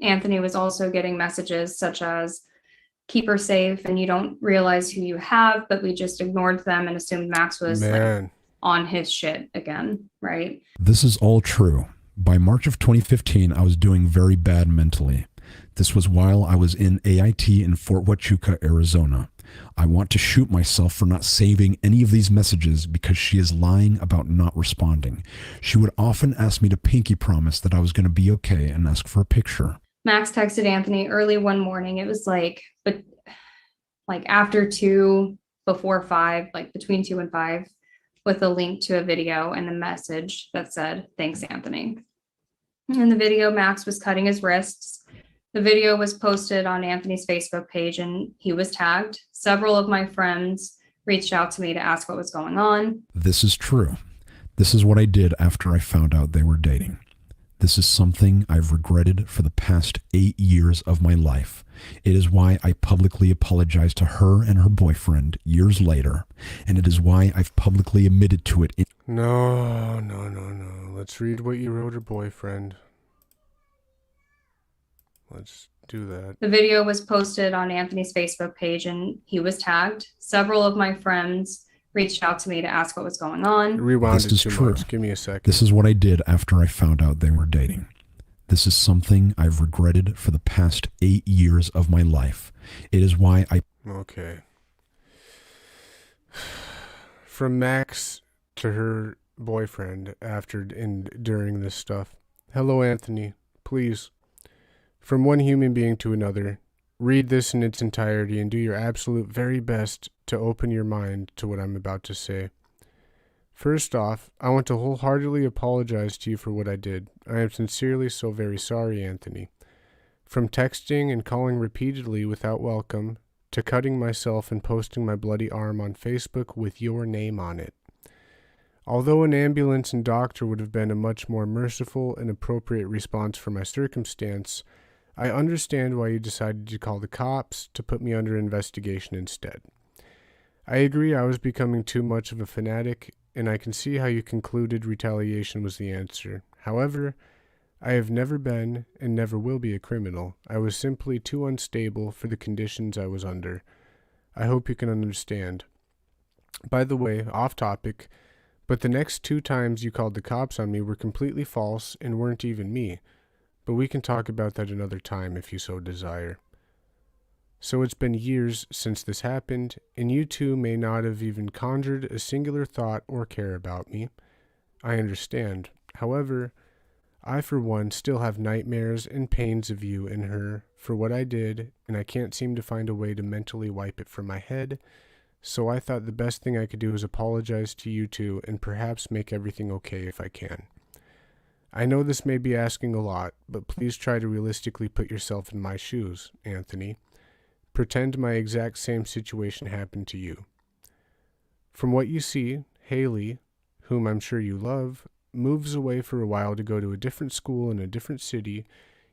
F: Anthony was also getting messages such as, keep her safe and you don't realize who you have, but we just ignored them and assumed Max was like, on his shit again, right?
I: This is all true. By March of 2015, I was doing very bad mentally. This was while I was in AIT in Fort Huachuca, Arizona. I want to shoot myself for not saving any of these messages because she is lying about not responding. She would often ask me to pinky promise that I was going to be okay and ask for a picture.
F: Max texted Anthony early one morning. It was like after 2, before 5, like between 2 and 5, with a link to a video and a message that said, thanks, Anthony. In the video, Max was cutting his wrists. The video was posted on Anthony's Facebook page and he was tagged. Several of my friends reached out to me to ask what was going on.
I: This is true. This is what I did after I found out they were dating. This is something I've regretted for the past 8 years of my life. It is why I publicly apologized to her and her boyfriend years later, and it is why I've publicly admitted to it.
E: No. Let's read what you wrote her boyfriend. Let's do that.
F: The video was posted on Anthony's Facebook page and he was tagged. Several of my friends reached out to me to ask what was going on.
E: Rewound
I: This
E: it
I: is
E: too
I: true.
E: much. Give me a second.
I: This is what I did after I found out they were dating. This is something I've regretted for the past 8 years of my life. It is why I...
E: Okay. From Max to her boyfriend after and during this stuff. Hello, Anthony. Please. From one human being to another, read this in its entirety and do your absolute very best to open your mind to what I'm about to say. First off, I want to wholeheartedly apologize to you for what I did. I am sincerely so very sorry, Anthony. From texting and calling repeatedly without welcome, to cutting myself and posting my bloody arm on Facebook with your name on it. Although an ambulance and doctor would have been a much more merciful and appropriate response for my circumstance, I understand why you decided to call the cops to put me under investigation instead. I agree I was becoming too much of a fanatic, and I can see how you concluded retaliation was the answer. However, I have never been and never will be a criminal. I was simply too unstable for the conditions I was under. I hope you can understand. By the way, off topic, but the next 2 times you called the cops on me were completely false and weren't even me. But we can talk about that another time if you so desire. So it's been years since this happened, and you two may not have even conjured a singular thought or care about me. I understand. However, I for one still have nightmares and pains of you and her for what I did, and I can't seem to find a way to mentally wipe it from my head, so I thought the best thing I could do is apologize to you two and perhaps make everything okay if I can. I know this may be asking a lot, but please try to realistically put yourself in my shoes, Anthony. Pretend my exact same situation happened to you. From what you see, Haley, whom I'm sure you love, moves away for a while to go to a different school in a different city.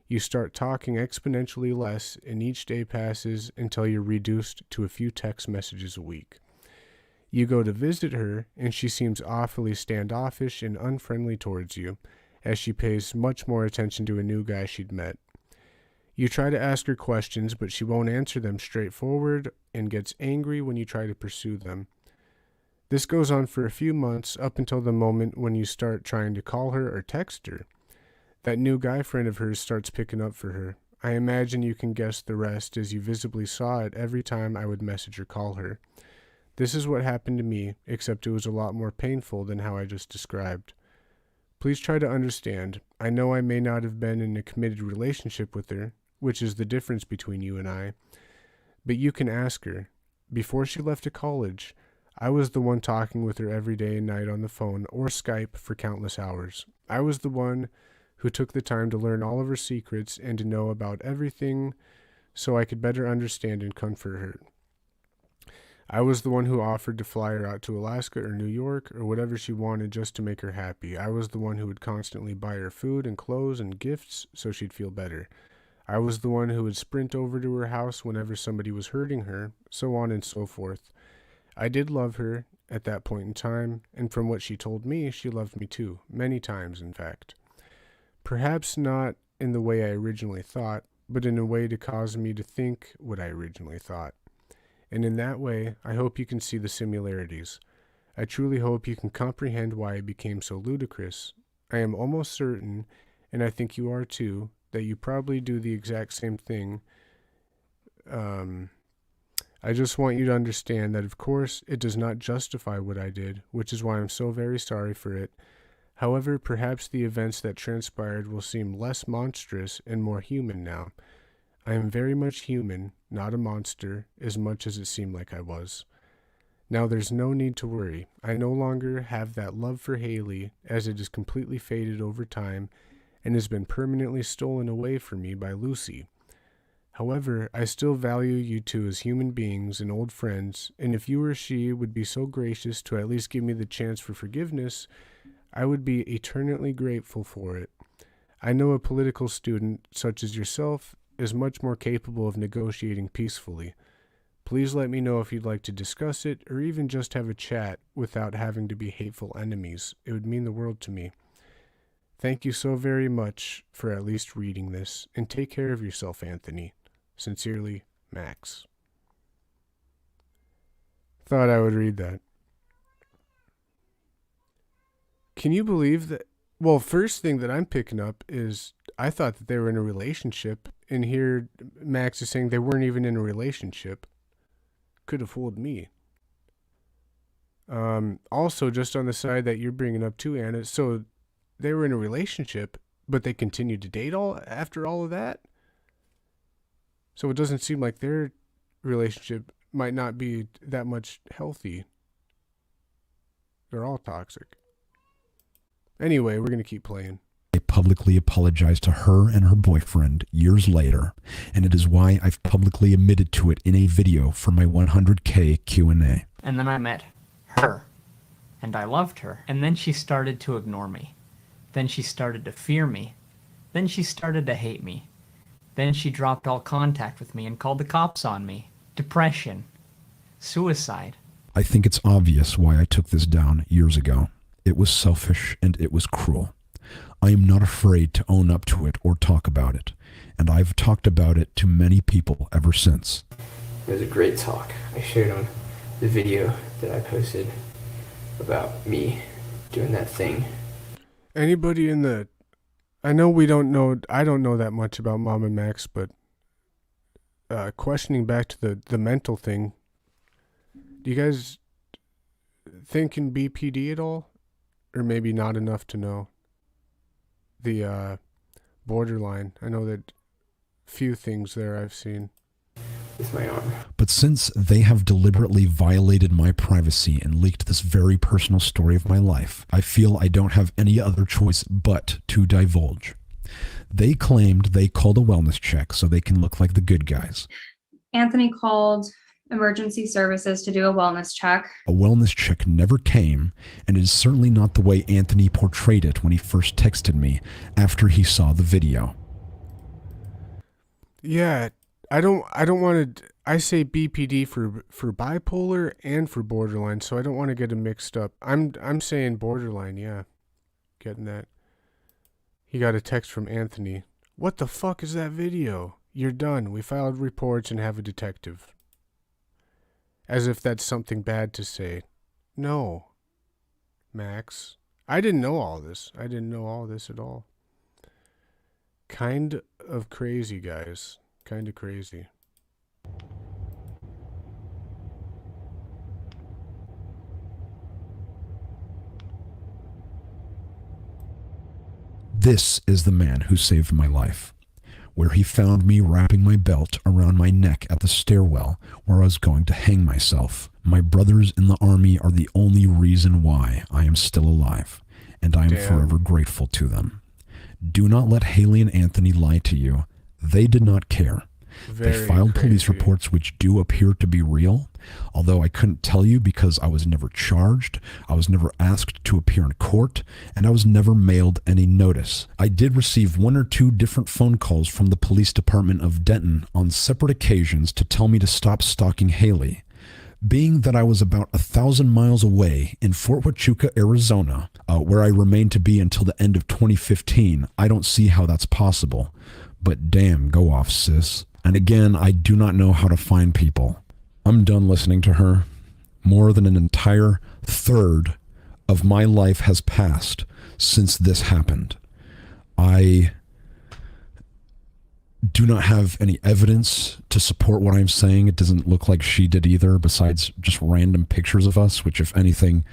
E: You start talking exponentially less, and each day passes until you're reduced to a few text messages a week. You go to visit her, and she seems awfully standoffish and unfriendly towards you, as she pays much more attention to a new guy she'd met. You try to ask her questions, but she won't answer them straightforward and gets angry when you try to pursue them. This goes on for a few months, up until the moment when you start trying to call her or text her. That new guy friend of hers starts picking up for her. I imagine you can guess the rest, as you visibly saw it every time I would message or call her. This is what happened to me, except it was a lot more painful than how I just described. Please try to understand. I know I may not have been in a committed relationship with her, which is the difference between you and I, but you can ask her. Before she left to college, I was the one talking with her every day and night on the phone or Skype for countless hours. I was the one who took the time to learn all of her secrets and to know about everything so I could better understand and comfort her. I was the one who offered to fly her out to Alaska or New York or whatever she wanted just to make her happy. I was the one who would constantly buy her food and clothes and gifts so she'd feel better. I was the one who would sprint over to her house whenever somebody was hurting her, so on and so forth. I did love her at that point in time, and from what she told me, she loved me too, many times in fact. Perhaps not in the way I originally thought, but in a way to cause me to think what I originally thought. And in that way, I hope you can see the similarities. I truly hope you can comprehend why I became so ludicrous. I am almost certain, and I think you are too, that you probably do the exact same thing. I just want you to understand that, of course, it does not justify what I did, which is why I'm so very sorry for it. However, perhaps the events that transpired will seem less monstrous and more human now. I am very much human, not a monster, as much as it seemed like I was. Now there's no need to worry. I no longer have that love for Haley, as it has completely faded over time and has been permanently stolen away from me by Lucy. However, I still value you two as human beings and old friends, and if you or she would be so gracious to at least give me the chance for forgiveness, I would be eternally grateful for it. I know a political student, such as yourself, is much more capable of negotiating peacefully. Please let me know if you'd like to discuss it, or even just have a chat without having to be hateful enemies. It would mean the world to me. Thank you so very much for at least reading this, and take care of yourself, Anthony. Sincerely, Max. Thought I would read that. Can you believe that? Well, first thing that I'm picking up is I thought that they were in a relationship, and here Max is saying they weren't even in a relationship. Could have fooled me. Also, just on the side that you're bringing up too, Anna, so they were in a relationship, but they continued to date after all of that? So it doesn't seem like their relationship might not be that much healthy. They're all toxic. Anyway, we're going to keep playing.
I: I publicly apologized to her and her boyfriend years later, and it is why I've publicly admitted to it in a video for my 100K Q&A.
Q: And then I met her, and I loved her, and then she started to ignore me. Then she started to fear me. Then she started to hate me. Then she dropped all contact with me and called the cops on me. Depression. Suicide.
I: I think it's obvious why I took this down years ago. It was selfish and it was cruel. I am not afraid to own up to it or talk about it, and I've talked about it to many people ever since.
R: It was a great talk. I shared on the video that I posted about me doing that thing.
E: Anybody in the... I know we don't know... I don't know that much about MamaMax, but questioning back to the mental thing, do you guys think in BPD at all? Or maybe not enough to know? The borderline. I know that few things there I've seen.
R: With my arm.
I: But since they have deliberately violated my privacy and leaked this very personal story of my life, I feel I don't have any other choice but to divulge. They claimed they called a wellness check so they can look like the good guys.
F: Anthony called emergency services to do a wellness check.
I: A wellness check never came, and it is certainly not the way Anthony portrayed it when he first texted me after he saw the video.
E: Yeah, I don't want to... I say BPD for bipolar and for borderline, so I don't want to get them mixed up. I'm saying borderline, yeah. Getting that. He got a text from Anthony. What the fuck is that video? You're done. We filed reports and have a detective. As if that's something bad to say. No, Max. I didn't know all this. I didn't know all this at all. Kind of crazy, guys. Kind of crazy.
I: This is the man who saved my life, where he found me wrapping my belt around my neck at the stairwell where I was going to hang myself. My brothers in the army are the only reason why I am still alive, and I am forever grateful to them. Do not let Haley and Anthony lie to you. They did not care. They filed police reports which do appear to be real, although I couldn't tell you because I was never charged, I was never asked to appear in court, and I was never mailed any notice. I did receive 1 or 2 different phone calls from the police department of Denton on separate occasions to tell me to stop stalking Haley. Being that I was about 1,000 miles away in Fort Huachuca, Arizona, where I remained to be until the end of 2015, I don't see how that's possible. But damn, go off, sis. And again, I do not know how to find people. I'm done listening to her. More than an entire third of my life has passed since this happened. I do not have any evidence to support what I'm saying. It doesn't look like she did either, besides just random pictures of us, which, if anything,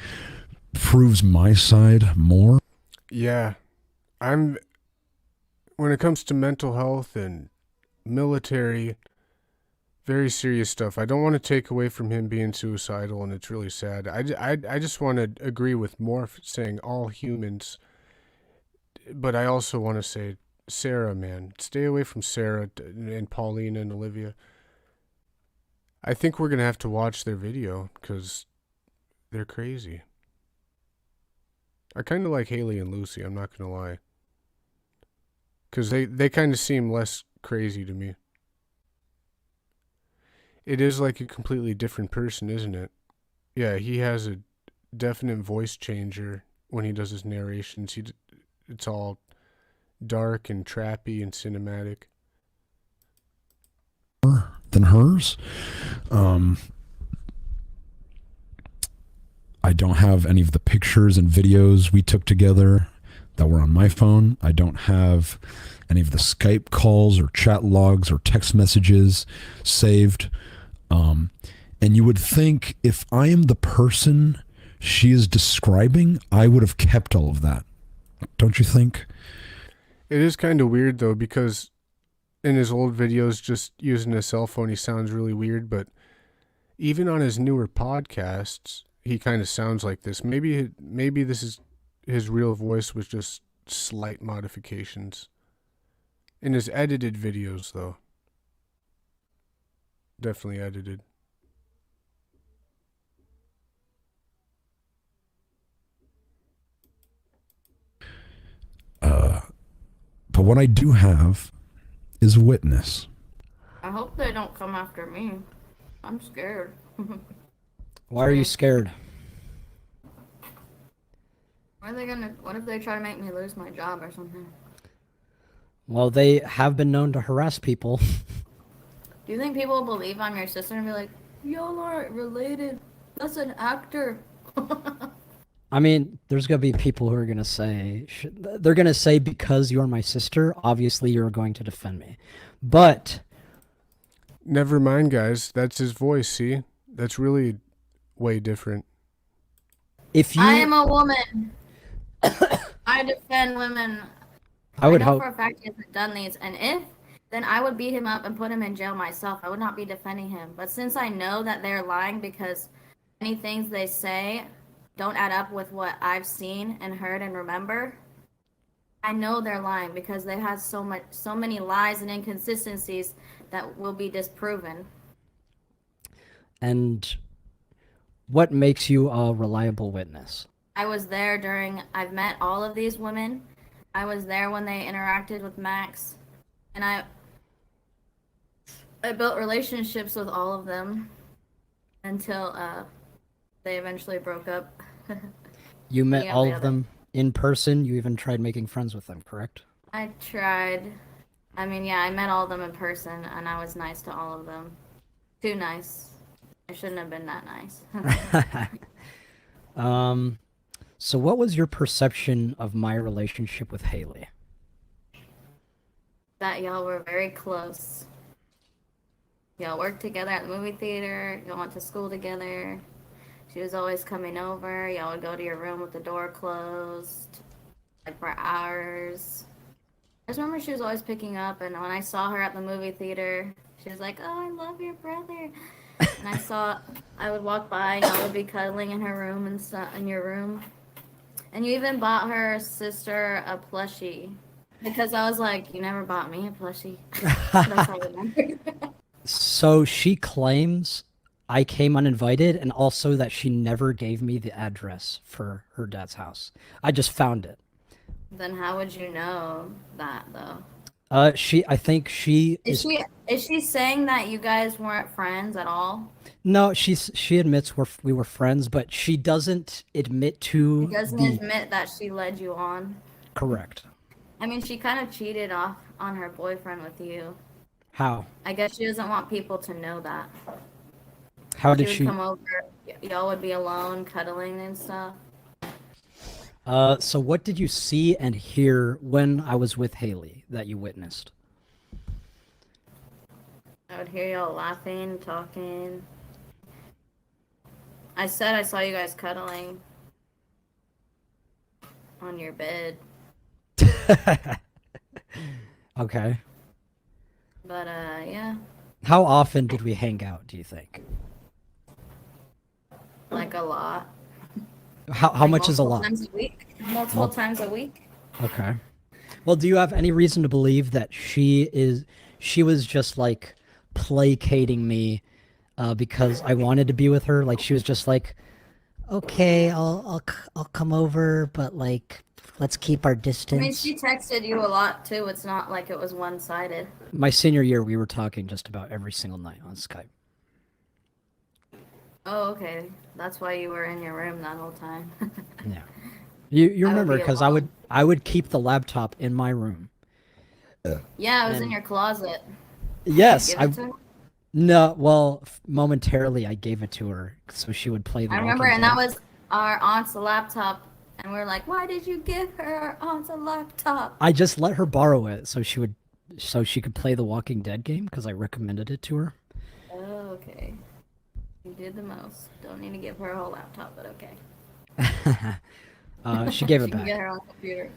I: proves my side more.
E: Yeah. When it comes to mental health and military, very serious stuff, I don't want to take away from him being suicidal, and it's really sad. I just want to agree with Morph saying all humans, but I also want to say Sarah, man. Stay away from Sarah and Paulina and Olivia. I think we're going to have to watch their video because they're crazy. I kind of like Haley and Lucy, I'm not going to lie. Because they kind of seem less crazy to me. It is like a completely different person, isn't it? Yeah, he has a definite voice changer when he does his narrations. It's all dark and trappy and cinematic.
I: Than hers. I don't have any of the pictures and videos we took together that were on my phone. I don't have any of the Skype calls or chat logs or text messages saved. And you would think if I am the person she is describing, I would have kept all of that. Don't you think?
E: It is kind of weird, though, because in his old videos, just using a cell phone, he sounds really weird. But even on his newer podcasts, he kind of sounds like this. Maybe this is his real voice was just slight modifications. In his edited videos, though. Definitely edited.
I: But what I do have is a witness.
S: I hope they don't come after me. I'm scared.
T: Why are you scared?
S: What if they try to make me lose my job or something?
T: Well, they have been known to harass people.
S: Do you think people will believe I'm your sister and be like, y'all aren't related? That's an actor.
T: I mean, there's going to be people who are going to say, they're going to say because you're my sister, obviously you're going to defend me. But
E: never mind, guys. That's his voice, see? That's really way different.
T: If you...
S: I am a woman. I defend women.
T: I would
S: know
T: hope
S: for a fact he hasn't done these, and if, then I would beat him up and put him in jail myself. I would not be defending him. But since I know that they're lying because many things they say don't add up with what I've seen and heard and remember, I know they're lying because they have so many lies and inconsistencies that will be disproven.
T: And what makes you a reliable witness?
S: I was there I've met all of these women. I was there when they interacted with Max, and I built relationships with all of them until they eventually broke up.
T: You met all of them in person? You even tried making friends with them, correct?
S: I tried. I mean, yeah, I met all of them in person, and I was nice to all of them. Too nice. I shouldn't have been that nice.
T: So what was your perception of my relationship with Haley?
S: That y'all were very close. Y'all worked together at the movie theater. Y'all went to school together. She was always coming over. Y'all would go to your room with the door closed. like for hours. I just remember she was always picking up, and when I saw her at the movie theater, she was like, "Oh, I love your brother." And I would walk by, and I would be cuddling in her room and stuff, in your room. And you even bought her sister a plushie. Because I was like, you never bought me a plushie. That's how I remember.
T: So she claims I came uninvited, and also that she never gave me the address for her dad's house. I just found it.
S: Then how would you know that, though?
T: I think she
S: Is she saying that you guys weren't friends at all?
T: No, she admits we were friends, but she doesn't admit to.
S: She doesn't admit that she led you on.
T: Correct.
S: I mean, she kind of cheated off on her boyfriend with you.
T: How?
S: I guess she doesn't want people to know that.
T: How did
S: she would come over, y'all would be alone, cuddling and stuff.
T: So what did you see and hear when I was with Haley that you witnessed?
S: I would hear y'all laughing, talking. I said I saw you guys cuddling on your bed.
T: Okay.
S: But, yeah.
T: How often did we hang out, do you think?
S: Like a lot.
T: How much is a lot?
S: Times a week. Multiple times a week.
T: Okay. Well, do you have any reason to believe that she was just like placating me because I wanted to be with her? Like she was just like, okay, I'll come over, but like let's keep our distance.
S: I mean, she texted you a lot too. It's not like it was one-sided.
T: My senior year, we were talking just about every single night on Skype.
S: Oh, okay. That's why you were in your room that whole time.
T: Yeah. You remember, because I would keep the laptop in my room.
S: Yeah, it was in your closet.
T: Yes.
S: No,
T: well, momentarily I gave it to her so she would play the
S: I remember,
T: Walking
S: and
T: Dead.
S: that was our aunt's laptop, and we were like, why did you give her our aunt's laptop?
T: I just let her borrow it so she could play the Walking Dead game because I recommended it to her.
S: Oh, okay. You did the most. Don't need to give her a whole laptop, but okay.
T: She gave it
S: She
T: back.
S: can get her own computer.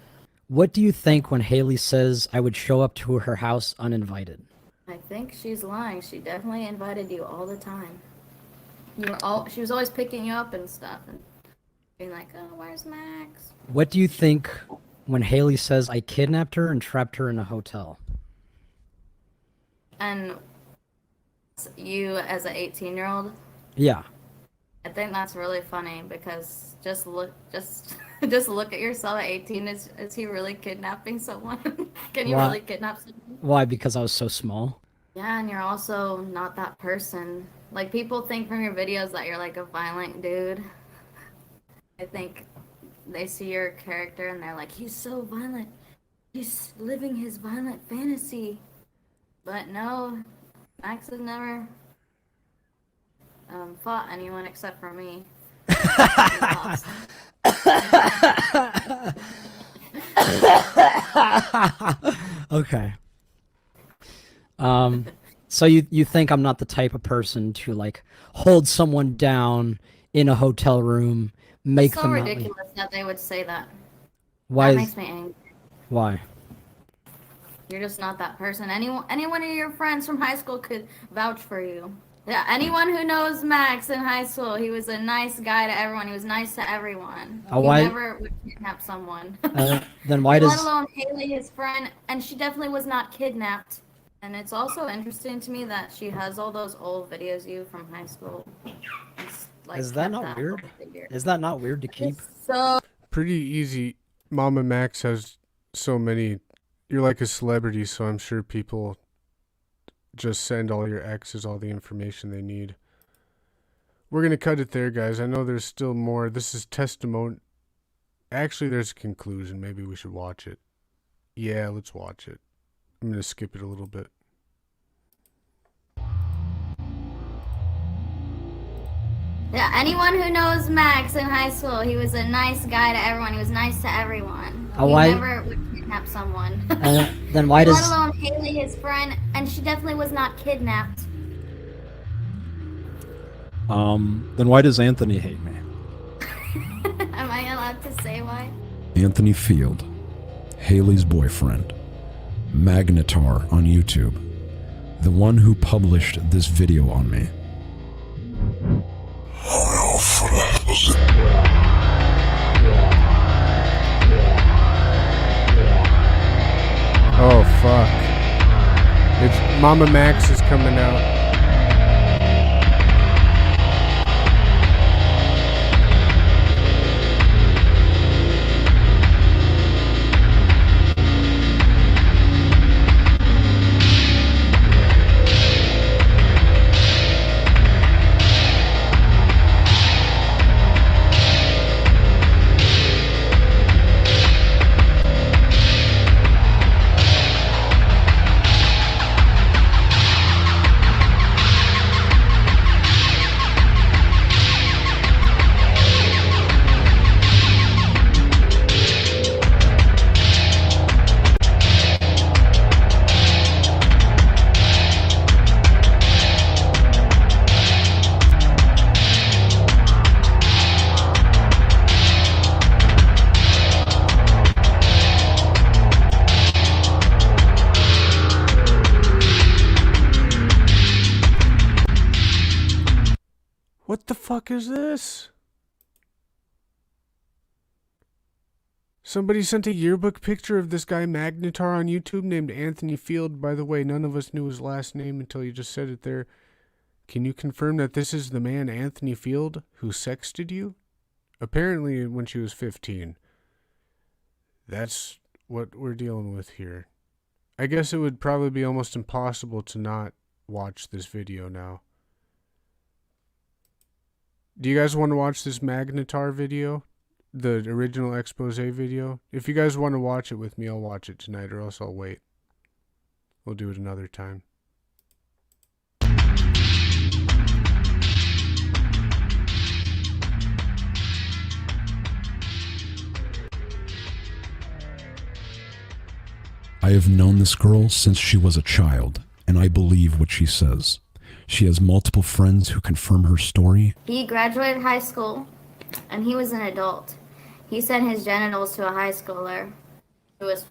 T: What do you think when Haley says I would show up to her house uninvited?
S: I think she's lying. She definitely invited you all the time. She was always picking you up and stuff, and being like, "Oh, where's Max?"
T: What do you think when Haley says I kidnapped her and trapped her in a hotel?
S: And you, as an 18-year-old,
T: Yeah.
S: I think that's really funny because just look at yourself at 18. Is he really kidnapping someone? Can you
T: Why?
S: really kidnap someone?
T: Why? Because I was so small?
S: Yeah, and you're also not that person. Like, people think from your videos that you're like a violent dude. I think they see your character and they're like, he's so violent. He's living his violent fantasy. But no, Max has never fought anyone except for me.
T: Okay. So you think I'm not the type of person to like hold someone down in a hotel room, make
S: It's so
T: them not leave?
S: ridiculous that they would say that.
T: Why
S: That
T: is-
S: makes me angry.
T: Why?
S: You're just not that person. Anyone of your friends from high school could vouch for you. Yeah, anyone who knows Max in high school, he was a nice guy to everyone. He was nice to everyone.
T: Oh,
S: He
T: why-
S: never would kidnap someone.
T: Then why
S: Let
T: does
S: alone Haley, his friend, and she definitely was not kidnapped. And it's also interesting to me that she has all those old videos of you from high school. It's, like,
T: is that
S: kept
T: not weird?
S: figure.
T: Is that not weird to keep?
S: So
E: Pretty easy. MamaMax has so many. You're like a celebrity, so I'm sure people just send all your exes all the information they need. We're going to cut it there, guys. I know there's still more. This is testimony. Actually, there's a conclusion. Maybe we should watch it. Yeah, let's watch it. I'm going to skip it a little bit.
S: yeah, anyone who knows Max in high school, he was a nice guy to everyone. He was nice to everyone.
T: Oh,
S: he
T: why-
S: never would kidnap someone.
T: Then why
S: Let
T: does
S: alone Haley, his friend, and she definitely was not kidnapped.
J: Then why does Anthony hate me?
S: Am I allowed to say why?
I: Anthony Field. Haley's boyfriend, Magnatar on YouTube, the one who published this video on me.
E: Oh fuck. It's MamaMax is coming out. What the fuck is this? Somebody sent a yearbook picture of this guy Magnatar on YouTube named Anthony Field. By the way, none of us knew his last name until you just said it there. Can you confirm that this is the man Anthony Field who sexted you? Apparently when she was 15. That's what we're dealing with here. I guess it would probably be almost impossible to not watch this video now. Do you guys want to watch this Magnatar video? The original expose video? If you guys want to watch it with me, I'll watch it tonight, or else I'll wait. We'll do it another time.
I: I have known this girl since she was a child, and I believe what she says. She has multiple friends who confirm her story.
S: He graduated high school, and he was an adult. He sent his genitals to a high schooler who was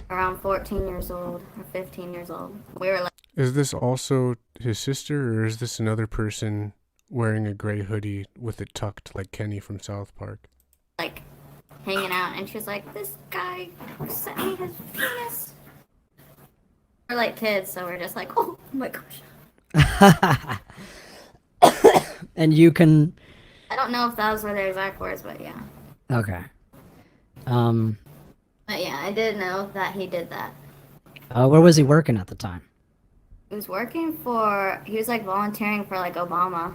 S: around 14 years old or 15 years old. We were like...
E: Is this also his sister, or is this another person wearing a gray hoodie with it tucked like Kenny from South Park?
S: Like, hanging out, and she was like, this guy sent me his penis. We're like kids, so we're just like, oh my gosh.
T: And you can...
S: I don't know if those were the exact words, but yeah.
T: Okay.
S: But yeah, I did know that he did that.
T: Where was he working at the time?
S: He was working for... He was like volunteering for like Obama.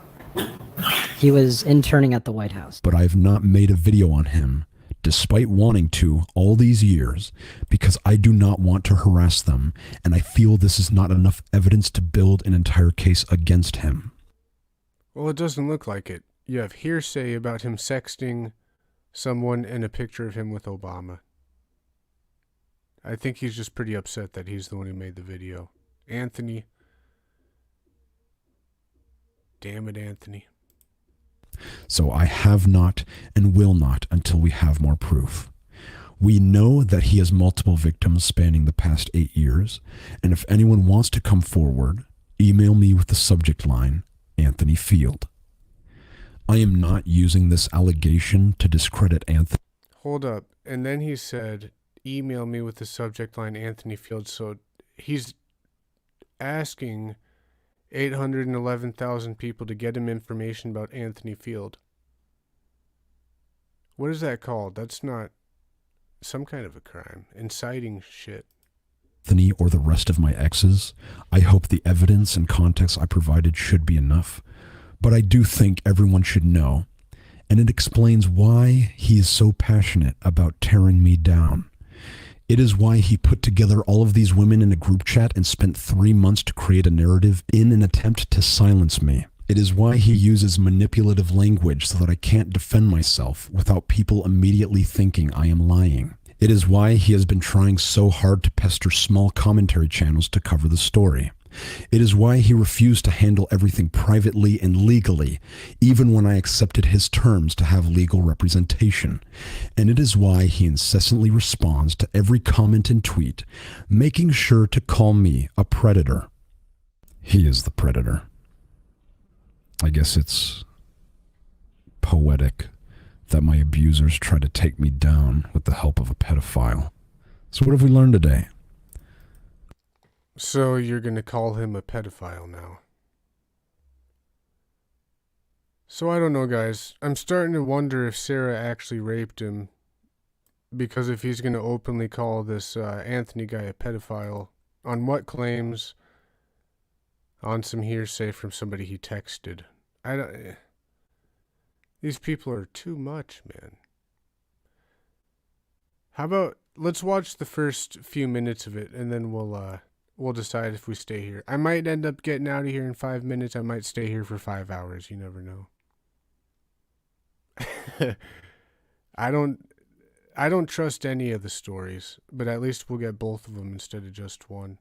T: He was interning at the White House.
I: But I've not made a video on him, despite wanting to all these years, because I do not want to harass them, and I feel this is not enough evidence to build an entire case against him.
E: Well, it doesn't look like it. You have hearsay about him sexting someone and a picture of him with Obama. I think he's just pretty upset that he's the one who made the video. Anthony. Damn it, Anthony.
I: So I have not and will not until we have more proof. We know that he has multiple victims spanning the past 8 years, and if anyone wants to come forward, email me with the subject line, Anthony Field. I am not using this allegation to discredit Anthony.
E: Hold up. And then he said, email me with the subject line, Anthony Field. So he's asking 811,000 people to get him information about Anthony Field. What is that called? That's not some kind of a crime. Inciting shit.
I: Anthony or the rest of my exes. I hope the evidence and context I provided should be enough, but I do think everyone should know, and it explains why he is so passionate about tearing me down. It is why he put together all of these women in a group chat and spent 3 months to create a narrative in an attempt to silence me. It is why he uses manipulative language so that I can't defend myself without people immediately thinking I am lying. It is why he has been trying so hard to pester small commentary channels to cover the story. It is why he refused to handle everything privately and legally, even when I accepted his terms to have legal representation. And it is why he incessantly responds to every comment and tweet, making sure to call me a predator. He is the predator. I guess it's poetic that my abusers try to take me down with the help of a pedophile. So what have we learned today?
E: So you're gonna call him a pedophile now? So I don't know, guys. I'm starting to wonder if Sarah actually raped him. Because if he's gonna openly call this Anthony guy a pedophile, on what claims? On some hearsay from somebody he texted. I don't... These people are too much, man. How about, let's watch the first few minutes of it, and then we'll decide if we stay here. I might end up getting out of here in 5 minutes. I might stay here for 5 hours. You never know. I don't trust any of the stories, but at least we'll get both of them instead of just one.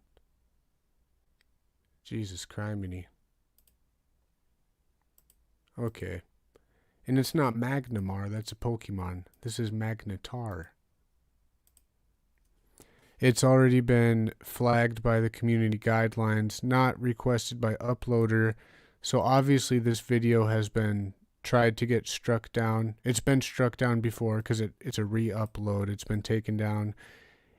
E: Jesus criminy. Okay. And it's not Magnemar, that's a Pokemon. This is Magnatar. It's already been flagged by the community guidelines, not requested by uploader. So obviously this video has been tried to get struck down. It's been struck down before because it's a re-upload. It's been taken down.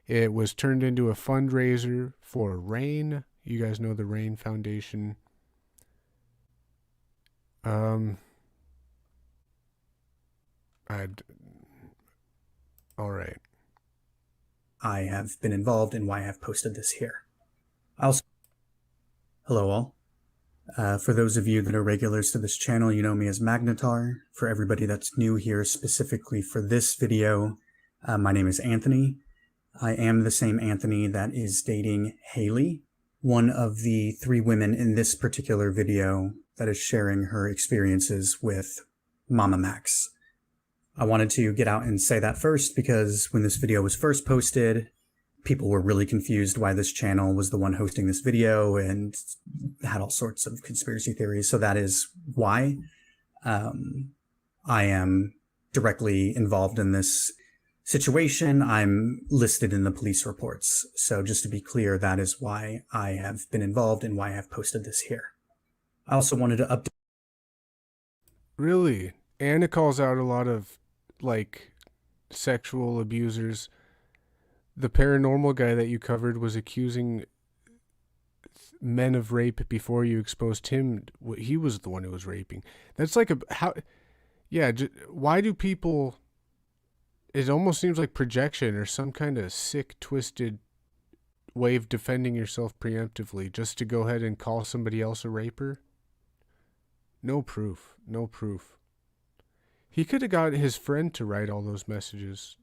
E: It was turned into a fundraiser for RAIN. You guys know the RAIN Foundation. All right.
U: I have been involved and why I have posted this here. Hello all. For those of you that are regulars to this channel, you know me as Magnatar. For everybody that's new here specifically for this video, my name is Anthony. I am the same Anthony that is dating Haley, one of the 3 women in this particular video that is sharing her experiences with MamaMax. I wanted to get out and say that first because when this video was first posted, people were really confused why this channel was the one hosting this video and had all sorts of conspiracy theories. So that is why I am directly involved in this situation. I'm listed in the police reports. So just to be clear, that is why I have been involved and why I have posted this here. I also wanted to update.
E: Really? Anna calls out a lot of, like, sexual abusers. The paranormal guy that you covered was accusing men of rape before you exposed him. He was the one who was raping. That's like why do people, it almost seems like projection or some kind of sick, twisted way of defending yourself preemptively just to go ahead and call somebody else a raper? No proof. No proof. He could have got his friend to write all those messages.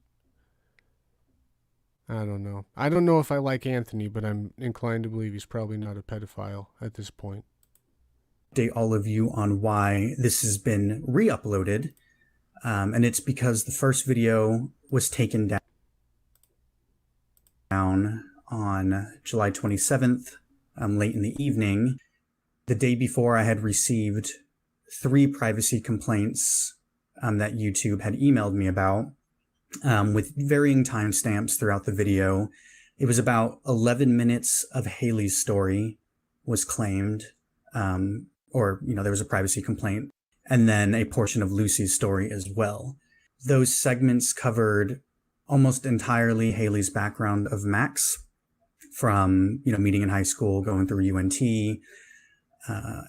E: I don't know. I don't know if I like Anthony, but I'm inclined to believe he's probably not a pedophile at this point.
U: Update all of you on why this has been re-uploaded. And it's because the first video was taken down on July 27th, late in the evening. The day before, I had received 3 privacy complaints that YouTube had emailed me about, with varying timestamps throughout the video. It was about 11 minutes of Haley's story was claimed, or, there was a privacy complaint, and then a portion of Lucy's story as well. Those segments covered almost entirely Haley's background of Max, from, meeting in high school, going through UNT,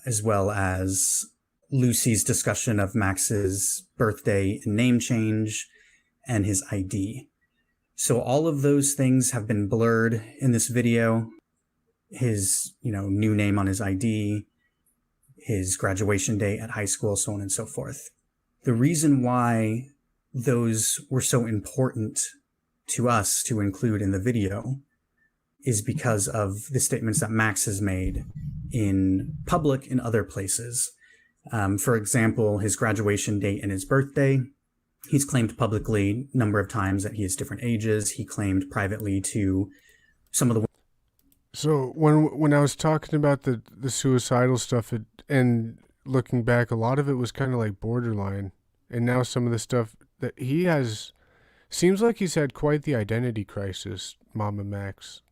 U: as well as Lucy's discussion of Max's birthday and name change and his ID. So all of those things have been blurred in this video. His, new name on his ID, his graduation date at high school, so on and so forth. The reason why those were so important to us to include in the video is because of the statements that Max has made in public and other places. For example, his graduation date and his birthday. He's claimed publicly a number of times that he is different ages. He claimed privately to some of the...
E: So when I was talking about the suicidal stuff and looking back, a lot of it was kind of like borderline, and now some of the stuff that he has seems like he's had quite the identity crisis. MamaMax.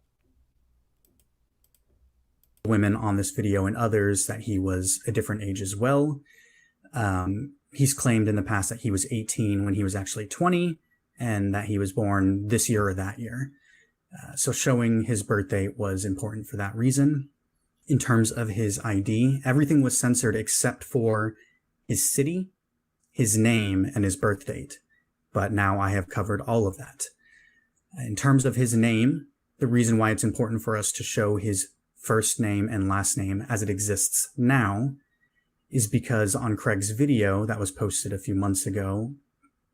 U: Women on this video and others that he was a different age as well. He's claimed in the past that he was 18 when he was actually 20, and that he was born this year or that year. So showing his birth date was important for that reason. In terms of his ID, everything was censored except for his city, his name, and his birth date. But now I have covered all of that. In terms of his name, the reason why it's important for us to show his first name and last name as it exists now is because on Craig's video that was posted a few months ago,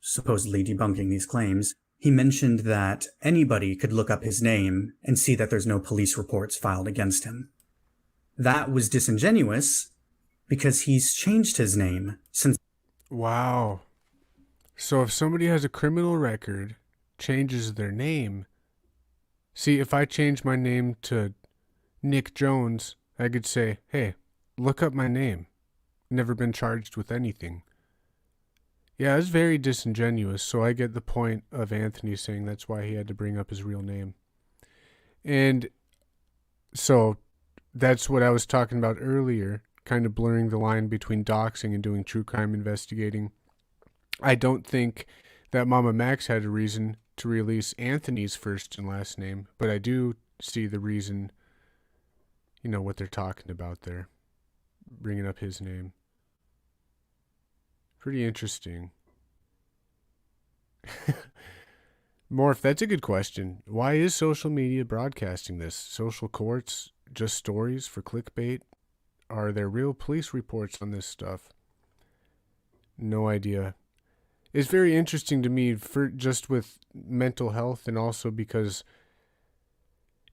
U: supposedly debunking these claims, he mentioned that anybody could look up his name and see that there's no police reports filed against him. That was disingenuous because he's changed his name since.
E: Wow. So if somebody has a criminal record, changes their name. See, if I change my name to Nick Jones, I could say, hey, look up my name. Never been charged with anything. Yeah, it's very disingenuous, so I get the point of Anthony saying that's why he had to bring up his real name. And so that's what I was talking about earlier, kind of blurring the line between doxing and doing true crime investigating. I don't think that MamaMax had a reason to release Anthony's first and last name, but I do see the reason, you know, what they're talking about there, bringing up his name. Pretty interesting. Morph, that's a good question. Why is social media broadcasting this? Social courts, just stories for clickbait? Are there real police reports on this stuff? No idea. It's very interesting to me for just with mental health, and also because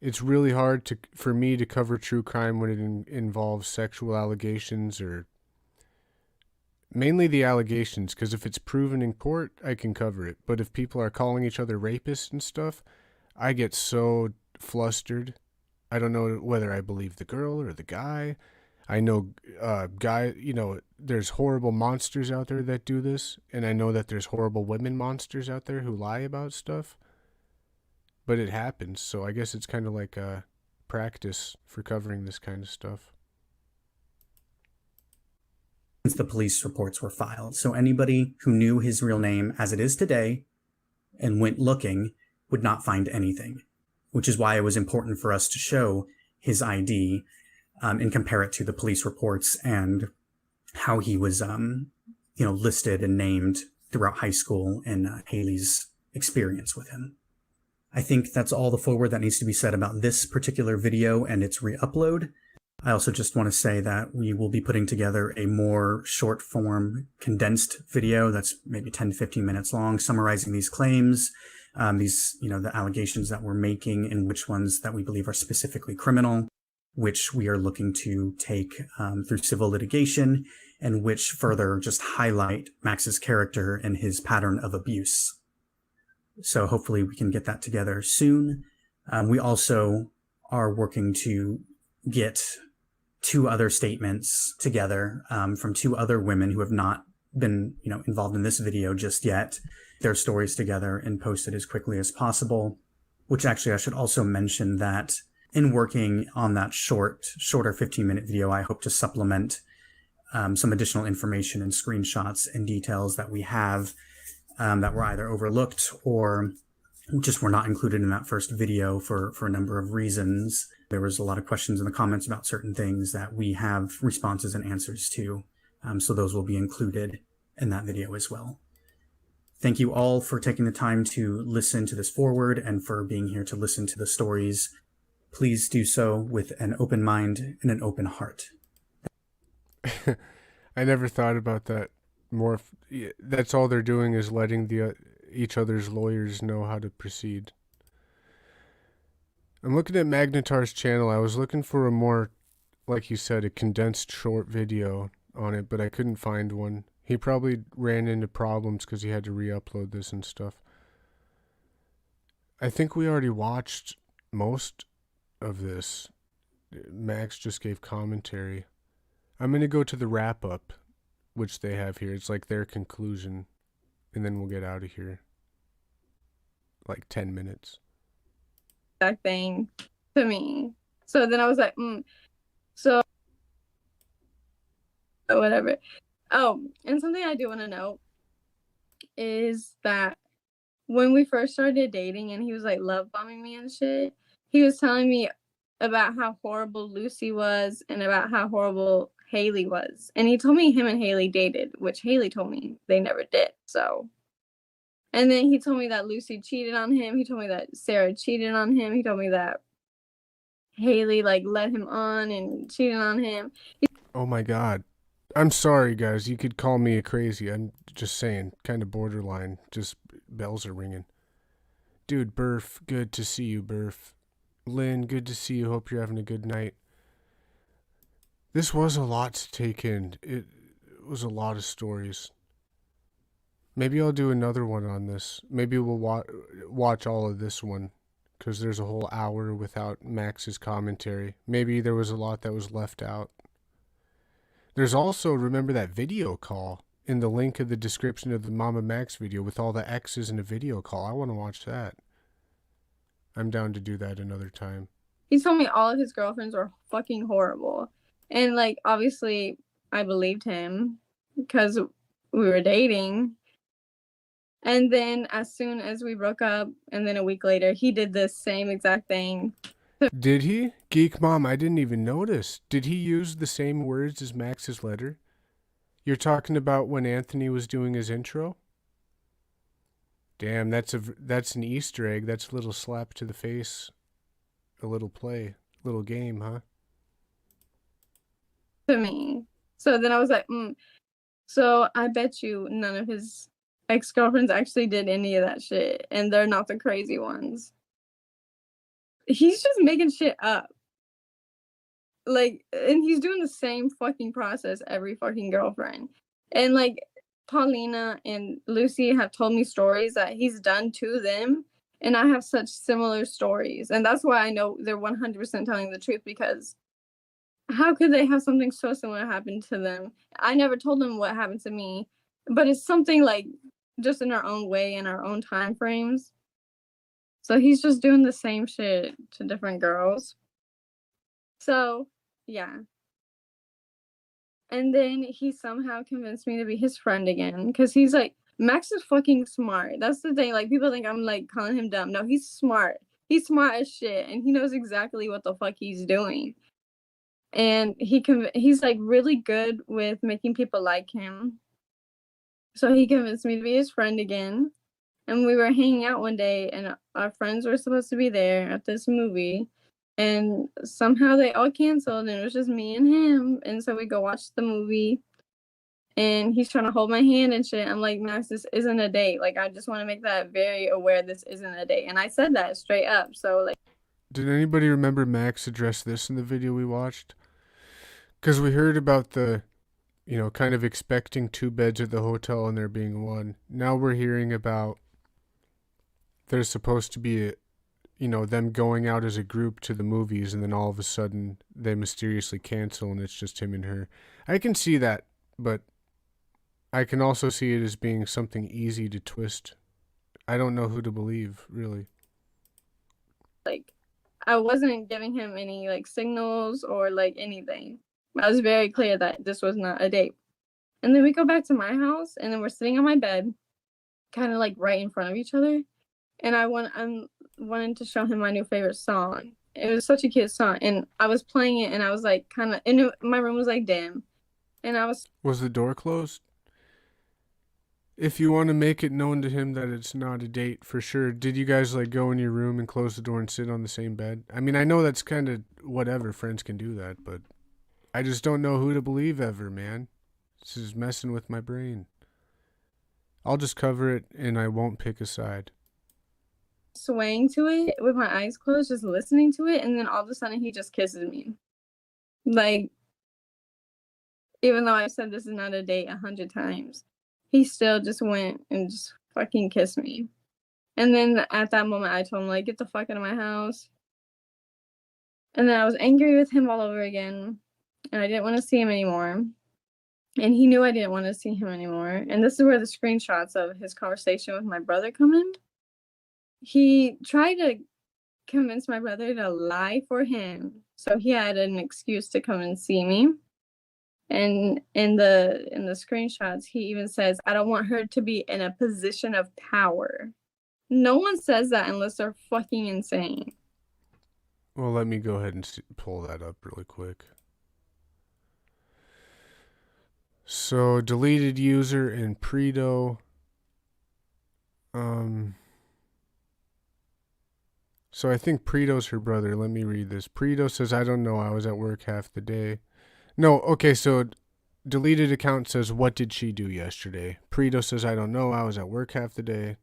E: it's really hard for me to cover true crime when it involves sexual allegations, or mainly the allegations, because if it's proven in court, I can cover it. But if people are calling each other rapists and stuff, I get so flustered. I don't know whether I believe the girl or the guy. I know there's horrible monsters out there that do this, and I know that there's horrible women monsters out there who lie about stuff. But it happens, so I guess it's kind of like a practice for covering this kind of stuff.
U: Since the police reports were filed. So anybody who knew his real name as it is today and went looking would not find anything, which is why it was important for us to show his ID and compare it to the police reports and how he was, listed and named throughout high school and Haley's experience with him. I think that's all the forward that needs to be said about this particular video and its re-upload. I also just want to say that we will be putting together a more short form condensed video that's maybe 10 to 15 minutes long, summarizing these claims, the allegations that we're making, and which ones that we believe are specifically criminal, which we are looking to take through civil litigation, and which further just highlight Max's character and his pattern of abuse. So hopefully we can get that together soon. We also are working to get 2 other statements together from 2 other women who have not been, involved in this video just yet, their stories together and posted as quickly as possible. Which actually I should also mention that in working on that shorter 15-minute video, I hope to supplement some additional information and screenshots and details that we have that were either overlooked or just were not included in that first video for a number of reasons. There was a lot of questions in the comments about certain things that we have responses and answers to. So those will be included in that video as well. Thank you all for taking the time to listen to this forward and for being here to listen to the stories. Please do so with an open mind and an open heart.
E: I never thought about that. More, that's all they're doing is letting each other's lawyers know how to proceed. I'm looking at Magnatar's channel. I was looking for a more, like you said, a condensed short video on it, but I couldn't find one. He probably ran into problems because he had to re-upload this and stuff. I think we already watched most of this. Max just gave commentary. I'm going to go to the wrap up, which they have here. It's like their conclusion, and then we'll get out of here. Like 10 minutes.
P: That thing to me. So then I was like, so whatever. Oh, and something I do want to know is that when we first started dating and he was like love bombing me and shit, he was telling me about how horrible Lucy was and about how horrible Haley was. And he told me him and Haley dated, which Haley told me they never did. So, and then he told me that Lucy cheated on him. He told me that Sarah cheated on him. He told me that Haley like led him on and cheated on him.
E: Oh my god. I'm sorry, guys. You could call me a crazy. I'm just saying, kind of borderline. Just bells are ringing. Dude, Burf, good to see you, Burf. Lynn, good to see you. Hope you're having a good night. This was a lot to take in. It was a lot of stories. Maybe I'll do another one on this. Maybe we'll watch all of this one, because there's a whole hour without Max's commentary. Maybe there was a lot that was left out. There's also, remember that video call in the link of the description of the MamaMax video with all the X's in a video call. I want to watch that. I'm down to do that another time.
P: He told me all of his girlfriends were fucking horrible. And, like, obviously, I believed him because we were dating. And then as soon as we broke up, and then a week later, he did the same exact thing.
E: Did he? Geek Mom, I didn't even notice. Did he use the same words as Max's letter? You're talking about when Anthony was doing his intro? Damn, that's an Easter egg. That's a little slap to the face. A little play. Little game, huh?
P: To me. So then I was like, So I bet you none of his ex-girlfriends actually did any of that shit. And they're not the crazy ones. He's just making shit up. Like, and he's doing the same fucking process every fucking girlfriend. And, like, Paulina and Lucy have told me stories that he's done to them. And I have such similar stories. And that's why I know they're 100% telling the truth, because how could they have something so similar happen to them? I never told them what happened to me. But it's something, like, just in our own way, in our own time frames. So he's just doing the same shit to different girls. So, yeah. And then he somehow convinced me to be his friend again. Because he's like, Max is fucking smart. That's the thing. Like, people think I'm, like, calling him dumb. No, he's smart. He's smart as shit. And he knows exactly what the fuck he's doing. And he's, like, really good with making people like him. So he convinced me to be his friend again. And we were hanging out one day, and our friends were supposed to be there at this movie. And somehow they all canceled, and it was just me and him. And so we go watch the movie, and he's trying to hold my hand and shit. I'm like, Max, this isn't a date. Like, I just want to make that very aware this isn't a date. And I said that straight up. So, like.
E: Did anybody remember Max address this in the video we watched? Because we heard about the, kind of expecting 2 beds at the hotel and there being 1. Now we're hearing about there's supposed to be them going out as a group to the movies, and then all of a sudden they mysteriously cancel and it's just him and her. I can see that, but I can also see it as being something easy to twist. I don't know who to believe, really.
P: Like, I wasn't giving him any, like, signals or, like, anything. I was very clear that this was not a date. And then we go back to my house, and then we're sitting on my bed, kind of, like, right in front of each other. And I'm wanting to show him my new favorite song. It was such a cute song. And I was playing it, and I was, like, kind of, and my room was, like, dim. And I was...
E: Was the door closed? If you want to make it known to him that it's not a date, for sure. Did you guys, like, go in your room and close the door and sit on the same bed? I mean, I know that's kind of whatever. Friends can do that, but I just don't know who to believe ever, man. This is messing with my brain. I'll just cover it, and I won't pick a side.
P: Swaying to it with my eyes closed, just listening to it, and then all of a sudden he just kisses me. Like, even though I said this is not a date 100 times, he still just went and just fucking kissed me. And then at that moment I told him, like, get the fuck out of my house. And then I was angry with him all over again, and I didn't want to see him anymore. And he knew I didn't want to see him anymore. And this is where the screenshots of his conversation with my brother come in. He tried to convince my brother to lie for him, so he had an excuse to come and see me. And in the screenshots, he even says, I don't want her to be in a position of power. No one says that unless they're fucking insane.
E: Well, let me go ahead and pull that up really quick. So, deleted user in Predo. So I think Predo's her brother. Let me read this. Predo says, I don't know. I was at work half the day. No, okay, so deleted account says, what did she do yesterday? Predo says, I don't know. I was at work half the day.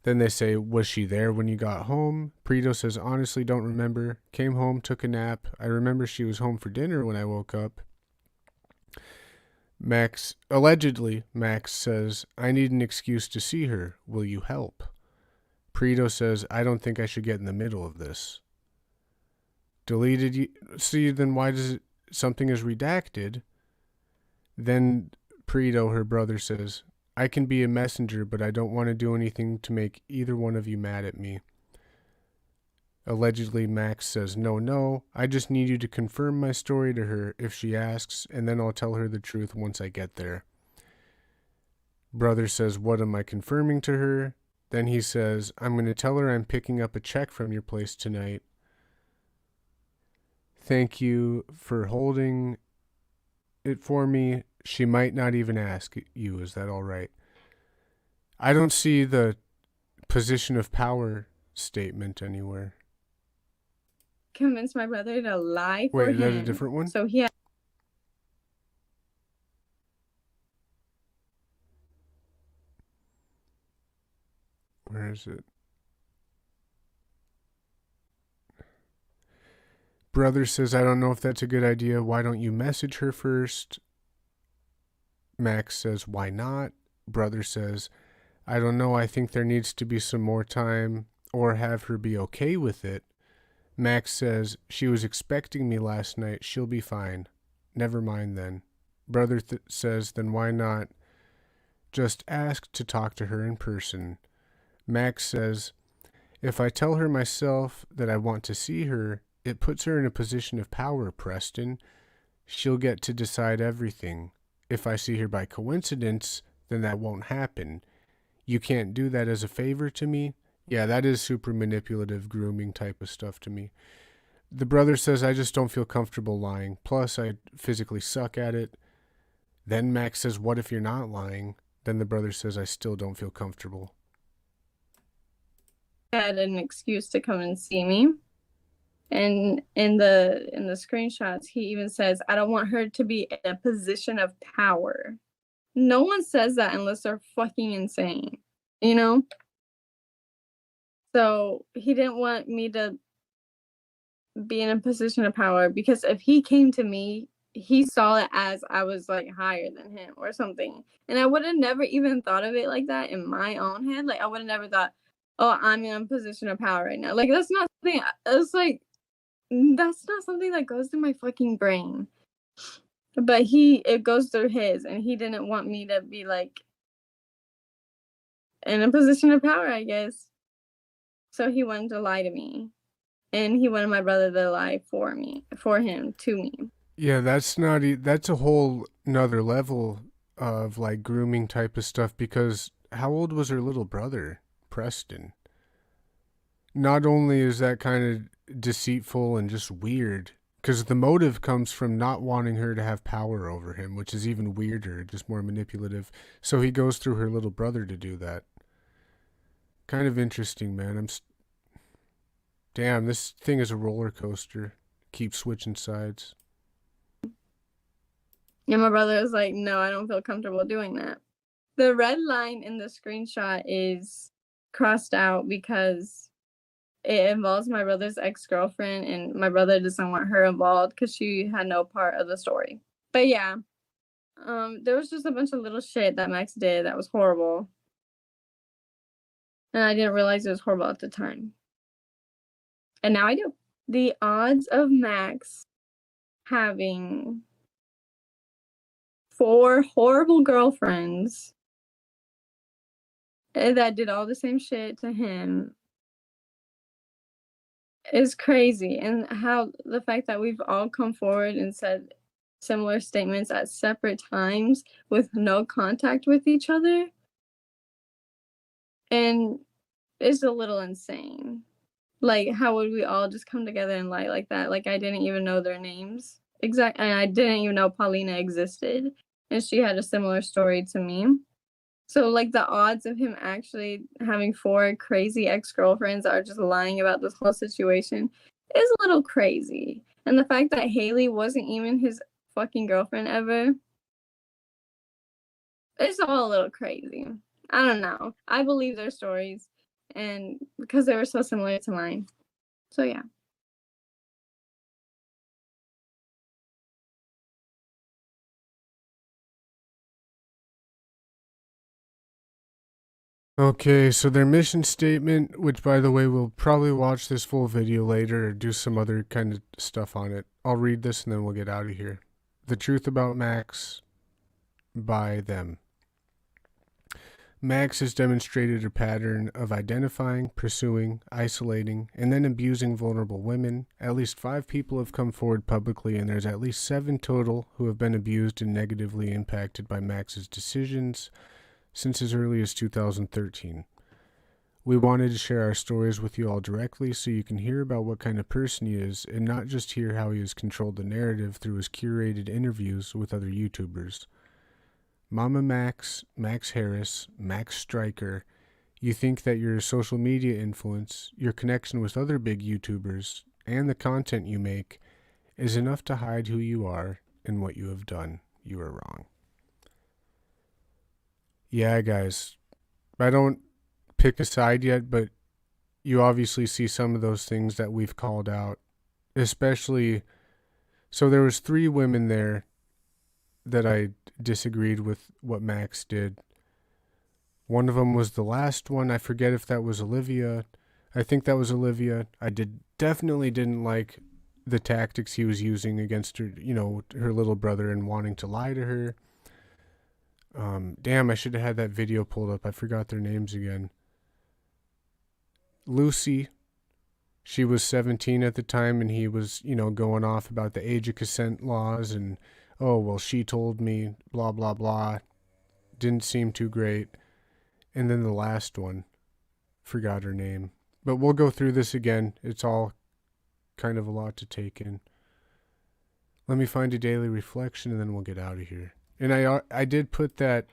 E: Then they say, was she there when you got home? Predo says, honestly, don't remember. Came home, took a nap. I remember she was home for dinner when I woke up. Allegedly, Max says, I need an excuse to see her. Will you help? Predo says, I don't think I should get in the middle of this. Deleted, see, then why does it, something is redacted? Then Predo, her brother, says, I can be a messenger, but I don't want to do anything to make either one of you mad at me. Allegedly, Max says, no, I just need you to confirm my story to her if she asks, and then I'll tell her the truth once I get there. Brother says, what am I confirming to her? Then he says, I'm going to tell her I'm picking up a check from your place tonight. Thank you for holding it for me. She might not even ask you. Is that all right? I don't see the position of power statement anywhere.
P: Convince my brother to lie for him.
E: Wait, is that a different one?
P: So he had
E: Where is it? Brother says, I don't know if that's a good idea. Why don't you message her first? Max says, why not? Brother says, I don't know. I think there needs to be some more time, or have her be okay with it. Max says, she was expecting me last night. She'll be fine. Never mind then. Brother says, then why not just ask to talk to her in person? Max says, if I tell her myself that I want to see her, it puts her in a position of power, Preston. She'll get to decide everything. If I see her by coincidence, then that won't happen. You can't do that as a favor to me? Yeah, that is super manipulative, grooming type of stuff to me. The brother says, I just don't feel comfortable lying. Plus, I physically suck at it. Then Max says, what if you're not lying? Then the brother says, I still don't feel comfortable.
P: had an excuse to come and see me. And in the screenshots, he even says, I don't want her to be in a position of power. No one says that unless they're fucking insane, you know? So he didn't want me to be in a position of power, because if he came to me, he saw it as I was like higher than him or something. And I would have never even thought of it like that in my own head. Like I would have never thought, oh, I'm in a position of power right now. Like that's not something, it's like, that's not something that goes through my fucking brain. But it goes through his, and he didn't want me to be like in a position of power, I guess. So he wanted to lie to me, and he wanted my brother to lie for him, to me.
E: Yeah, that's a whole nother level of like grooming type of stuff, because how old was her little brother, Preston? Not only is that kind of deceitful and just weird, because the motive comes from not wanting her to have power over him, which is even weirder, just more manipulative. So he goes through her little brother to do that. Kind of interesting, man. Damn, this thing is a roller coaster. Keep switching sides.
P: And my brother was like, no, I don't feel comfortable doing that. The red line in the screenshot is crossed out because it involves my brother's ex-girlfriend, and my brother doesn't want her involved because she had no part of the story. But yeah, there was just a bunch of little shit that Max did that was horrible. And I didn't realize it was horrible at the time. And now I do. The odds of Max having 4 horrible girlfriends that did all the same shit to him is crazy. And how the fact that we've all come forward and said similar statements at separate times with no contact with each other, and it's a little insane. Like, how would we all just come together and lie like that? Like, I didn't even know their names. And I didn't even know Paulina existed, and she had a similar story to me. So, like, the odds of him actually having 4 crazy ex-girlfriends that are just lying about this whole situation is a little crazy. And the fact that Haley wasn't even his fucking girlfriend ever, it's all a little crazy. I don't know. I believe their stories, and because they were so similar to mine. So, yeah.
E: Okay, so their mission statement, which by the way, we'll probably watch this full video later or do some other kind of stuff on it. I'll read this and then we'll get out of here. The truth about Max by them. Max has demonstrated a pattern of identifying, pursuing, isolating, and then abusing vulnerable women. At least 5 people have come forward publicly, and there's at least 7 total who have been abused and negatively impacted by Max's decisions since as early as 2013. We wanted to share our stories with you all directly so you can hear about what kind of person he is and not just hear how he has controlled the narrative through his curated interviews with other YouTubers. MamaMax, Max Harris, Max Striker, you think that your social media influence, your connection with other big YouTubers, and the content you make is enough to hide who you are and what you have done. You are wrong. Yeah, guys, I don't pick a side yet, but you obviously see some of those things that we've called out, especially, so there was 3 women there that I disagreed with what Max did. One of them was the last one. I forget if that was Olivia. I think that was Olivia. I definitely didn't like the tactics he was using against her, her little brother and wanting to lie to her. Damn, I should have had that video pulled up. I forgot their names again. Lucy, she was 17 at the time, and he was, going off about the age of consent laws, and, oh, well, she told me, blah, blah, blah. Didn't seem too great. And then the last one, forgot her name. But we'll go through this again. It's all kind of a lot to take in. Let me find a daily reflection, and then we'll get out of here. And I did put that,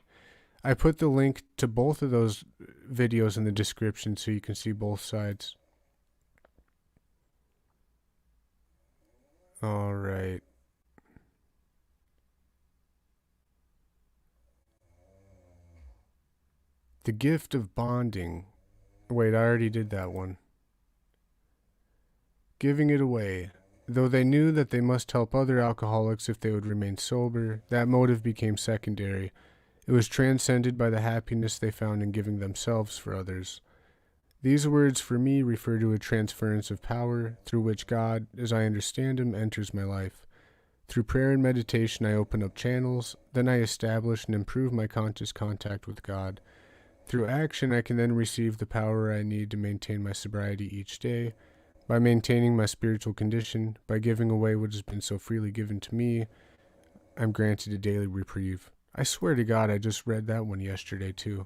E: I put the link to both of those videos in the description so you can see both sides. All right. The gift of bonding. Wait, I already did that one. Giving it away. Though they knew that they must help other alcoholics if they would remain sober, that motive became secondary. It was transcended by the happiness they found in giving themselves for others. These words for me refer to a transference of power through which God, as I understand him, enters my life. Through prayer and meditation I open up channels, then I establish and improve my conscious contact with God. Through action I can then receive the power I need to maintain my sobriety each day. By maintaining my spiritual condition, by giving away what has been so freely given to me, I'm granted a daily reprieve. I swear to God, I just read that one yesterday too.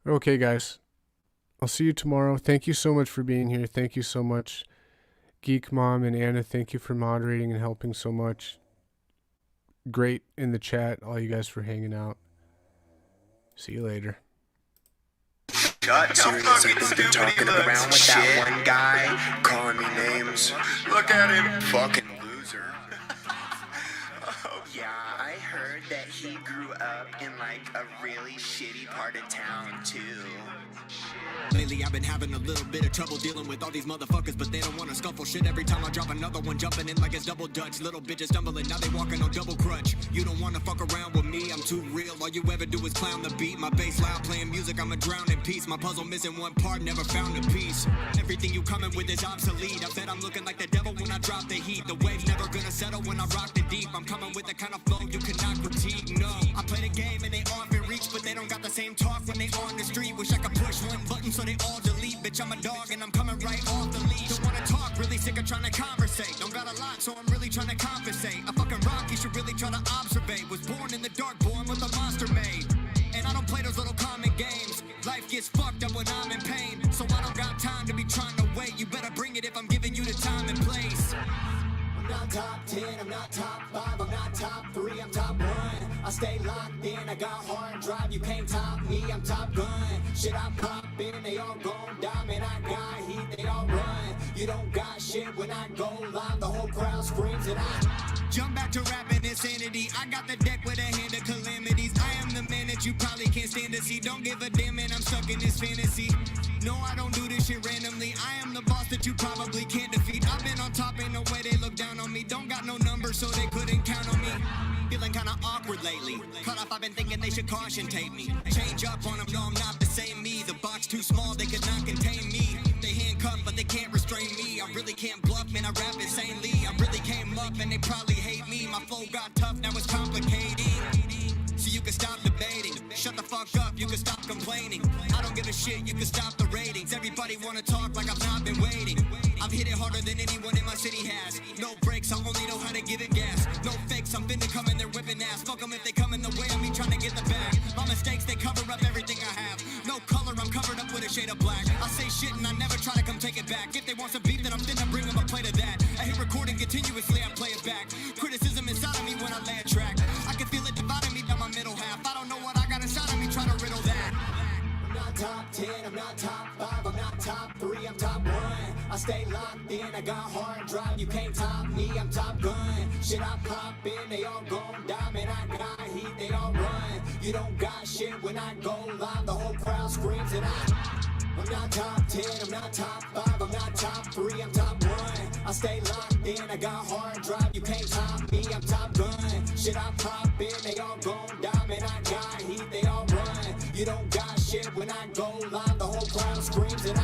E: Okay, guys. I'll see you tomorrow. Thank you so much for being here. Thank you so much, Geek Mom and Anna. Thank you for moderating and helping so much. Great in the chat, all you guys for hanging out. See you later.
B: Shut serious, I've been talking around with that one guy, calling me names. Look at him. Fucking loser. Yeah, I heard that he grew up in like a really shitty part of town too. Lately I've been having a little bit of trouble dealing with all these motherfuckers, but they don't wanna scuffle shit. Every time I drop another one, jumping in like it's double dutch. Little bitches stumbling, now they walking on double crutch. You don't wanna fuck around with me, I'm too real. All you ever do is clown the beat. My bass loud playing music, I'ma drown in peace. My puzzle missing one part, never found a piece. Everything you coming with is obsolete. I said I'm looking like the devil when I drop the heat. The waves never gonna settle when I rock the deep. I'm coming with the kind of flow you cannot critique, no. I play the game and they often reach, but they don't got the same talk when they on the street. Wish I could push one button so they all delete. Bitch, I'm a dog and I'm coming right off the leash. Don't wanna talk, really sick of trying to conversate. Don't got a lot, so I'm really trying to compensate. I fucking rock, you should really try to observe. Was born in the dark, born with a monster made. And I don't play those little common games. Life gets fucked up when I'm in pain, so I don't got time to be trying to wait. You better bring it if I'm giving you the time and place. I'm not top 10, I'm not top 5, I'm not top 3, I'm top 1. I stay locked in, I got hard drive, you can't top me, I'm Top Gun. Shit, I pop in, they all gon' die, man, I got heat, they all run. You don't got shit when I go live, the whole crowd screams and I jump back to rapping insanity. I got the deck with a hand of calamities. I am the man that you probably can't stand to see. Don't give a damn, man, I'm stuck in this fantasy. No, I don't do this shit randomly. I am the boss that you probably can't defeat. I've been on top in a way they look down on me. Don't got no number, so they couldn't count on me. Feeling kinda awkward lately. Cut off, I've been thinking they should caution tape me. Change up on them, no, I'm not the same me. The box too small, they could not contain me. They handcuffed, but they can't restrain me. I really can't bluff, man, I rap insanely. I really came up and they probably hate me. My flow got tough, now it's complicating. So you can stop debating. Shut the fuck up, you can stop complaining. I don't give a shit, you can stop the ratings. Everybody wanna talk like I've not been waiting. I've hit it harder than anyone in my city has. No brakes, I only know how to give it gas. No fakes, I'm finna come in there whipping ass. Fuck them if they come in the way of me trying to get the bag. My mistakes, they cover up everything I have. No color, I'm covered up with a shade of black. I say shit and I never try to come take it back. If they want some beef, then I'm finna bring them a plate of that. I hit recording continuously, I play it back. Criticism inside of me when I lay a track. I can feel it dividing me down my middle half. I don't know what I got inside of me, try to riddle that. I'm not top 10, I'm not top 5, I'm not top 3, I'm top 1. I stay locked in, I got hard drive, you can't top me, I'm Top Gun. Shit, I pop in, they all gon' die, man, I got heat, they all run. You don't got shit when I go live, the whole crowd screams and I'm not top 10, I'm not top 5, I'm not top 3, I'm top 1. I stay locked in, I got hard drive, you can't top me, I'm Top Gun. Shit, I pop in, they all gon' die, man, I got heat, they all run. You don't got shit when I go live, the whole crowd screams and